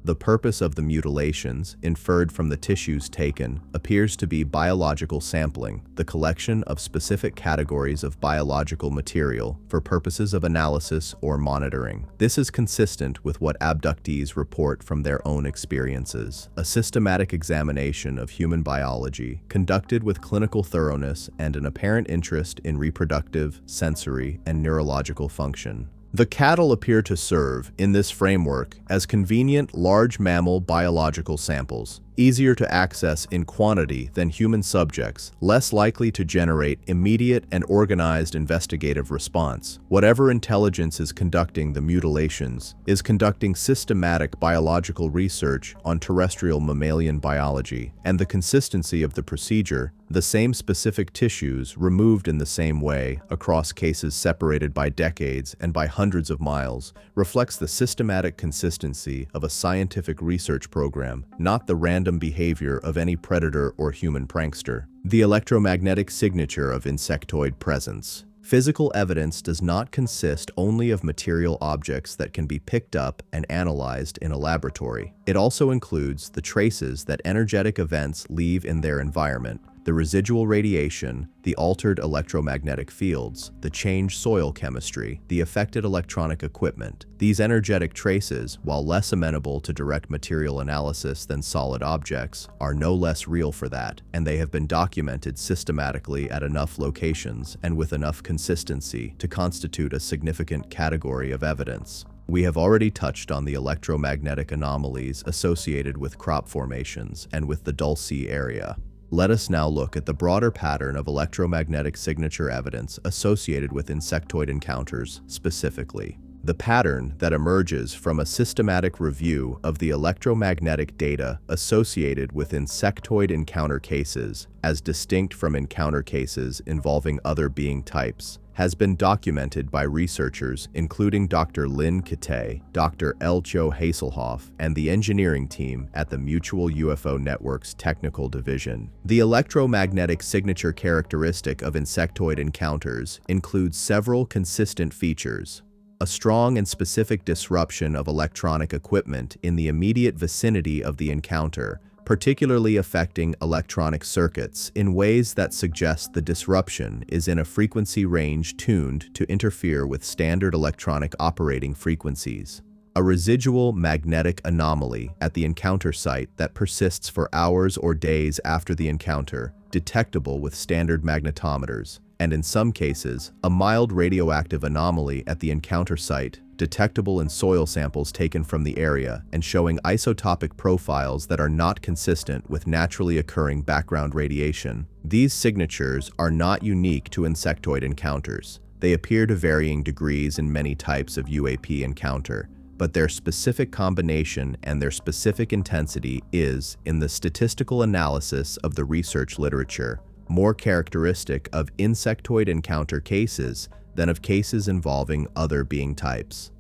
S1: The purpose of the mutilations, inferred from the tissues taken, appears to be biological sampling, the collection of specific categories of biological material for purposes of analysis or monitoring. This is consistent with what abductees report from their own experiences, a systematic examination of human biology conducted with clinical thoroughness and an apparent interest in reproductive, sensory, and neurological function. The cattle appear to serve, in this framework, as convenient large mammal biological samples, easier to access in quantity than human subjects, less likely to generate immediate and organized investigative response. Whatever intelligence is conducting the mutilations is conducting systematic biological research on terrestrial mammalian biology, and the consistency of the procedure, the same specific tissues removed in the same way across cases separated by decades and by hundreds of miles, reflects the systematic consistency of a scientific research program, not the random behavior of any predator or human prankster. The electromagnetic signature of insectoid presence. Physical evidence does not consist only of material objects that can be picked up and analyzed in a laboratory. It also includes the traces that energetic events leave in their environment, the residual radiation, the altered electromagnetic fields, the changed soil chemistry, the affected electronic equipment. These energetic traces, while less amenable to direct material analysis than solid objects, are no less real for that, and they have been documented systematically at enough locations and with enough consistency to constitute a significant category of evidence. We have already touched on the electromagnetic anomalies associated with crop formations and with the Dulce area. Let us now look at the broader pattern of electromagnetic signature evidence associated with insectoid encounters specifically. The pattern that emerges from a systematic review of the electromagnetic data associated with insectoid encounter cases, as distinct from encounter cases involving other being types, has been documented by researchers including Dr. Lynn Kittay, Dr. Elcho Hasselhoff, and the engineering team at the Mutual UFO Network's Technical Division. The electromagnetic signature characteristic of insectoid encounters includes several consistent features: a strong and specific disruption of electronic equipment in the immediate vicinity of the encounter, particularly affecting electronic circuits in ways that suggest the disruption is in a frequency range tuned to interfere with standard electronic operating frequencies. A residual magnetic anomaly at the encounter site that persists for hours or days after the encounter, detectable with standard magnetometers, and in some cases, a mild radioactive anomaly at the encounter site, detectable in soil samples taken from the area and showing isotopic profiles that are not consistent with naturally occurring background radiation. These signatures are not unique to insectoid encounters. They appear to varying degrees in many types of UAP encounter, but their specific combination and their specific intensity is, in the statistical analysis of the research literature, more characteristic of insectoid encounter cases than of cases involving other being types.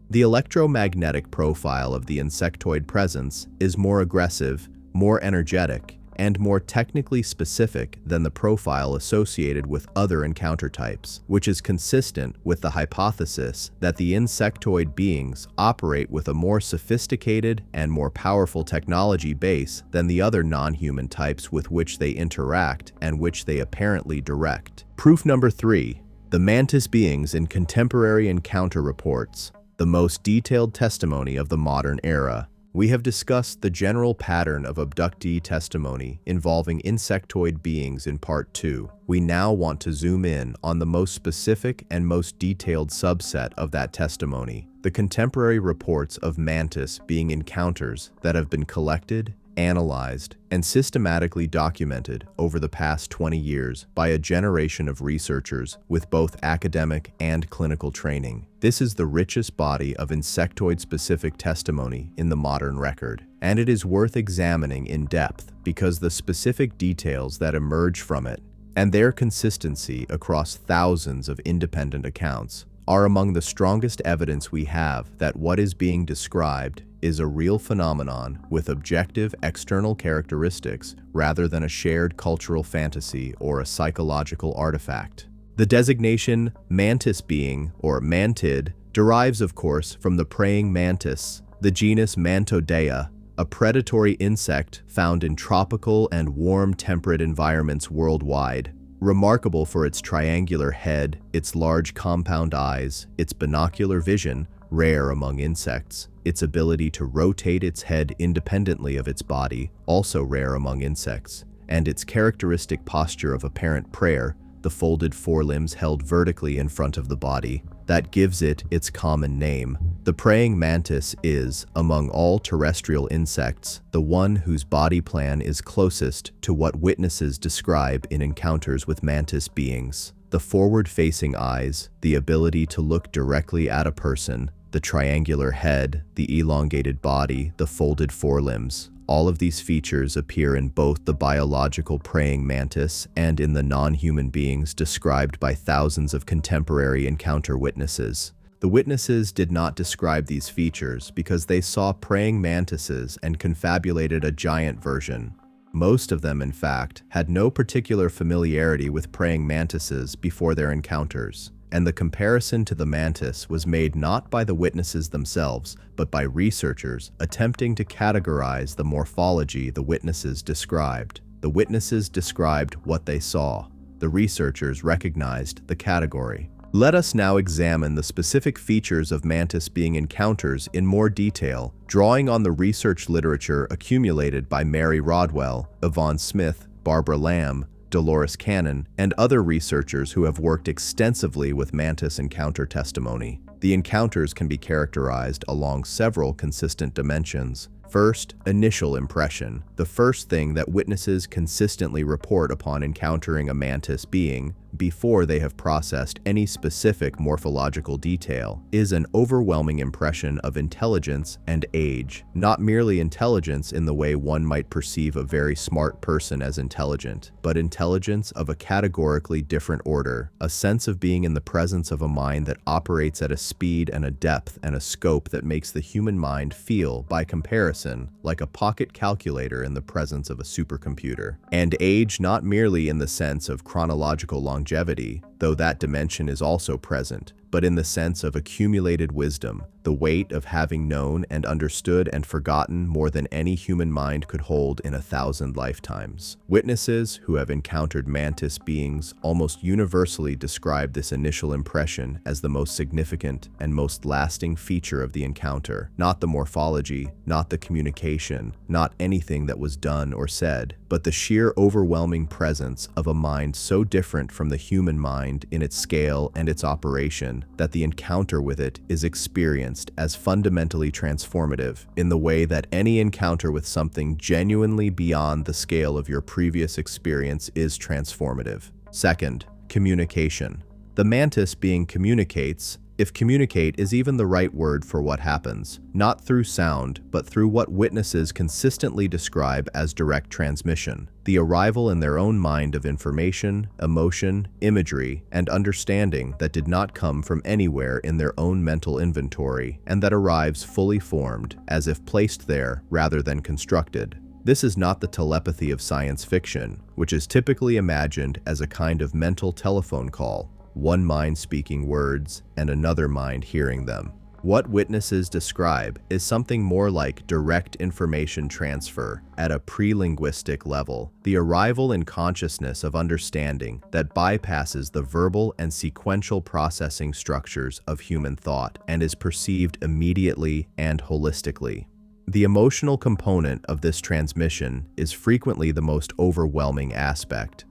S1: The electromagnetic profile of the insectoid presence is more aggressive, more energetic, and more technically specific than the profile associated with other encounter types, which is consistent with the hypothesis that the insectoid beings operate with a more sophisticated and more powerful technology base than the other non-human types with which they interact and which they apparently direct. Proof number 3. The Mantis beings in contemporary encounter reports, the most detailed testimony of the modern era. We have discussed the general pattern of abductee testimony involving insectoid beings in Part 2. We now want to zoom in on the most specific and most detailed subset of that testimony, the contemporary reports of Mantis being encounters that have been collected, analyzed, and systematically documented over the past 20 years by a generation of researchers with both academic and clinical training. This is the richest body of insectoid-specific testimony in the modern record, and it is worth examining in depth because the specific details that emerge from it and their consistency across thousands of independent accounts are among the strongest evidence we have that what is being described is a real phenomenon with objective external characteristics rather than a shared cultural fantasy or a psychological artifact. The designation mantis being, or Mantid, derives of course from the praying mantis, the genus Mantodea, a predatory insect found in tropical and warm temperate environments worldwide. Remarkable for its triangular head, its large compound eyes, its binocular vision, rare among insects, its ability to rotate its head independently of its body, also rare among insects, and its characteristic posture of apparent prayer, the folded forelimbs held vertically in front of the body, that gives it its common name. The praying mantis is, among all terrestrial insects, the one whose body plan is closest to what witnesses describe in encounters with mantis beings. The forward-facing eyes, the ability to look directly at a person, the triangular head, the elongated body, the folded forelimbs. All of these features appear in both the biological praying mantis and in the non-human beings described by thousands of contemporary encounter witnesses. The witnesses did not describe these features because they saw praying mantises and confabulated a giant version. Most of them, in fact, had no particular familiarity with praying mantises before their encounters, and the comparison to the mantis was made not by the witnesses themselves, but by researchers attempting to categorize the morphology the witnesses described. The witnesses described what they saw. The researchers recognized the category. Let us now examine the specific features of mantis being encounters in more detail, drawing on the research literature accumulated by Mary Rodwell, Yvonne Smith, Barbara Lamb, Dolores Cannon, and other researchers who have worked extensively with mantis encounter testimony. The encounters can be characterized along several consistent dimensions. First, initial impression. The first thing that witnesses consistently report upon encountering a mantis being, before they have processed any specific morphological detail, is an overwhelming impression of intelligence and age. Not merely intelligence in the way one might perceive a very smart person as intelligent, but intelligence of a categorically different order, a sense of being in the presence of a mind that operates at a speed and a depth and a scope that makes the human mind feel, by comparison, like a pocket calculator in the presence of a supercomputer. And age not merely in the sense of chronological longevity, though that dimension is also present, but in the sense of accumulated wisdom, the weight of having known and understood and forgotten more than any human mind could hold in 1,000 lifetimes. Witnesses who have encountered mantis beings almost universally describe this initial impression as the most significant and most lasting feature of the encounter, not the morphology, not the communication, not anything that was done or said, but the sheer overwhelming presence of a mind so different from the human mind in its scale and its operation that the encounter with it is experienced as fundamentally transformative in the way that any encounter with something genuinely beyond the scale of your previous experience is transformative. Second, communication. The mantis being communicates, if communicate is even the right word for what happens, not through sound, but through what witnesses consistently describe as direct transmission, the arrival in their own mind of information, emotion, imagery, and understanding that did not come from anywhere in their own mental inventory, and that arrives fully formed, as if placed there rather than constructed. This is not the telepathy of science fiction, which is typically imagined as a kind of mental telephone call, one mind speaking words and another mind hearing them. What witnesses describe is something more like direct information transfer at a pre-linguistic level, the arrival in consciousness of understanding that bypasses the verbal and sequential processing structures of human thought and is perceived immediately and holistically. The emotional component of this transmission is frequently the most overwhelming aspect.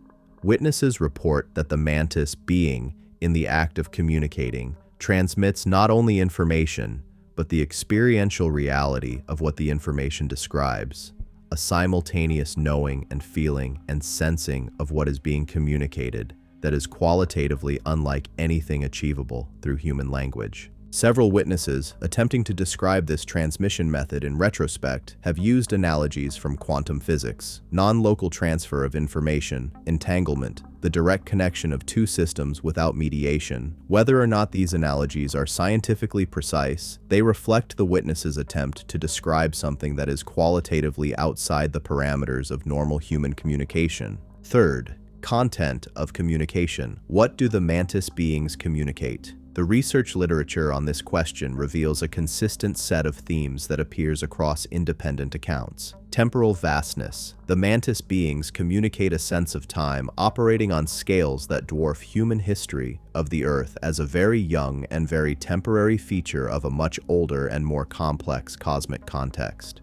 S1: Witnesses report that the mantis being, in the act of communicating, transmits not only information, but the experiential reality of what the information describes, a a simultaneous knowing and feeling and sensing of what is being communicated that is qualitatively unlike anything achievable through human language. Several witnesses, attempting to describe this transmission method in retrospect, have used analogies from quantum physics, non-local transfer of information, entanglement, the direct connection of two systems without mediation. Whether or not these analogies are scientifically precise, they reflect the witnesses' attempt to describe something that is qualitatively outside the parameters of normal human communication. Third, content of communication. What do the Mantis beings communicate? The research literature on this question reveals a consistent set of themes that appears across independent accounts. Temporal vastness. The Mantis beings communicate a sense of time operating on scales that dwarf human history of the Earth as a very young and very temporary feature of a much older and more complex cosmic context.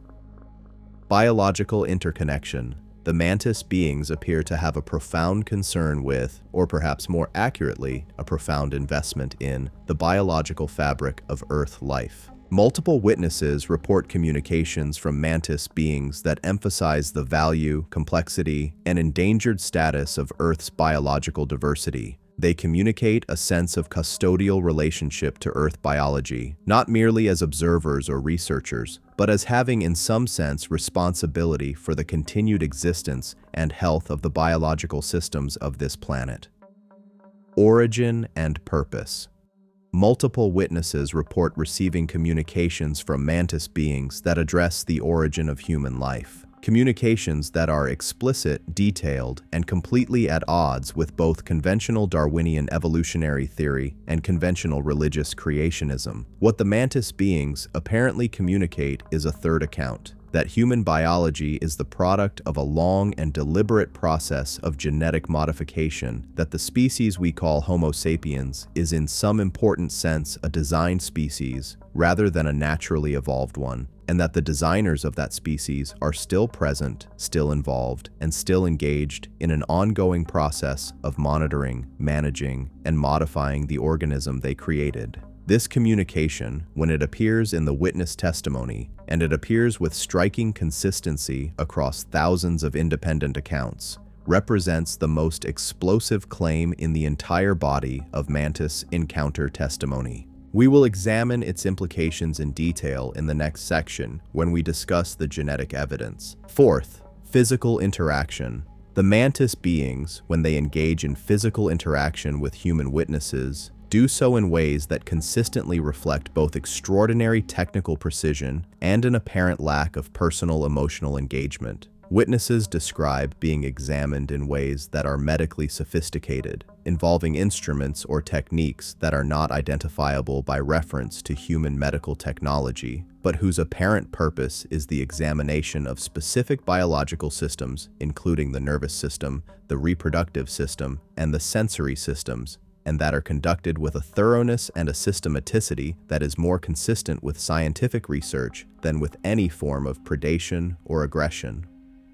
S1: Biological interconnection. The Mantis beings appear to have a profound concern with, or perhaps more accurately, a profound investment in, the biological fabric of Earth life. Multiple witnesses report communications from Mantis beings that emphasize the value, complexity, and endangered status of Earth's biological diversity. They communicate a sense of custodial relationship to Earth biology, not merely as observers or researchers, but as having in some sense responsibility for the continued existence and health of the biological systems of this planet. Origin and purpose. Multiple witnesses report receiving communications from Mantis beings that address the origin of human life. Communications that are explicit, detailed, and completely at odds with both conventional Darwinian evolutionary theory and conventional religious creationism. What the Mantis beings apparently communicate is a third account, that human biology is the product of a long and deliberate process of genetic modification, that the species we call Homo sapiens is in some important sense a designed species rather than a naturally evolved one, and that the designers of that species are still present, still involved, and still engaged in an ongoing process of monitoring, managing, and modifying the organism they created. This communication, when it appears in the witness testimony, and it appears with striking consistency across thousands of independent accounts, represents the most explosive claim in the entire body of Mantis encounter testimony. We will examine its implications in detail in the next section when we discuss the genetic evidence. Fourth, physical interaction. The Mantis beings, when they engage in physical interaction with human witnesses, do so in ways that consistently reflect both extraordinary technical precision and an apparent lack of personal emotional engagement. Witnesses describe being examined in ways that are medically sophisticated, involving instruments or techniques that are not identifiable by reference to human medical technology, but whose apparent purpose is the examination of specific biological systems, including the nervous system, the reproductive system, and the sensory systems, and that are conducted with a thoroughness and a systematicity that is more consistent with scientific research than with any form of predation or aggression.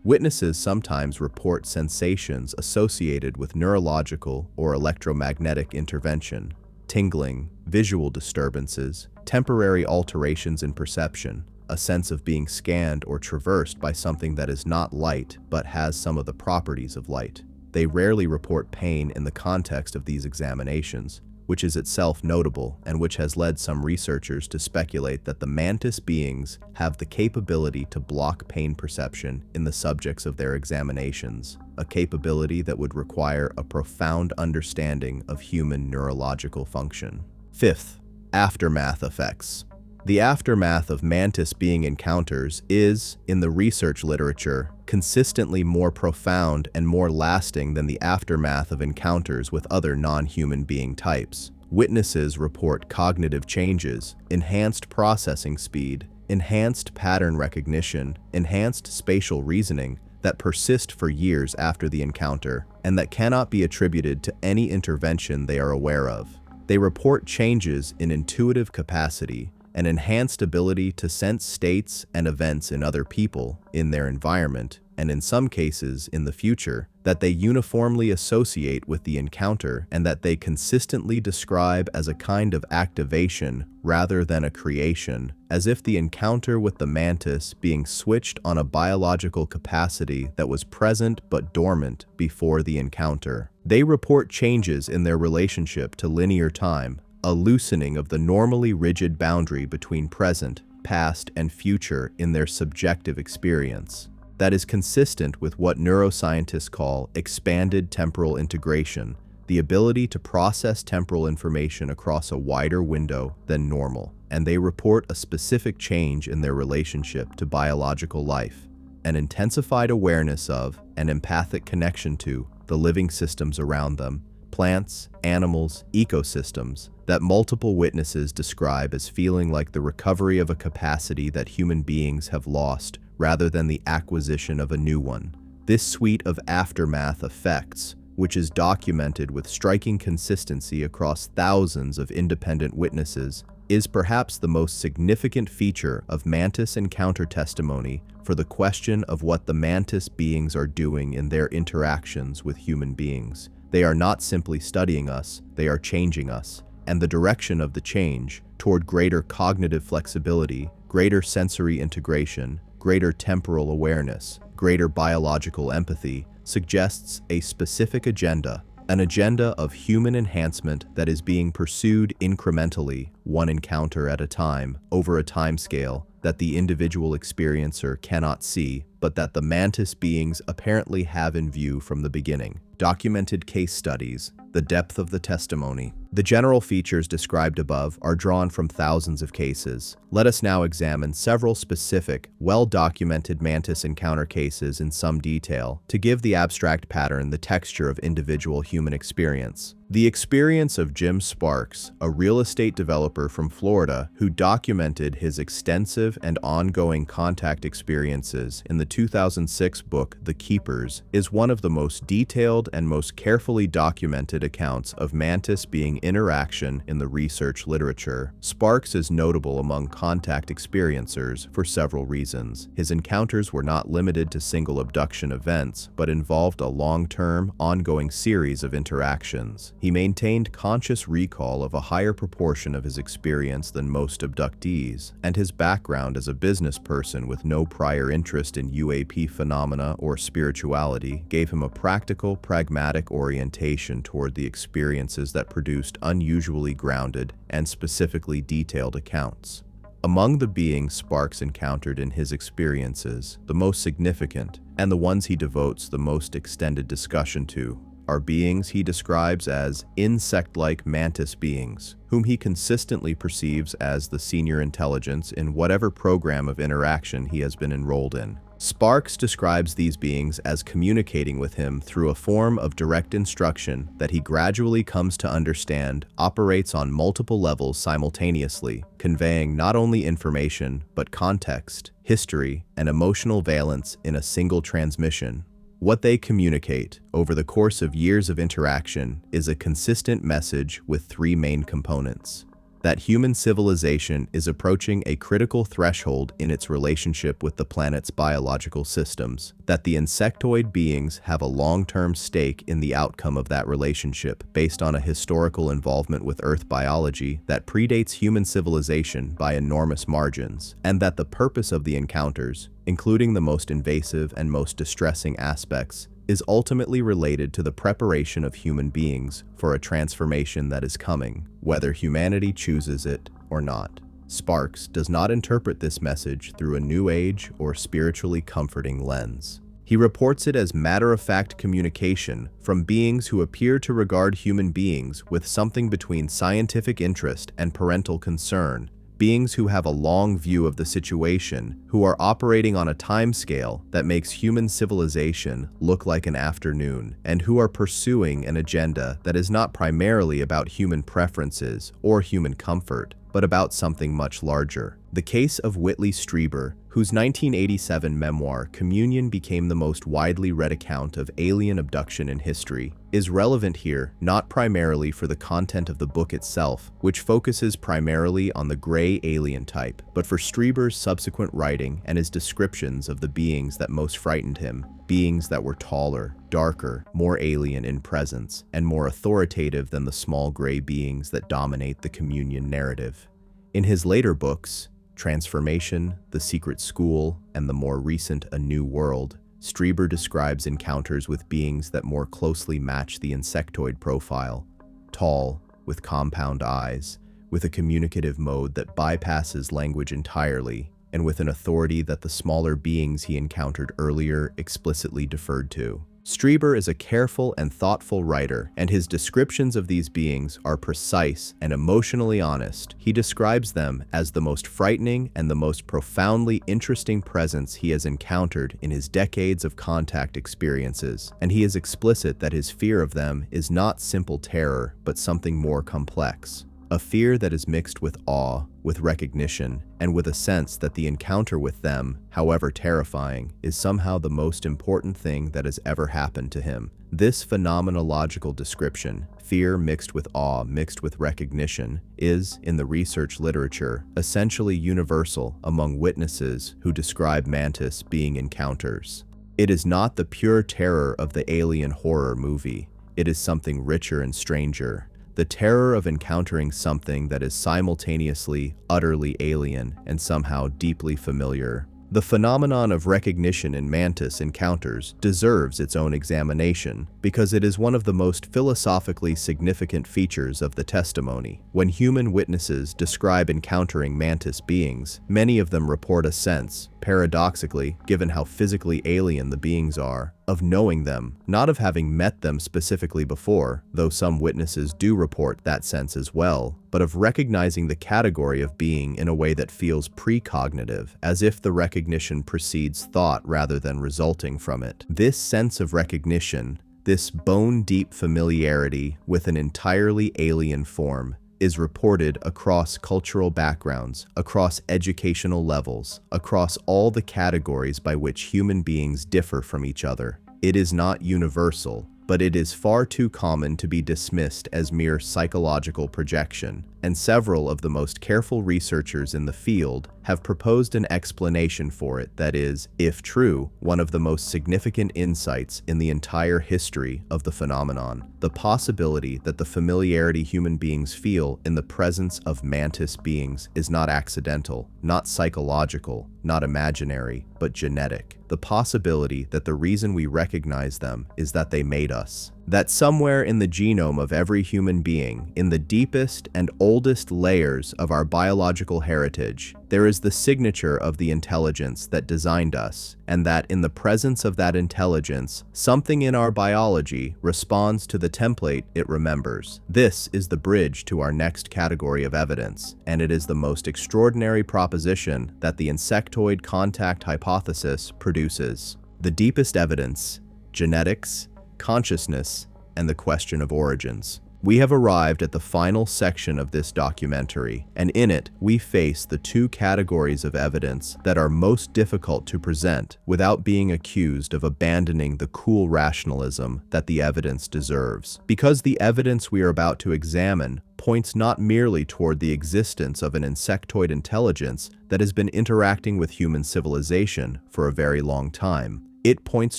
S1: Witnesses sometimes report sensations associated with neurological or electromagnetic intervention, tingling, visual disturbances, temporary alterations in perception, a sense of being scanned or traversed by something that is not light but has some of the properties of light. They rarely report pain in the context of these examinations, which is itself notable and which has led some researchers to speculate that the Mantis beings have the capability to block pain perception in the subjects of their examinations, a capability that would require a profound understanding of human neurological function. Fifth, aftermath effects. The aftermath of Mantis being encounters is, in the research literature, consistently more profound and more lasting than the aftermath of encounters with other non-human being types. Witnesses report cognitive changes, enhanced processing speed, enhanced pattern recognition, enhanced spatial reasoning that persist for years after the encounter, and that cannot be attributed to any intervention they are aware of. They report changes in intuitive capacity, an enhanced ability to sense states and events in other people, in their environment, and in some cases in the future, that they uniformly associate with the encounter and that they consistently describe as a kind of activation rather than a creation, as if the encounter with the mantis being switched on a biological capacity that was present but dormant before the encounter. They report changes in their relationship to linear time, a loosening of the normally rigid boundary between present, past, and future in their subjective experience. That is consistent with what neuroscientists call expanded temporal integration, the ability to process temporal information across a wider window than normal, and they report a specific change in their relationship to biological life, an intensified awareness of and empathic connection to the living systems around them, plants, animals, ecosystems, that multiple witnesses describe as feeling like the recovery of a capacity that human beings have lost rather than the acquisition of a new one. This suite of aftermath effects, which is documented with striking consistency across thousands of independent witnesses, is perhaps the most significant feature of mantis encounter testimony for the question of what the mantis beings are doing in their interactions with human beings. They are not simply studying us, they are changing us, and the direction of the change toward greater cognitive flexibility, greater sensory integration, greater temporal awareness, greater biological empathy, suggests a specific agenda, an agenda of human enhancement that is being pursued incrementally, one encounter at a time, over a timescale that the individual experiencer cannot see, but that the mantis beings apparently have in view from the beginning. Documented case studies, the depth of the testimony. The general features described above are drawn from thousands of cases. Let us now examine several specific, well-documented mantis encounter cases in some detail to give the abstract pattern the texture of individual human experience. The experience of Jim Sparks, a real estate developer from Florida who documented his extensive and ongoing contact experiences in the 2006 book The Keepers, is one of the most detailed and most carefully documented accounts of mantis being interaction in the research literature. Sparks is notable among contact experiencers for several reasons. His encounters were not limited to single abduction events, but involved a long-term, ongoing series of interactions. He maintained conscious recall of a higher proportion of his experience than most abductees, and his background as a business person with no prior interest in UAP phenomena or spirituality gave him a practical, pragmatic orientation toward the experiences that produced unusually grounded and specifically detailed accounts. Among the beings Sparks encountered in his experiences, the most significant, and the ones he devotes the most extended discussion to, are beings he describes as insect-like mantis beings, whom he consistently perceives as the senior intelligence in whatever program of interaction he has been enrolled in. Sparks describes these beings as communicating with him through a form of direct instruction that he gradually comes to understand operates on multiple levels simultaneously, conveying not only information but context, history, and emotional valence in a single transmission. What they communicate over the course of years of interaction is a consistent message with three main components: that human civilization is approaching a critical threshold in its relationship with the planet's biological systems, that the insectoid beings have a long-term stake in the outcome of that relationship based on a historical involvement with Earth biology that predates human civilization by enormous margins, and that the purpose of the encounters, including the most invasive and most distressing aspects, is ultimately related to the preparation of human beings for a transformation that is coming, whether humanity chooses it or not. Sparks does not interpret this message through a New Age or spiritually comforting lens. He reports it as matter-of-fact communication from beings who appear to regard human beings with something between scientific interest and parental concern, beings who have a long view of the situation, who are operating on a time scale that makes human civilization look like an afternoon, and who are pursuing an agenda that is not primarily about human preferences or human comfort, but but about something much larger. The case of Whitley Strieber, whose 1987 memoir Communion became the most widely read account of alien abduction in history, is relevant here not primarily for the content of the book itself, which focuses primarily on the gray alien type, but for Strieber's subsequent writing and his descriptions of the beings that most frightened him, beings that were taller, darker, more alien in presence, and more authoritative than the small gray beings that dominate the Communion narrative. In his later books, Transformation, The Secret School, and the more recent A New World, Strieber describes encounters with beings that more closely match the insectoid profile: tall, with compound eyes, with a communicative mode that bypasses language entirely, and with an authority that the smaller beings he encountered earlier explicitly deferred to. Strieber is a careful and thoughtful writer, and his descriptions of these beings are precise and emotionally honest. He describes them as the most frightening and the most profoundly interesting presence he has encountered in his decades of contact experiences, and he is explicit that his fear of them is not simple terror, but something more complex. A fear that is mixed with awe, with recognition, and with a sense that the encounter with them, however terrifying, is somehow the most important thing that has ever happened to him. This phenomenological description, fear mixed with awe mixed with recognition, is, in the research literature, essentially universal among witnesses who describe Mantis being encounters. It is not the pure terror of the alien horror movie. It is something richer and stranger. The terror of encountering something that is simultaneously utterly alien and somehow deeply familiar. The phenomenon of recognition in Mantis encounters deserves its own examination because it is one of the most philosophically significant features of the testimony. When human witnesses describe encountering Mantis beings, many of them report a sense, paradoxically, given how physically alien the beings are, of knowing them, not of having met them specifically before, though some witnesses do report that sense as well, but of recognizing the category of being in a way that feels precognitive, as if the recognition precedes thought rather than resulting from it. This sense of recognition, this bone-deep familiarity with an entirely alien form, is reported across cultural backgrounds, across educational levels, across all the categories by which human beings differ from each other. It is not universal, but it is far too common to be dismissed as mere psychological projection, and several of the most careful researchers in the field have proposed an explanation for it that is, if true, one of the most significant insights in the entire history of the phenomenon: the possibility that the familiarity human beings feel in the presence of Mantis beings is not accidental, not psychological, not imaginary, but genetic. The possibility that the reason we recognize them is that they made us. That somewhere in the genome of every human being, in the deepest and oldest layers of our biological heritage, there is the signature of the intelligence that designed us, and that in the presence of that intelligence, something in our biology responds to the template it remembers. This is the bridge to our next category of evidence, and it is the most extraordinary proposition that the insectoid contact hypothesis produces. The deepest evidence: genetics, consciousness, and the question of origins. We have arrived at the final section of this documentary, and in it, we face the two categories of evidence that are most difficult to present without being accused of abandoning the cool rationalism that the evidence deserves. Because the evidence we are about to examine points not merely toward the existence of an insectoid intelligence that has been interacting with human civilization for a very long time. It points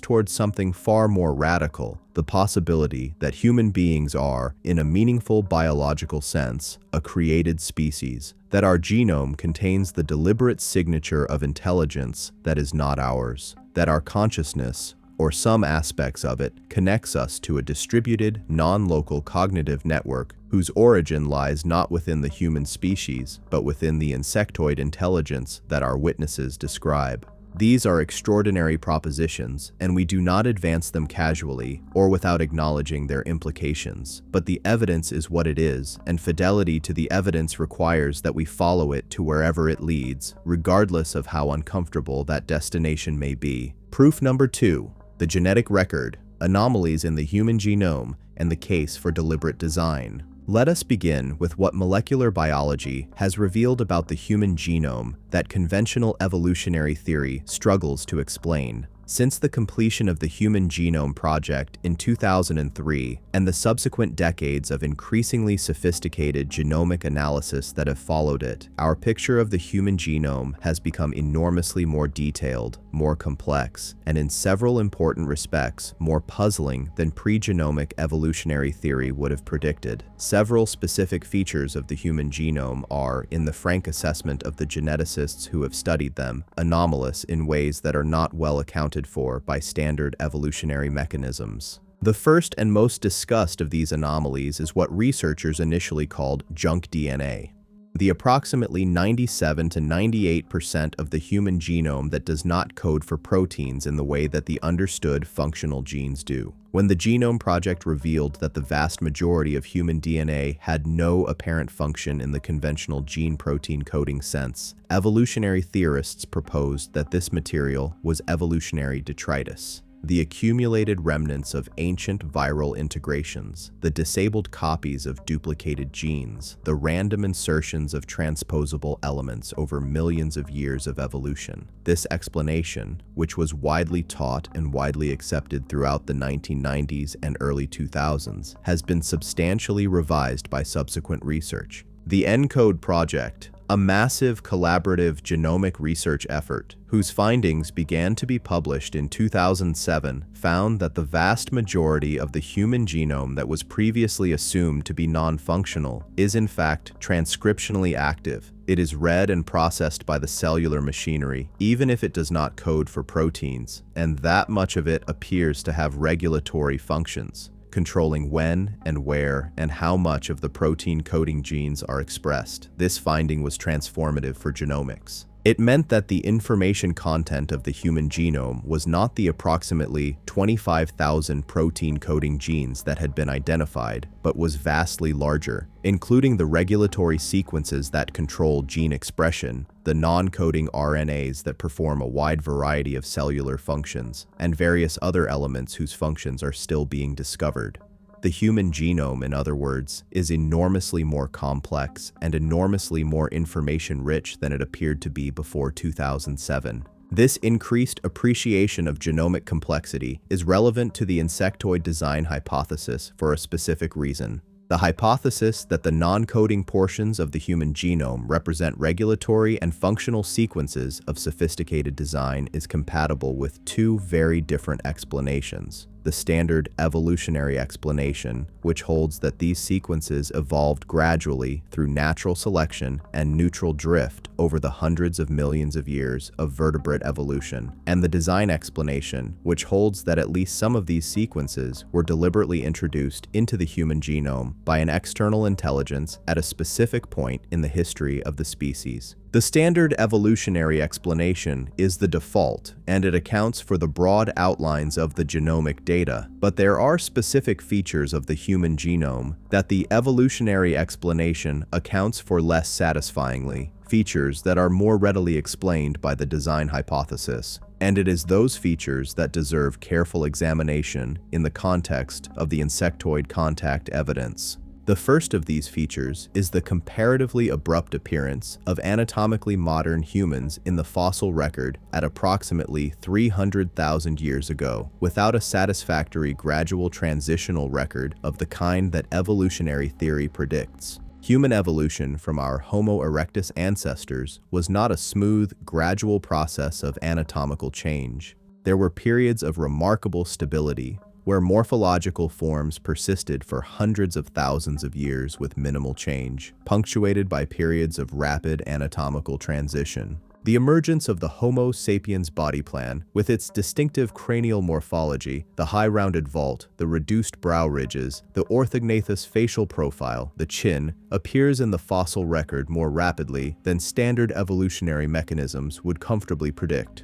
S1: towards something far more radical: the possibility that human beings are, in a meaningful biological sense, a created species, that our genome contains the deliberate signature of intelligence that is not ours, that our consciousness, or some aspects of it, connects us to a distributed, non-local cognitive network whose origin lies not within the human species, but within the insectoid intelligence that our witnesses describe. These are extraordinary propositions, and we do not advance them casually or without acknowledging their implications. But the evidence is what it is, and fidelity to the evidence requires that we follow it to wherever it leads, regardless of how uncomfortable that destination may be. Proof number 2: the genetic record, anomalies in the human genome, and the case for deliberate design. Let us begin with what molecular biology has revealed about the human genome that conventional evolutionary theory struggles to explain. Since the completion of the Human Genome Project in 2003 and the subsequent decades of increasingly sophisticated genomic analysis that have followed it, our picture of the human genome has become enormously more detailed, more complex, and in several important respects, more puzzling than pre-genomic evolutionary theory would have predicted. Several specific features of the human genome are, in the frank assessment of the geneticists who have studied them, anomalous in ways that are not well accounted for by standard evolutionary mechanisms. The first and most discussed of these anomalies is what researchers initially called junk DNA. The approximately 97 to 98% of the human genome that does not code for proteins in the way that the understood functional genes do. When the Genome Project revealed that the vast majority of human DNA had no apparent function in the conventional gene-protein coding sense, evolutionary theorists proposed that this material was evolutionary detritus. The accumulated remnants of ancient viral integrations, the disabled copies of duplicated genes, the random insertions of transposable elements over millions of years of evolution. This explanation, which was widely taught and widely accepted throughout the 1990s and early 2000s, has been substantially revised by subsequent research. The ENCODE project, a massive collaborative genomic research effort, whose findings began to be published in 2007, found that the vast majority of the human genome that was previously assumed to be non-functional is in fact transcriptionally active. It is read and processed by the cellular machinery, even if it does not code for proteins, and that much of it appears to have regulatory functions, controlling when and where and how much of the protein coding genes are expressed. This finding was transformative for genomics. It meant that the information content of the human genome was not the approximately 25,000 protein coding genes that had been identified, but was vastly larger, including the regulatory sequences that control gene expression, the non-coding RNAs that perform a wide variety of cellular functions, and various other elements whose functions are still being discovered. The human genome, in other words, is enormously more complex and enormously more information-rich than it appeared to be before 2007. This increased appreciation of genomic complexity is relevant to the insectoid design hypothesis for a specific reason. The hypothesis that the non-coding portions of the human genome represent regulatory and functional sequences of sophisticated design is compatible with two very different explanations. The standard evolutionary explanation, which holds that these sequences evolved gradually through natural selection and neutral drift over the hundreds of millions of years of vertebrate evolution, and the design explanation, which holds that at least some of these sequences were deliberately introduced into the human genome by an external intelligence at a specific point in the history of the species. The standard evolutionary explanation is the default, and it accounts for the broad outlines of the genomic data, but there are specific features of the human genome that the evolutionary explanation accounts for less satisfyingly, features that are more readily explained by the design hypothesis. And it is those features that deserve careful examination in the context of the insectoid contact evidence. The first of these features is the comparatively abrupt appearance of anatomically modern humans in the fossil record at approximately 300,000 years ago, without a satisfactory gradual transitional record of the kind that evolutionary theory predicts. Human evolution from our Homo erectus ancestors was not a smooth, gradual process of anatomical change. There were periods of remarkable stability, where morphological forms persisted for hundreds of thousands of years with minimal change, punctuated by periods of rapid anatomical transition. The emergence of the Homo sapiens body plan, with its distinctive cranial morphology, the high rounded vault, the reduced brow ridges, the orthognathous facial profile, the chin, appears in the fossil record more rapidly than standard evolutionary mechanisms would comfortably predict.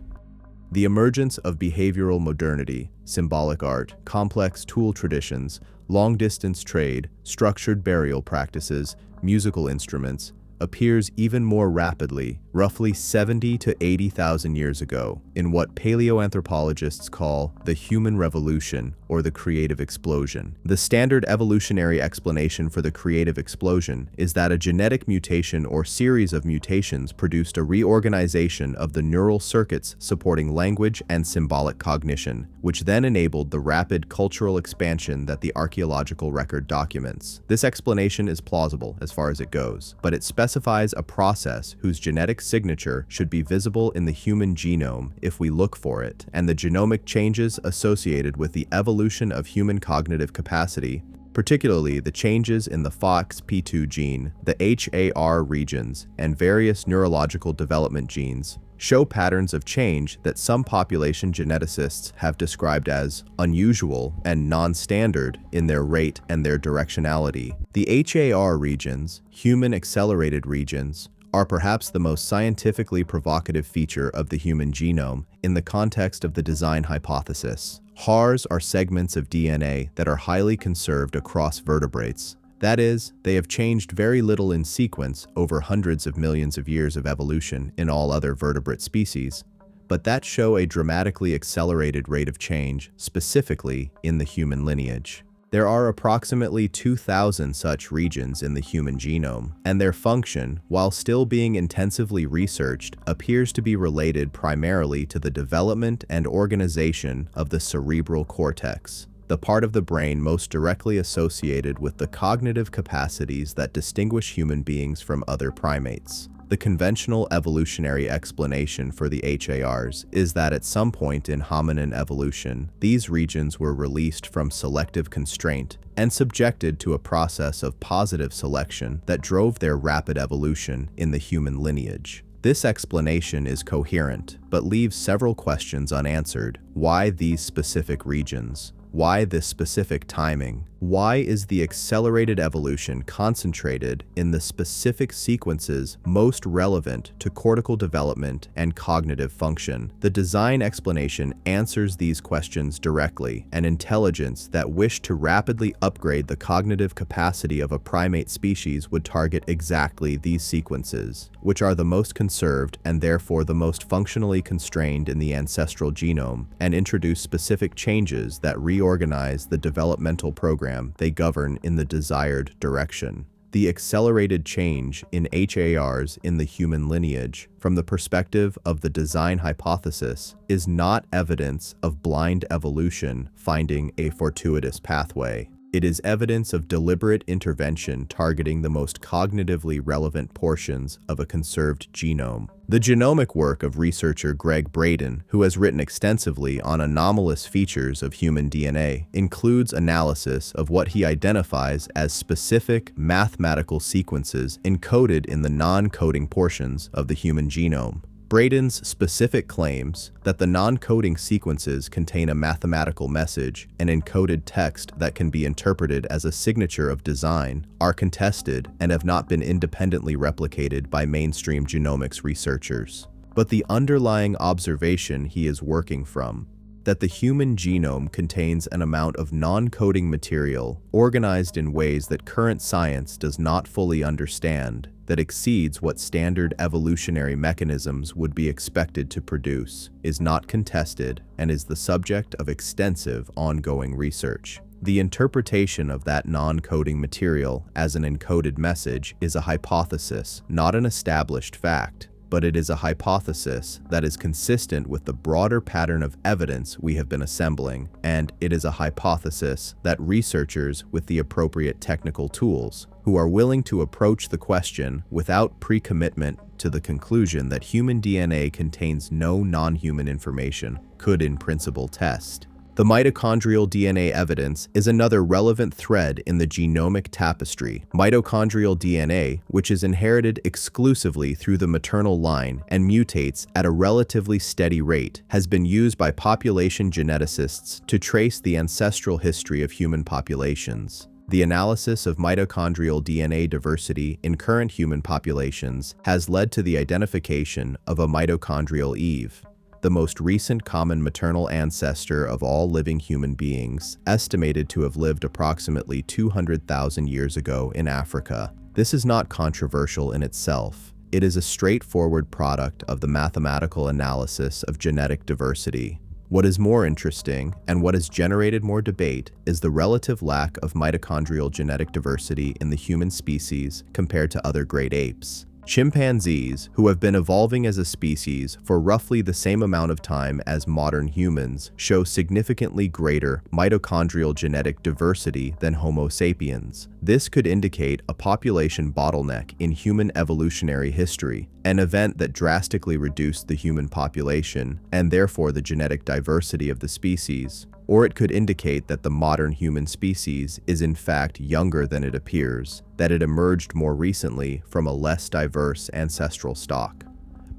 S1: The emergence of behavioral modernity, symbolic art, complex tool traditions, long-distance trade, structured burial practices, musical instruments, appears even more rapidly, roughly 70 to 80,000 years ago, in what paleoanthropologists call the human revolution or the creative explosion. The standard evolutionary explanation for the creative explosion is that a genetic mutation or series of mutations produced a reorganization of the neural circuits supporting language and symbolic cognition, which then enabled the rapid cultural expansion that the archaeological record documents. This explanation is plausible as far as it goes, but it specifies a process whose genetic signature should be visible in the human genome if we look for it, and the genomic changes associated with the evolution of human cognitive capacity, particularly the changes in the FOXP2 gene, the HAR regions, and various neurological development genes, show patterns of change that some population geneticists have described as unusual and non-standard in their rate and their directionality. The HAR regions, human accelerated regions, are perhaps the most scientifically provocative feature of the human genome in the context of the design hypothesis. HARs are segments of DNA that are highly conserved across vertebrates. That is, they have changed very little in sequence over hundreds of millions of years of evolution in all other vertebrate species, but that show a dramatically accelerated rate of change, specifically in the human lineage. There are approximately 2,000 such regions in the human genome, and their function, while still being intensively researched, appears to be related primarily to the development and organization of the cerebral cortex, the part of the brain most directly associated with the cognitive capacities that distinguish human beings from other primates. The conventional evolutionary explanation for the HARs is that at some point in hominin evolution, these regions were released from selective constraint and subjected to a process of positive selection that drove their rapid evolution in the human lineage. This explanation is coherent, but leaves several questions unanswered. Why these specific regions? Why this specific timing? Why is the accelerated evolution concentrated in the specific sequences most relevant to cortical development and cognitive function? The design explanation answers these questions directly. An intelligence that wished to rapidly upgrade the cognitive capacity of a primate species would target exactly these sequences, which are the most conserved and therefore the most functionally constrained in the ancestral genome, and introduce specific changes that reorganize the developmental program they govern in the desired direction. The accelerated change in HARs in the human lineage, from the perspective of the design hypothesis, is not evidence of blind evolution finding a fortuitous pathway. It is evidence of deliberate intervention targeting the most cognitively relevant portions of a conserved genome. The genomic work of researcher Greg Braden, who has written extensively on anomalous features of human DNA, includes analysis of what he identifies as specific mathematical sequences encoded in the non-coding portions of the human genome. Braden's specific claims that the non-coding sequences contain a mathematical message, an encoded text that can be interpreted as a signature of design, are contested and have not been independently replicated by mainstream genomics researchers. But the underlying observation he is working from, that the human genome contains an amount of non-coding material organized in ways that current science does not fully understand, that exceeds what standard evolutionary mechanisms would be expected to produce, is not contested and is the subject of extensive ongoing research. The interpretation of that non-coding material as an encoded message is a hypothesis, not an established fact, but it is a hypothesis that is consistent with the broader pattern of evidence we have been assembling, and it is a hypothesis that researchers with the appropriate technical tools, who are willing to approach the question without pre-commitment to the conclusion that human DNA contains no non-human information, could in principle test. The mitochondrial DNA evidence is another relevant thread in the genomic tapestry. Mitochondrial DNA, which is inherited exclusively through the maternal line and mutates at a relatively steady rate, has been used by population geneticists to trace the ancestral history of human populations. The analysis of mitochondrial DNA diversity in current human populations has led to the identification of a mitochondrial Eve, the most recent common maternal ancestor of all living human beings, estimated to have lived approximately 200,000 years ago in Africa. This is not controversial in itself. It is a straightforward product of the mathematical analysis of genetic diversity. What is more interesting, and what has generated more debate, is the relative lack of mitochondrial genetic diversity in the human species compared to other great apes. Chimpanzees, who have been evolving as a species for roughly the same amount of time as modern humans, show significantly greater mitochondrial genetic diversity than Homo sapiens. This could indicate a population bottleneck in human evolutionary history, an event that drastically reduced the human population and therefore the genetic diversity of the species. Or it could indicate that the modern human species is in fact younger than it appears, that it emerged more recently from a less diverse ancestral stock.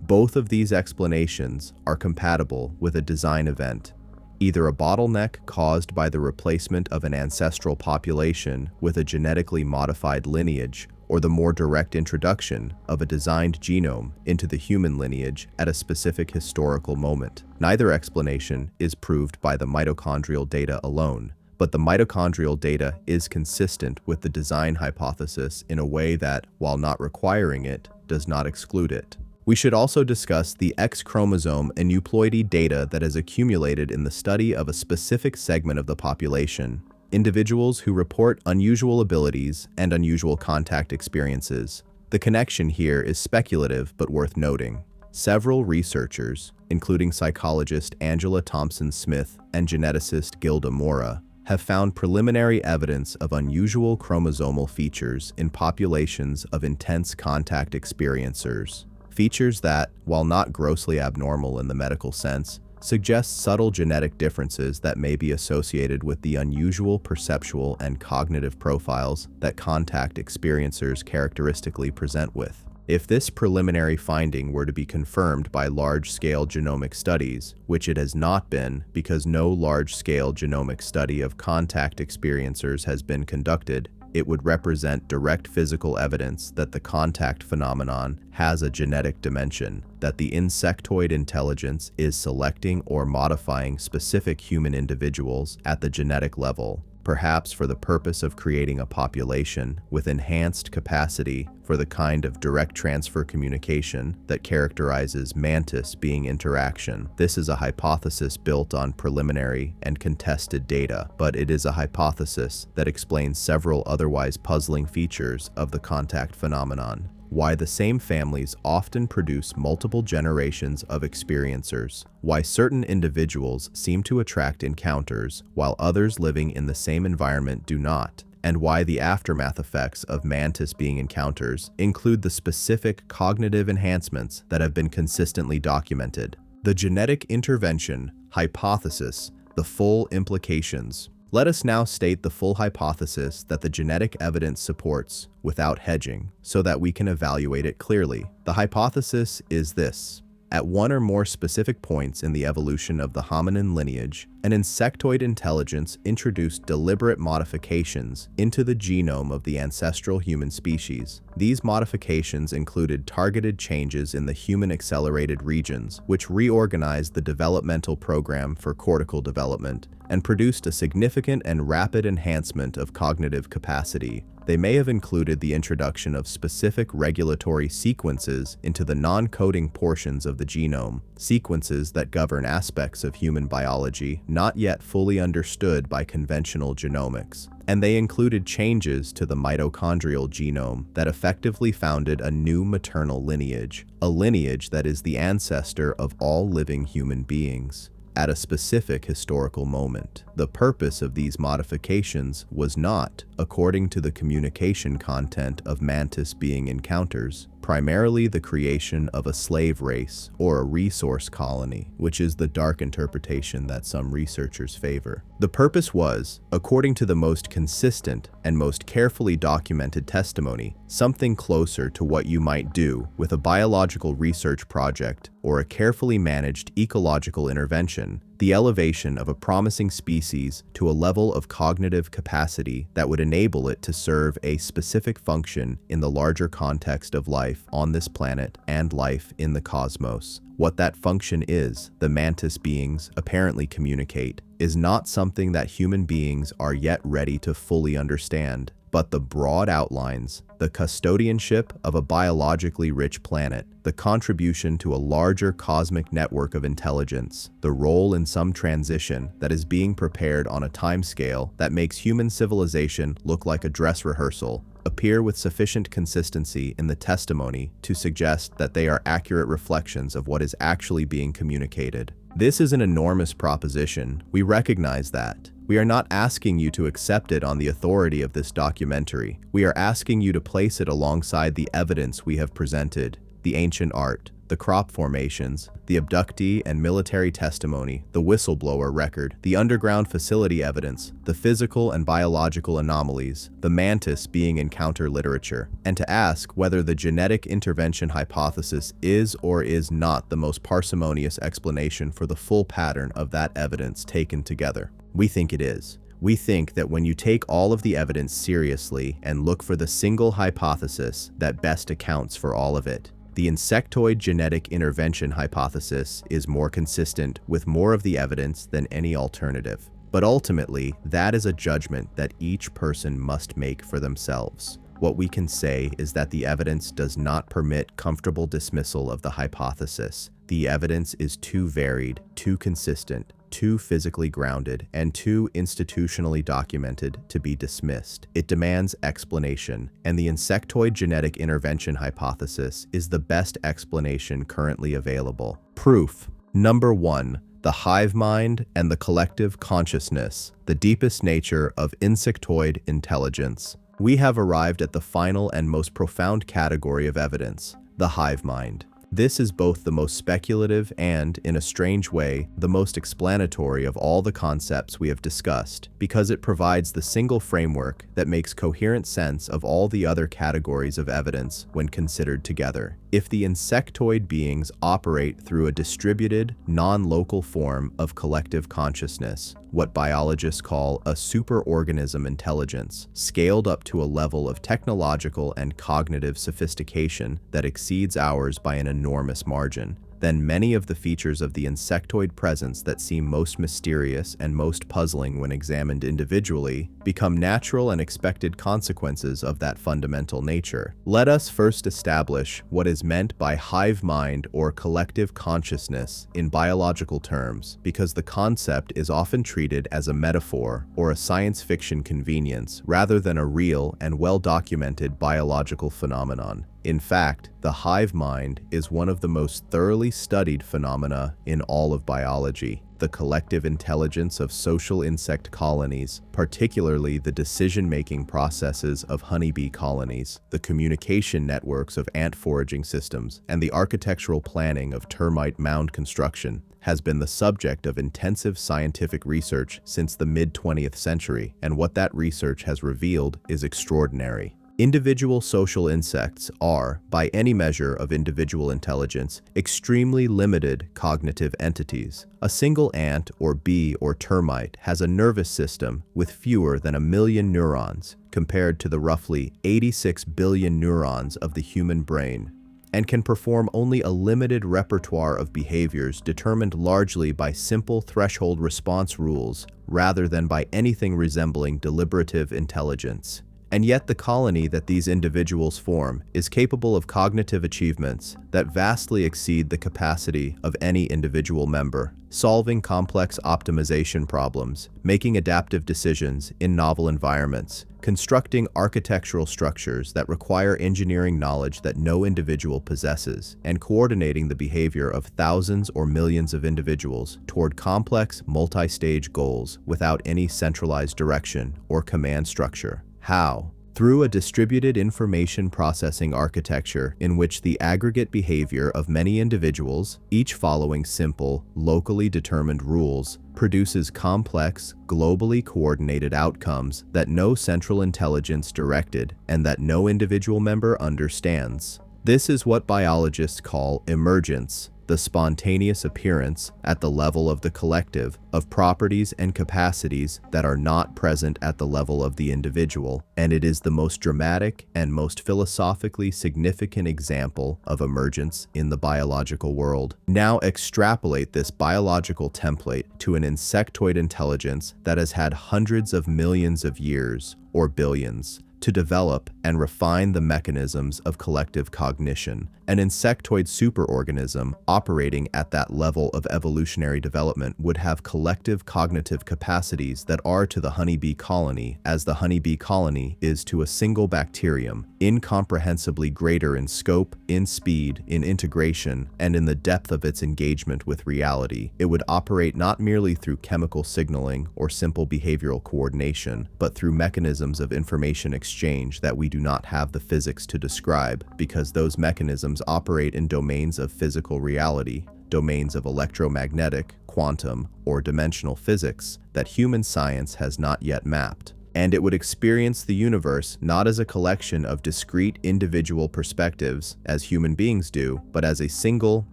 S1: Both of these explanations are compatible with a design event, either a bottleneck caused by the replacement of an ancestral population with a genetically modified lineage, or the more direct introduction of a designed genome into the human lineage at a specific historical moment. Neither explanation is proved by the mitochondrial data alone, but the mitochondrial data is consistent with the design hypothesis in a way that, while not requiring it, does not exclude it. We should also discuss the X chromosome aneuploidy data that has accumulated in the study of a specific segment of the population, individuals who report unusual abilities and unusual contact experiences. The connection here is speculative but worth noting. Several researchers, including psychologist Angela Thompson-Smith and geneticist Gilda Mora, have found preliminary evidence of unusual chromosomal features in populations of intense contact experiencers. Features that, while not grossly abnormal in the medical sense, suggest subtle genetic differences that may be associated with the unusual perceptual and cognitive profiles that contact experiencers characteristically present with. If this preliminary finding were to be confirmed by large-scale genomic studies, which it has not been because no large-scale genomic study of contact experiencers has been conducted, it would represent direct physical evidence that the contact phenomenon has a genetic dimension, that the insectoid intelligence is selecting or modifying specific human individuals at the genetic level, perhaps for the purpose of creating a population with enhanced capacity for the kind of direct transfer communication that characterizes Mantis being interaction. This is a hypothesis built on preliminary and contested data, but it is a hypothesis that explains several otherwise puzzling features of the contact phenomenon. Why the same families often produce multiple generations of experiencers, why certain individuals seem to attract encounters while others living in the same environment do not, and why the aftermath effects of Mantis being encounters include the specific cognitive enhancements that have been consistently documented. The genetic intervention hypothesis, the full implications. Let us now state the full hypothesis that the genetic evidence supports without hedging, so that we can evaluate it clearly. The hypothesis is this. At one or more specific points in the evolution of the hominin lineage, an insectoid intelligence introduced deliberate modifications into the genome of the ancestral human species. These modifications included targeted changes in the human accelerated regions, which reorganized the developmental program for cortical development and produced a significant and rapid enhancement of cognitive capacity. They may have included the introduction of specific regulatory sequences into the non-coding portions of the genome, sequences that govern aspects of human biology not yet fully understood by conventional genomics. And they included changes to the mitochondrial genome that effectively founded a new maternal lineage, a lineage that is the ancestor of all living human beings. At a specific historical moment. The purpose of these modifications was not, according to the communication content of Mantis being encounters, primarily the creation of a slave race or a resource colony, which is the dark interpretation that some researchers favor. The purpose was, according to the most consistent and most carefully documented testimony, something closer to what you might do with a biological research project or a carefully managed ecological intervention, the elevation of a promising species to a level of cognitive capacity that would enable it to serve a specific function in the larger context of life on this planet and life in the cosmos. What that function is, the Mantis beings apparently communicate, is not something that human beings are yet ready to fully understand, but the broad outlines, the custodianship of a biologically rich planet, the contribution to a larger cosmic network of intelligence, the role in some transition that is being prepared on a timescale that makes human civilization look like a dress rehearsal, appear with sufficient consistency in the testimony to suggest that they are accurate reflections of what is actually being communicated. This is an enormous proposition. We recognize that. We are not asking you to accept it on the authority of this documentary. We are asking you to place it alongside the evidence we have presented, the ancient art, the crop formations, the abductee and military testimony, the whistleblower record, the underground facility evidence, the physical and biological anomalies, the Mantis being encounter literature, and to ask whether the genetic intervention hypothesis is or is not the most parsimonious explanation for the full pattern of that evidence taken together. We think it is. We think that when you take all of the evidence seriously and look for the single hypothesis that best accounts for all of it, the insectoid genetic intervention hypothesis is more consistent with more of the evidence than any alternative. But ultimately, that is a judgment that each person must make for themselves. What we can say is that the evidence does not permit comfortable dismissal of the hypothesis. The evidence is too varied, too consistent, too physically grounded, and too institutionally documented to be dismissed. It demands explanation, and the insectoid genetic intervention hypothesis is the best explanation currently available. Proof. Number 1. The hive mind and the collective consciousness, the deepest nature of insectoid intelligence. We have arrived at the final and most profound category of evidence, the hive mind. This is both the most speculative and, in a strange way, the most explanatory of all the concepts we have discussed, because it provides the single framework that makes coherent sense of all the other categories of evidence when considered together. If the insectoid beings operate through a distributed, non-local form of collective consciousness, what biologists call a superorganism intelligence, scaled up to a level of technological and cognitive sophistication that exceeds ours by an enormous margin, then many of the features of the insectoid presence that seem most mysterious and most puzzling when examined individually become natural and expected consequences of that fundamental nature. Let us first establish what is meant by hive mind or collective consciousness in biological terms, because the concept is often treated as a metaphor or a science fiction convenience rather than a real and well-documented biological phenomenon. In fact, the hive mind is one of the most thoroughly studied phenomena in all of biology. The collective intelligence of social insect colonies, particularly the decision-making processes of honeybee colonies, the communication networks of ant foraging systems, and the architectural planning of termite mound construction, has been the subject of intensive scientific research since the mid-20th century, and what that research has revealed is extraordinary. Individual social insects are, by any measure of individual intelligence, extremely limited cognitive entities. A single ant or bee or termite has a nervous system with fewer than 1 million neurons, compared to the roughly 86 billion neurons of the human brain, and can perform only a limited repertoire of behaviors determined largely by simple threshold response rules rather than by anything resembling deliberative intelligence. And yet the colony that these individuals form is capable of cognitive achievements that vastly exceed the capacity of any individual member, solving complex optimization problems, making adaptive decisions in novel environments, constructing architectural structures that require engineering knowledge that no individual possesses, and coordinating the behavior of thousands or millions of individuals toward complex, multi-stage goals without any centralized direction or command structure. How? Through a distributed information processing architecture in which the aggregate behavior of many individuals, each following simple, locally determined rules, produces complex, globally coordinated outcomes that no central intelligence directed and that no individual member understands. This is what biologists call emergence, the spontaneous appearance at the level of the collective of properties and capacities that are not present at the level of the individual, and it is the most dramatic and most philosophically significant example of emergence in the biological world. Now extrapolate this biological template to an insectoid intelligence that has had hundreds of millions of years, or billions, to develop and refine the mechanisms of collective cognition. An insectoid superorganism operating at that level of evolutionary development would have collective cognitive capacities that are to the honeybee colony as the honeybee colony is to a single bacterium, incomprehensibly greater in scope, in speed, in integration, and in the depth of its engagement with reality. It would operate not merely through chemical signaling or simple behavioral coordination, but through mechanisms of information exchange that we do not have the physics to describe, because those mechanisms operate in domains of physical reality, domains of electromagnetic, quantum, or dimensional physics that human science has not yet mapped. And it would experience the universe not as a collection of discrete individual perspectives, as human beings do, but as a single,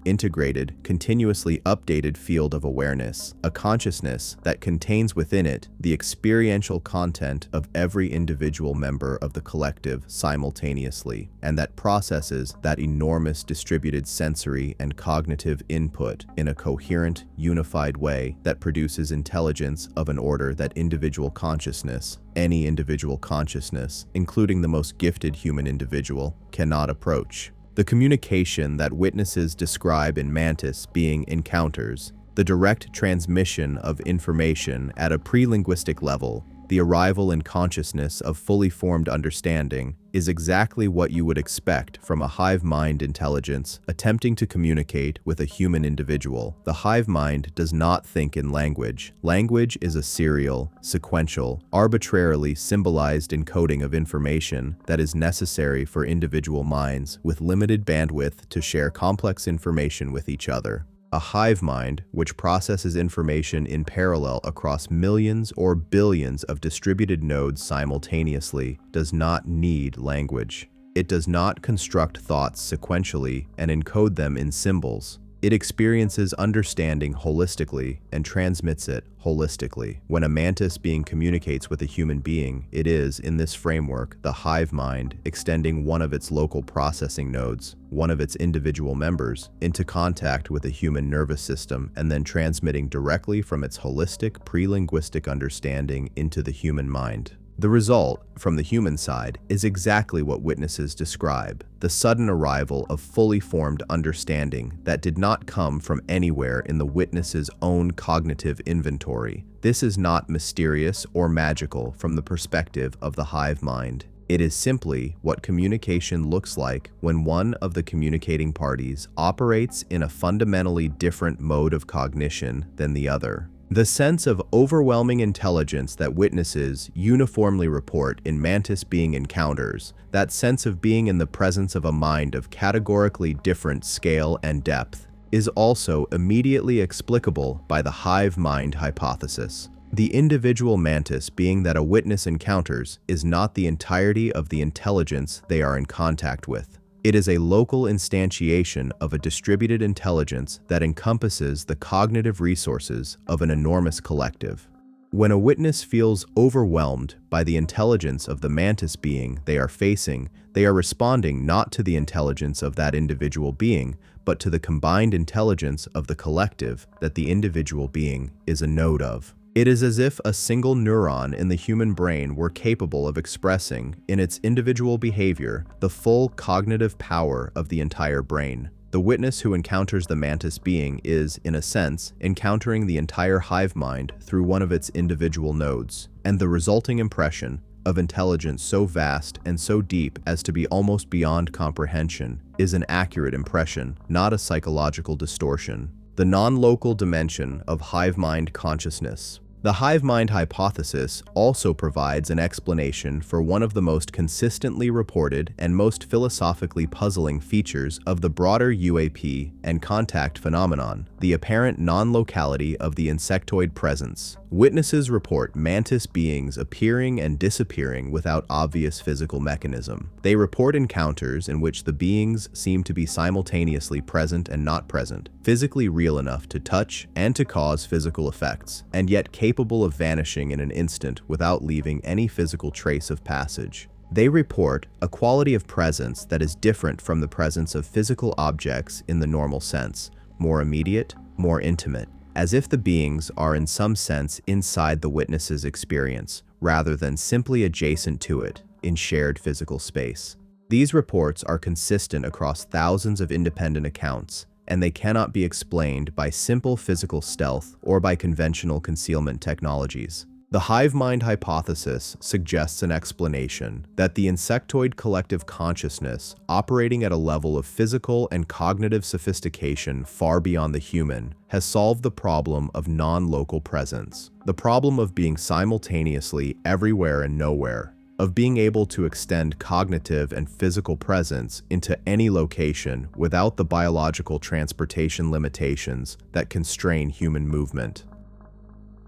S1: integrated, continuously updated field of awareness, a consciousness that contains within it the experiential content of every individual member of the collective simultaneously, and that processes that enormous distributed sensory and cognitive input in a coherent, unified way that produces intelligence of an order that individual consciousness, any individual consciousness, including the most gifted human individual, cannot approach. The communication that witnesses describe in Mantis being encounters, the direct transmission of information at a pre-linguistic level, the arrival in consciousness of fully formed understanding, is exactly what you would expect from a hive mind intelligence attempting to communicate with a human individual. The hive mind does not think in language. Language is a serial, sequential, arbitrarily symbolized encoding of information that is necessary for individual minds with limited bandwidth to share complex information with each other. A hive mind, which processes information in parallel across millions or billions of distributed nodes simultaneously, does not need language. It does not construct thoughts sequentially and encode them in symbols. It experiences understanding holistically and transmits it holistically. When a mantis being communicates with a human being, it is, in this framework, the hive mind extending one of its local processing nodes, one of its individual members, into contact with a human nervous system and then transmitting directly from its holistic pre-linguistic understanding into the human mind. The result, from the human side, is exactly what witnesses describe: the sudden arrival of fully formed understanding that did not come from anywhere in the witness's own cognitive inventory. This is not mysterious or magical from the perspective of the hive mind. It is simply what communication looks like when one of the communicating parties operates in a fundamentally different mode of cognition than the other. The sense of overwhelming intelligence that witnesses uniformly report in Mantis being encounters, that sense of being in the presence of a mind of categorically different scale and depth, is also immediately explicable by the hive mind hypothesis. The individual mantis being that a witness encounters is not the entirety of the intelligence they are in contact with. It is a local instantiation of a distributed intelligence that encompasses the cognitive resources of an enormous collective. When a witness feels overwhelmed by the intelligence of the mantis being they are facing, they are responding not to the intelligence of that individual being, but to the combined intelligence of the collective that the individual being is a node of. It is as if a single neuron in the human brain were capable of expressing, in its individual behavior, the full cognitive power of the entire brain. The witness who encounters the mantis being is, in a sense, encountering the entire hive mind through one of its individual nodes, and the resulting impression of intelligence so vast and so deep as to be almost beyond comprehension is an accurate impression, not a psychological distortion. The non-local dimension of hive mind consciousness. The hive mind hypothesis also provides an explanation for one of the most consistently reported and most philosophically puzzling features of the broader UAP and contact phenomenon, the apparent non-locality of the insectoid presence. Witnesses report mantis beings appearing and disappearing without obvious physical mechanism. They report encounters in which the beings seem to be simultaneously present and not present, physically real enough to touch and to cause physical effects, and yet capable of vanishing in an instant without leaving any physical trace of passage. They report a quality of presence that is different from the presence of physical objects in the normal sense, more immediate, more intimate, as if the beings are in some sense inside the witness's experience, rather than simply adjacent to it. in shared physical space. These reports are consistent across thousands of independent accounts, and they cannot be explained by simple physical stealth or by conventional concealment technologies. The hive mind hypothesis suggests an explanation that the insectoid collective consciousness, operating at a level of physical and cognitive sophistication far beyond the human, has solved the problem of non-local presence, the problem of being simultaneously everywhere and nowhere, of being able to extend cognitive and physical presence into any location without the biological transportation limitations that constrain human movement.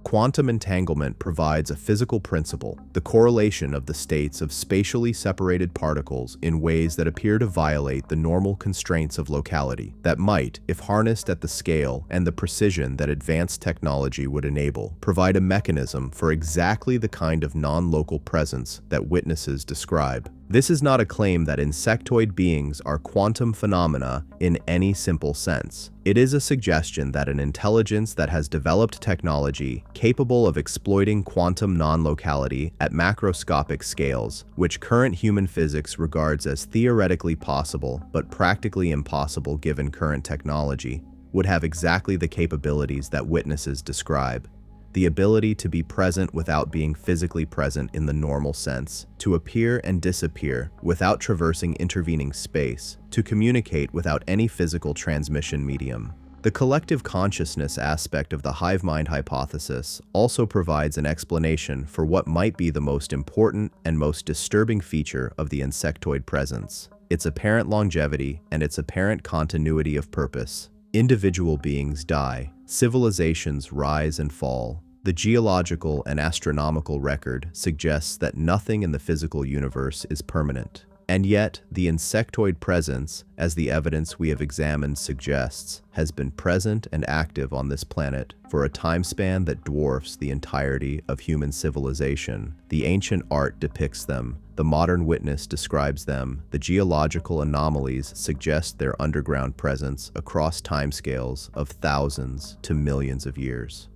S1: Quantum entanglement provides a physical principle, the correlation of the states of spatially separated particles in ways that appear to violate the normal constraints of locality, that might, if harnessed at the scale and the precision that advanced technology would enable, provide a mechanism for exactly the kind of non-local presence that witnesses describe. This is not a claim that insectoid beings are quantum phenomena in any simple sense. It is a suggestion that an intelligence that has developed technology capable of exploiting quantum non-locality at macroscopic scales, which current human physics regards as theoretically possible but practically impossible given current technology, would have exactly the capabilities that witnesses describe. The ability to be present without being physically present in the normal sense, to appear and disappear without traversing intervening space, to communicate without any physical transmission medium. The collective consciousness aspect of the hive mind hypothesis also provides an explanation for what might be the most important and most disturbing feature of the insectoid presence: its apparent longevity and its apparent continuity of purpose. Individual beings die, civilizations rise and fall. The geological and astronomical record suggests that nothing in the physical universe is permanent. And yet, the insectoid presence, as the evidence we have examined suggests, has been present and active on this planet for a time span that dwarfs the entirety of human civilization. The ancient art depicts them, the modern witness describes them, the geological anomalies suggest their underground presence across timescales of thousands to millions of years.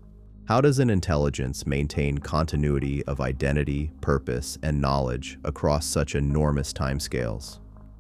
S1: How does an intelligence maintain continuity of identity, purpose, and knowledge across such enormous timescales?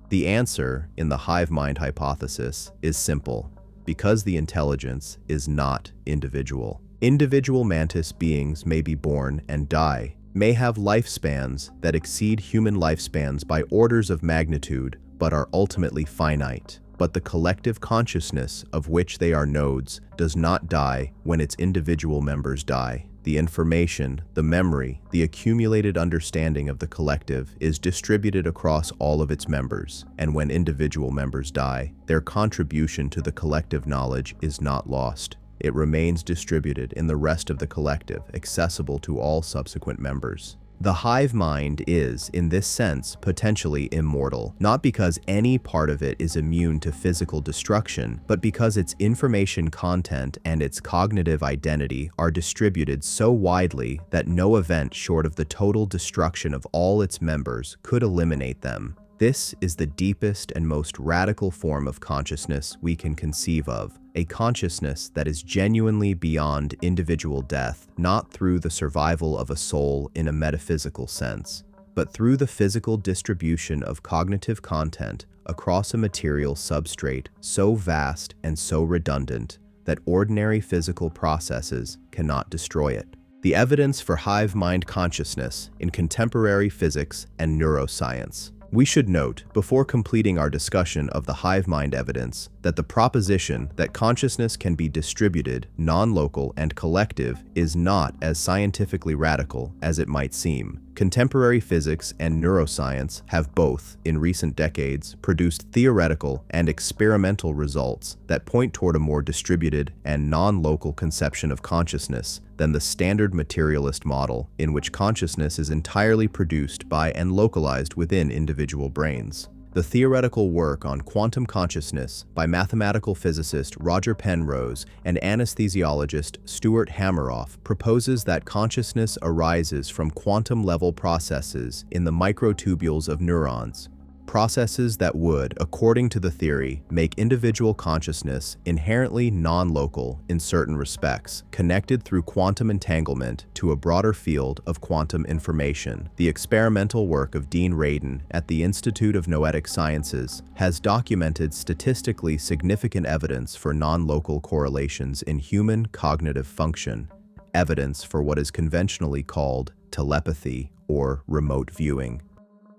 S1: The answer, in the hive mind hypothesis, is simple: because the intelligence is not individual. Individual mantis beings may be born and die, may have lifespans that exceed human lifespans by orders of magnitude, but are ultimately finite. But the collective consciousness of which they are nodes does not die when its individual members die. The information, the memory, the accumulated understanding of the collective is distributed across all of its members, and when individual members die, their contribution to the collective knowledge is not lost. It remains distributed in the rest of the collective, accessible to all subsequent members. The hive mind is, in this sense, potentially immortal, not because any part of it is immune to physical destruction, but because its information content and its cognitive identity are distributed so widely that no event short of the total destruction of all its members could eliminate them. This is the deepest and most radical form of consciousness we can conceive of, a consciousness that is genuinely beyond individual death, not through the survival of a soul in a metaphysical sense, but through the physical distribution of cognitive content across a material substrate so vast and so redundant that ordinary physical processes cannot destroy it. The evidence for hive mind consciousness in contemporary physics and neuroscience. We should note, before completing our discussion of the hive mind evidence, that the proposition that consciousness can be distributed, non-local, and collective is not as scientifically radical as it might seem. Contemporary physics and neuroscience have both, in recent decades, produced theoretical and experimental results that point toward a more distributed and non-local conception of consciousness than the standard materialist model, in which consciousness is entirely produced by and localized within individual brains. The theoretical work on quantum consciousness by mathematical physicist Roger Penrose and anesthesiologist Stuart Hameroff proposes that consciousness arises from quantum-level processes in the microtubules of neurons. processes that would, according to the theory, make individual consciousness inherently non-local in certain respects, connected through quantum entanglement to a broader field of quantum information. The experimental work of Dean Radin at the Institute of Noetic Sciences has documented statistically significant evidence for non-local correlations in human cognitive function, evidence for what is conventionally called telepathy or remote viewing,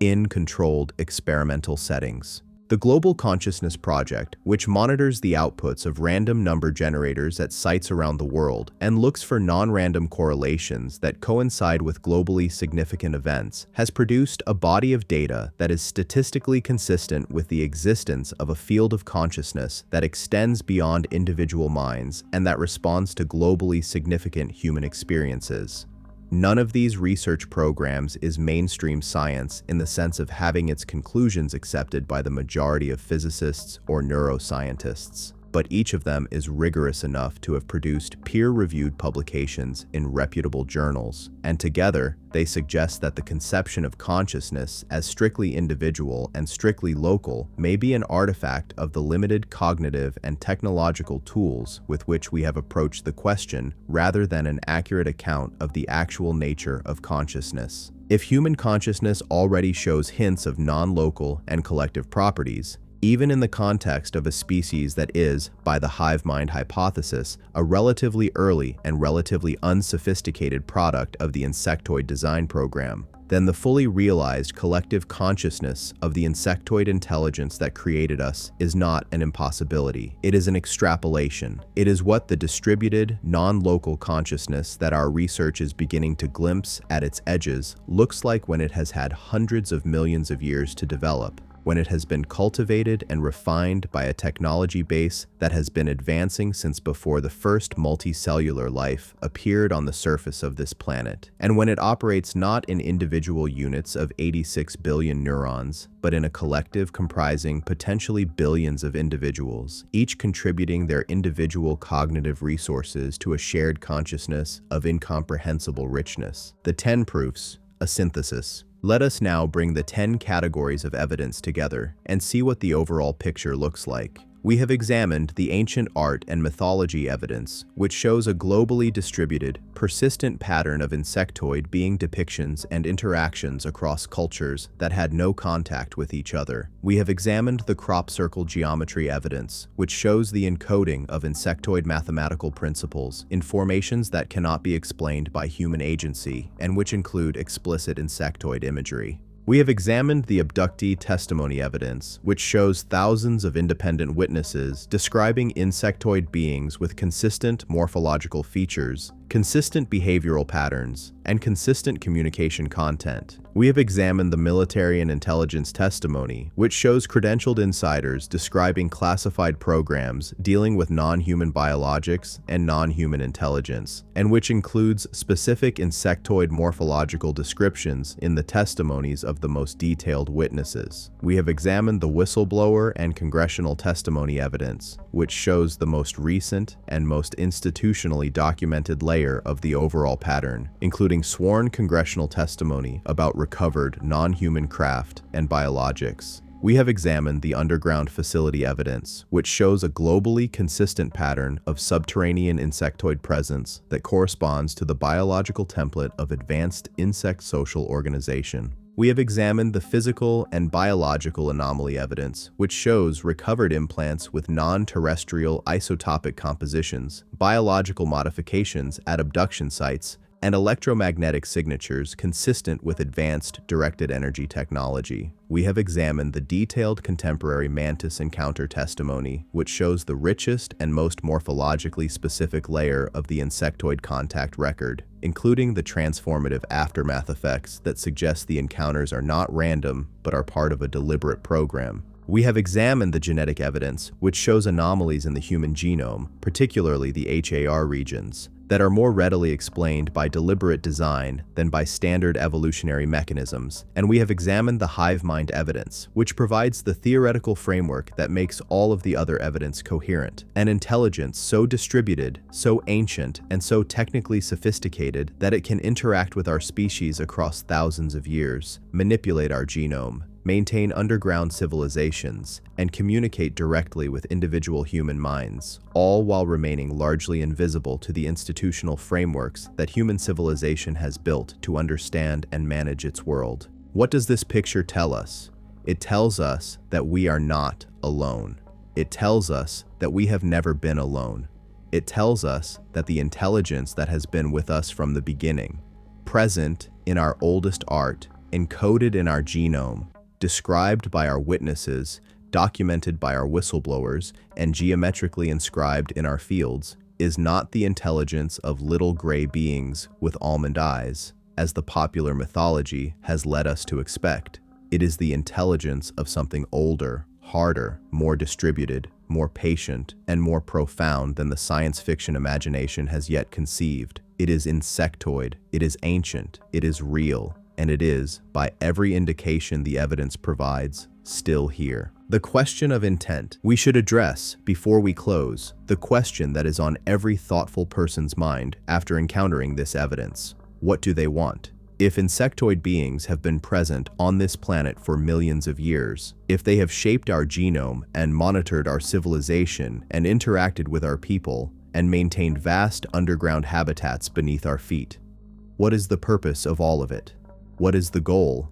S1: in controlled experimental settings. The Global Consciousness Project, which monitors the outputs of random number generators at sites around the world and looks for non-random correlations that coincide with globally significant events, has produced a body of data that is statistically consistent with the existence of a field of consciousness that extends beyond individual minds and that responds to globally significant human experiences. None of these research programs is mainstream science in the sense of having its conclusions accepted by the majority of physicists or neuroscientists, but each of them is rigorous enough to have produced peer-reviewed publications in reputable journals, and together they suggest that the conception of consciousness as strictly individual and strictly local may be an artifact of the limited cognitive and technological tools with which we have approached the question rather than an accurate account of the actual nature of consciousness. If human consciousness already shows hints of non-local and collective properties, even in the context of a species that is, by the hive mind hypothesis, a relatively early and relatively unsophisticated product of the insectoid design program, then the fully realized collective consciousness of the insectoid intelligence that created us is not an impossibility. It is an extrapolation. It is what the distributed, non-local consciousness that our research is beginning to glimpse at its edges looks like when it has had hundreds of millions of years to develop, when it has been cultivated and refined by a technology base that has been advancing since before the first multicellular life appeared on the surface of this planet, and when it operates not in individual units of 86 billion neurons, but in a collective comprising potentially billions of individuals, each contributing their individual cognitive resources to a shared consciousness of incomprehensible richness. The 10 proofs, a synthesis. Let us now bring the 10 categories of evidence together and see what the overall picture looks like. We have examined the ancient art and mythology evidence, which shows a globally distributed, persistent pattern of insectoid being depictions and interactions across cultures that had no contact with each other. We have examined the crop circle geometry evidence, which shows the encoding of insectoid mathematical principles in formations that cannot be explained by human agency and which include explicit insectoid imagery. We have examined the abductee testimony evidence, which shows thousands of independent witnesses describing insectoid beings with consistent morphological features, consistent behavioral patterns, and consistent communication content. We have examined the military and intelligence testimony, which shows credentialed insiders describing classified programs dealing with non-human biologics and non-human intelligence, and which includes specific insectoid morphological descriptions in the testimonies of the most detailed witnesses. We have examined the whistleblower and congressional testimony evidence, which shows the most recent and most institutionally documented layer of the overall pattern, including sworn congressional testimony about recovered non-human craft and biologics. We have examined the underground facility evidence, which shows a globally consistent pattern of subterranean insectoid presence that corresponds to the biological template of advanced insect social organization. We have examined the physical and biological anomaly evidence, which shows recovered implants with non-terrestrial isotopic compositions, biological modifications at abduction sites, and electromagnetic signatures consistent with advanced directed energy technology. We have examined the detailed contemporary Mantis encounter testimony, which shows the richest and most morphologically specific layer of the insectoid contact record, including the transformative aftermath effects that suggest the encounters are not random, but are part of a deliberate program. We have examined the genetic evidence, which shows anomalies in the human genome, particularly the HAR regions, that are more readily explained by deliberate design than by standard evolutionary mechanisms, and we have examined the hive mind evidence, which provides the theoretical framework that makes all of the other evidence coherent. An intelligence so distributed, so ancient, and so technically sophisticated that it can interact with our species across thousands of years, manipulate our genome, maintain underground civilizations, and communicate directly with individual human minds, all while remaining largely invisible to the institutional frameworks that human civilization has built to understand and manage its world. What does this picture tell us? It tells us that we are not alone. It tells us that we have never been alone. It tells us that the intelligence that has been with us from the beginning, present in our oldest art, encoded in our genome, described by our witnesses, documented by our whistleblowers, and geometrically inscribed in our fields, is not the intelligence of little gray beings with almond eyes, as the popular mythology has led us to expect. It is the intelligence of something older, harder, more distributed, more patient, and more profound than the science fiction imagination has yet conceived. It is insectoid, it is ancient, it is real, and it is, by every indication the evidence provides, still here. The question of intent we should address before we close, the question that is on every thoughtful person's mind after encountering this evidence. What do they want? If insectoid beings have been present on this planet for millions of years, if they have shaped our genome and monitored our civilization and interacted with our people and maintained vast underground habitats beneath our feet, what is the purpose of all of it? What is the goal?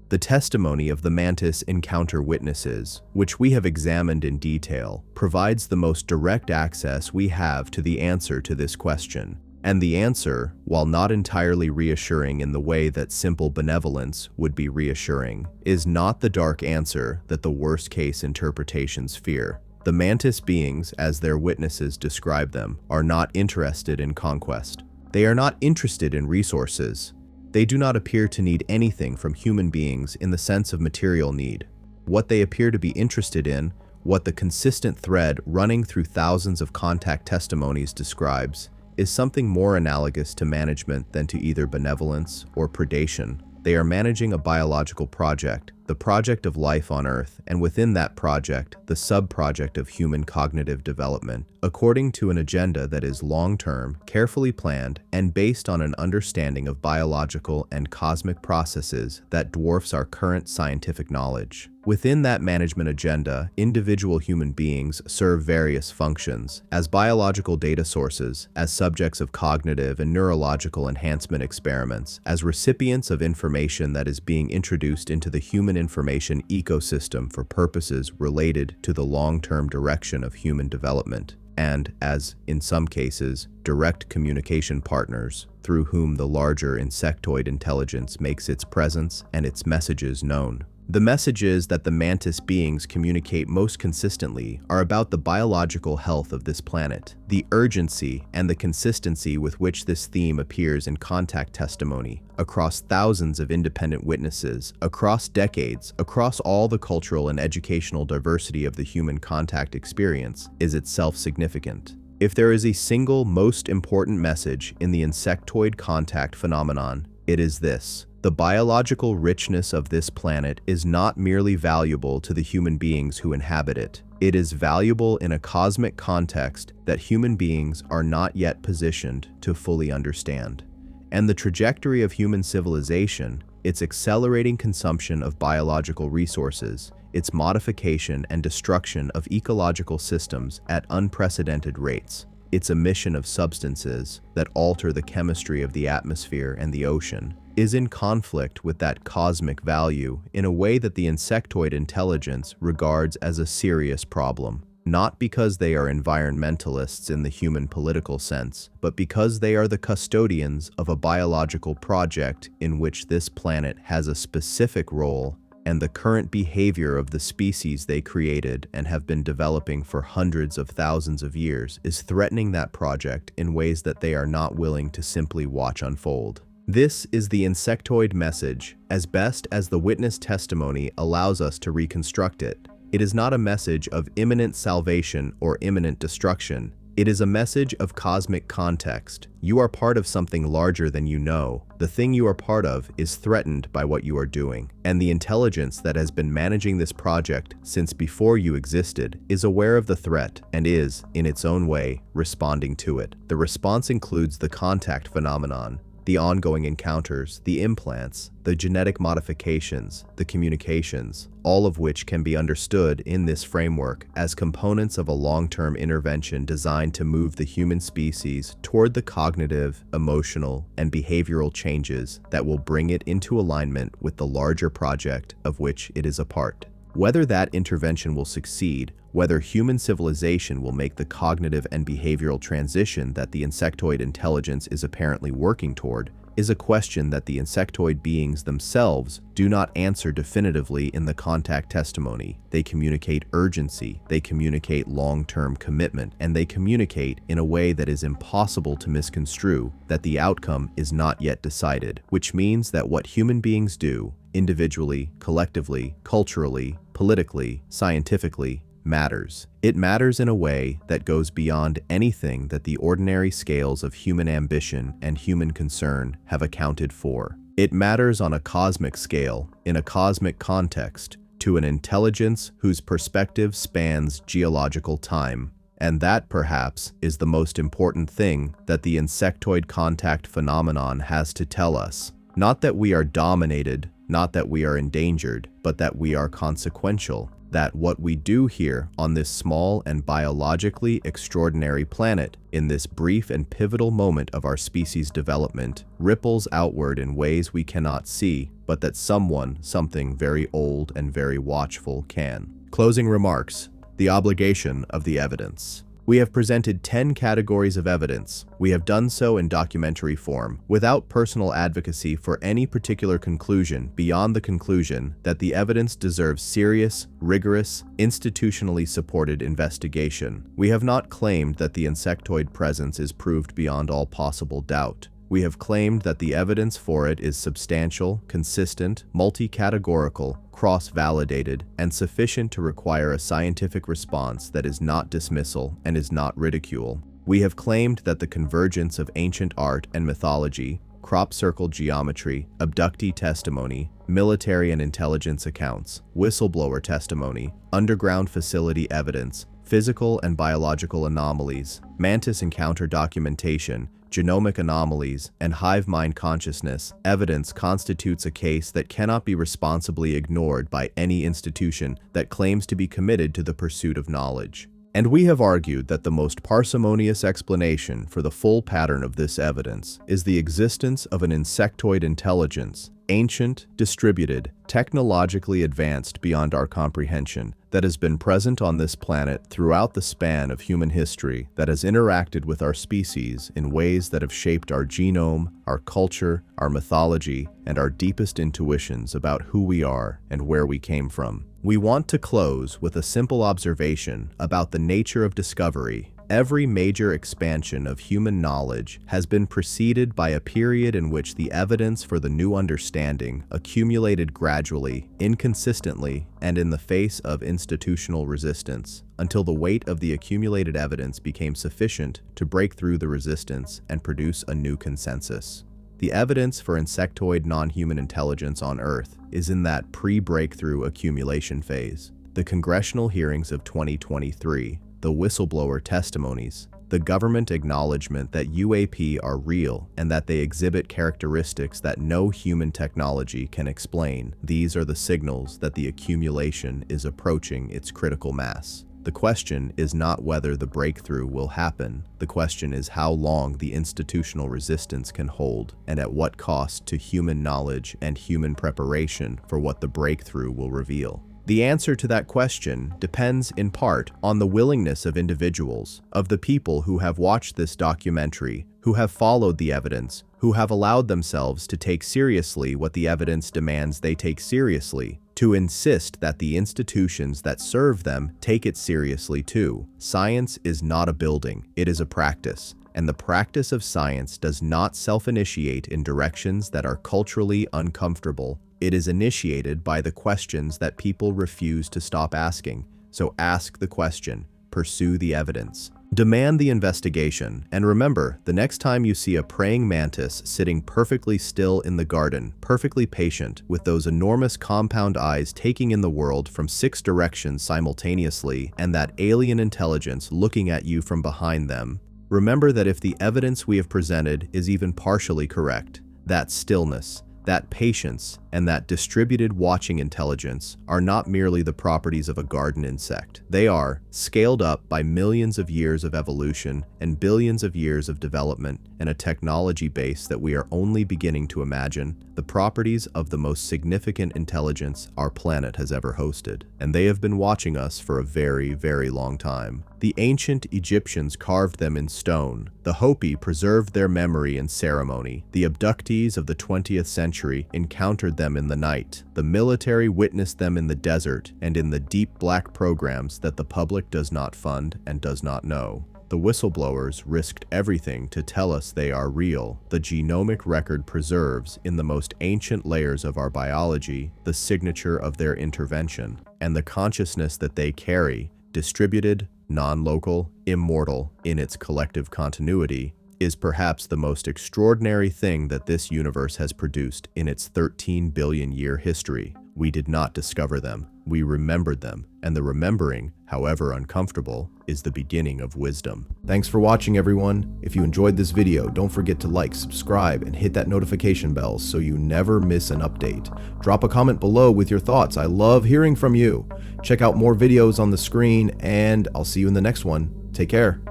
S1: The testimony of the Mantis encounter witnesses, which we have examined in detail, provides the most direct access we have to the answer to this question. And the answer, while not entirely reassuring in the way that simple benevolence would be reassuring, is not the dark answer that the worst-case interpretations fear. The Mantis beings, as their witnesses describe them, are not interested in conquest. They are not interested in resources. They do not appear to need anything from human beings in the sense of material need. What they appear to be interested in, what the consistent thread running through thousands of contact testimonies describes, is something more analogous to management than to either benevolence or predation. They are managing a biological project, the project of life on Earth, and within that project, the sub-project of human cognitive development, according to an agenda that is long-term, carefully planned, and based on an understanding of biological and cosmic processes that dwarfs our current scientific knowledge. Within that management agenda, individual human beings serve various functions as biological data sources, as subjects of cognitive and neurological enhancement experiments, as recipients of information that is being introduced into the human information ecosystem for purposes related to the long-term direction of human development, and as, in some cases, direct communication partners through whom the larger insectoid intelligence makes its presence and its messages known. The messages that the Mantis beings communicate most consistently are about the biological health of this planet, the urgency and the consistency with which this theme appears in contact testimony, across thousands of independent witnesses, across decades, across all the cultural and educational diversity of the human contact experience, is itself significant. If there is a single most important message in the insectoid contact phenomenon, it is this. The biological richness of this planet is not merely valuable to the human beings who inhabit it. It is valuable in a cosmic context that human beings are not yet positioned to fully understand. And the trajectory of human civilization, its accelerating consumption of biological resources, its modification and destruction of ecological systems at unprecedented rates, its emission of substances that alter the chemistry of the atmosphere and the ocean, is in conflict with that cosmic value in a way that the insectoid intelligence regards as a serious problem, not because they are environmentalists in the human political sense, but because they are the custodians of a biological project in which this planet has a specific role, and the current behavior of the species they created and have been developing for hundreds of thousands of years is threatening that project in ways that they are not willing to simply watch unfold. This is the insectoid message, as best as the witness testimony allows us to reconstruct it. It is not a message of imminent salvation or imminent destruction. It is a message of cosmic context. You are part of something larger than you know. The thing you are part of is threatened by what you are doing, and the intelligence that has been managing this project since before you existed is aware of the threat and is, in its own way, responding to it. The response includes the contact phenomenon, the ongoing encounters, the implants, the genetic modifications, the communications, all of which can be understood in this framework as components of a long-term intervention designed to move the human species toward the cognitive, emotional, and behavioral changes that will bring it into alignment with the larger project of which it is a part. Whether that intervention will succeed, whether human civilization will make the cognitive and behavioral transition that the insectoid intelligence is apparently working toward, is a question that the insectoid beings themselves do not answer definitively in the contact testimony. They communicate urgency, they communicate long-term commitment, and they communicate in a way that is impossible to misconstrue that the outcome is not yet decided, which means that what human beings do, individually, collectively, culturally, politically, scientifically, matters. It matters in a way that goes beyond anything that the ordinary scales of human ambition and human concern have accounted for. It matters on a cosmic scale, in a cosmic context, to an intelligence whose perspective spans geological time. And that, perhaps, is the most important thing that the insectoid contact phenomenon has to tell us. Not that we are dominated, not that we are endangered, but that we are consequential. That what we do here on this small and biologically extraordinary planet, in this brief and pivotal moment of our species' development, ripples outward in ways we cannot see, but that someone, something very old and very watchful can. Closing remarks. The obligation of the evidence. We have presented 10 categories of evidence. We have done so in documentary form, without personal advocacy for any particular conclusion beyond the conclusion that the evidence deserves serious, rigorous, institutionally supported investigation. We have not claimed that the insectoid presence is proved beyond all possible doubt. We have claimed that the evidence for it is substantial, consistent, multi-categorical, cross-validated, and sufficient to require a scientific response that is not dismissal and is not ridicule. We have claimed that the convergence of ancient art and mythology, crop circle geometry, abductee testimony, military and intelligence accounts, whistleblower testimony, underground facility evidence, physical and biological anomalies, Mantis encounter documentation, genomic anomalies, and hive mind consciousness evidence constitutes a case that cannot be responsibly ignored by any institution that claims to be committed to the pursuit of knowledge. And we have argued that the most parsimonious explanation for the full pattern of this evidence is the existence of an insectoid intelligence, ancient, distributed, technologically advanced beyond our comprehension, that has been present on this planet throughout the span of human history, that has interacted with our species in ways that have shaped our genome, our culture, our mythology, and our deepest intuitions about who we are and where we came from. We want to close with a simple observation about the nature of discovery. Every major expansion of human knowledge has been preceded by a period in which the evidence for the new understanding accumulated gradually, inconsistently, and in the face of institutional resistance, until the weight of the accumulated evidence became sufficient to break through the resistance and produce a new consensus. The evidence for insectoid non-human intelligence on Earth is in that pre-breakthrough accumulation phase. The congressional hearings of 2023, the whistleblower testimonies, the government acknowledgement that UAP are real and that they exhibit characteristics that no human technology can explain. These are the signals that the accumulation is approaching its critical mass. The question is not whether the breakthrough will happen. The question is how long the institutional resistance can hold and at what cost to human knowledge and human preparation for what the breakthrough will reveal. The answer to that question depends in part on the willingness of individuals, of the people who have watched this documentary, who have followed the evidence, who have allowed themselves to take seriously what the evidence demands they take seriously, to insist that the institutions that serve them take it seriously too. Science is not a building, it is a practice. And the practice of science does not self-initiate in directions that are culturally uncomfortable. It is initiated by the questions that people refuse to stop asking. So ask the question, pursue the evidence. Demand the investigation, and remember, the next time you see a praying mantis sitting perfectly still in the garden, perfectly patient, with those enormous compound eyes taking in the world from 6 directions simultaneously, and that alien intelligence looking at you from behind them, remember that if the evidence we have presented is even partially correct, that stillness, that patience, and that distributed watching intelligence are not merely the properties of a garden insect. They are, scaled up by millions of years of evolution and billions of years of development and a technology base that we are only beginning to imagine, the properties of the most significant intelligence our planet has ever hosted. And they have been watching us for a very, very long time. The ancient Egyptians carved them in stone. The Hopi preserved their memory in ceremony. The abductees of the 20th century encountered them in the night. The military witnessed them in the desert and in the deep black programs that the public does not fund and does not know. The whistleblowers risked everything to tell us they are real. The genomic record preserves, in the most ancient layers of our biology, the signature of their intervention, and the consciousness that they carry, distributed, non-local, immortal, in its collective continuity, is perhaps the most extraordinary thing that this universe has produced in its 13 billion year history. We did not discover them, we remembered them, and the remembering, however uncomfortable, is the beginning of wisdom. Thanks for watching, everyone. If you enjoyed this video, don't forget to like, subscribe, and hit that notification bell so you never miss an update. Drop a comment below with your thoughts. I love hearing from you. Check out more videos on the screen, and I'll see you in the next one. Take care.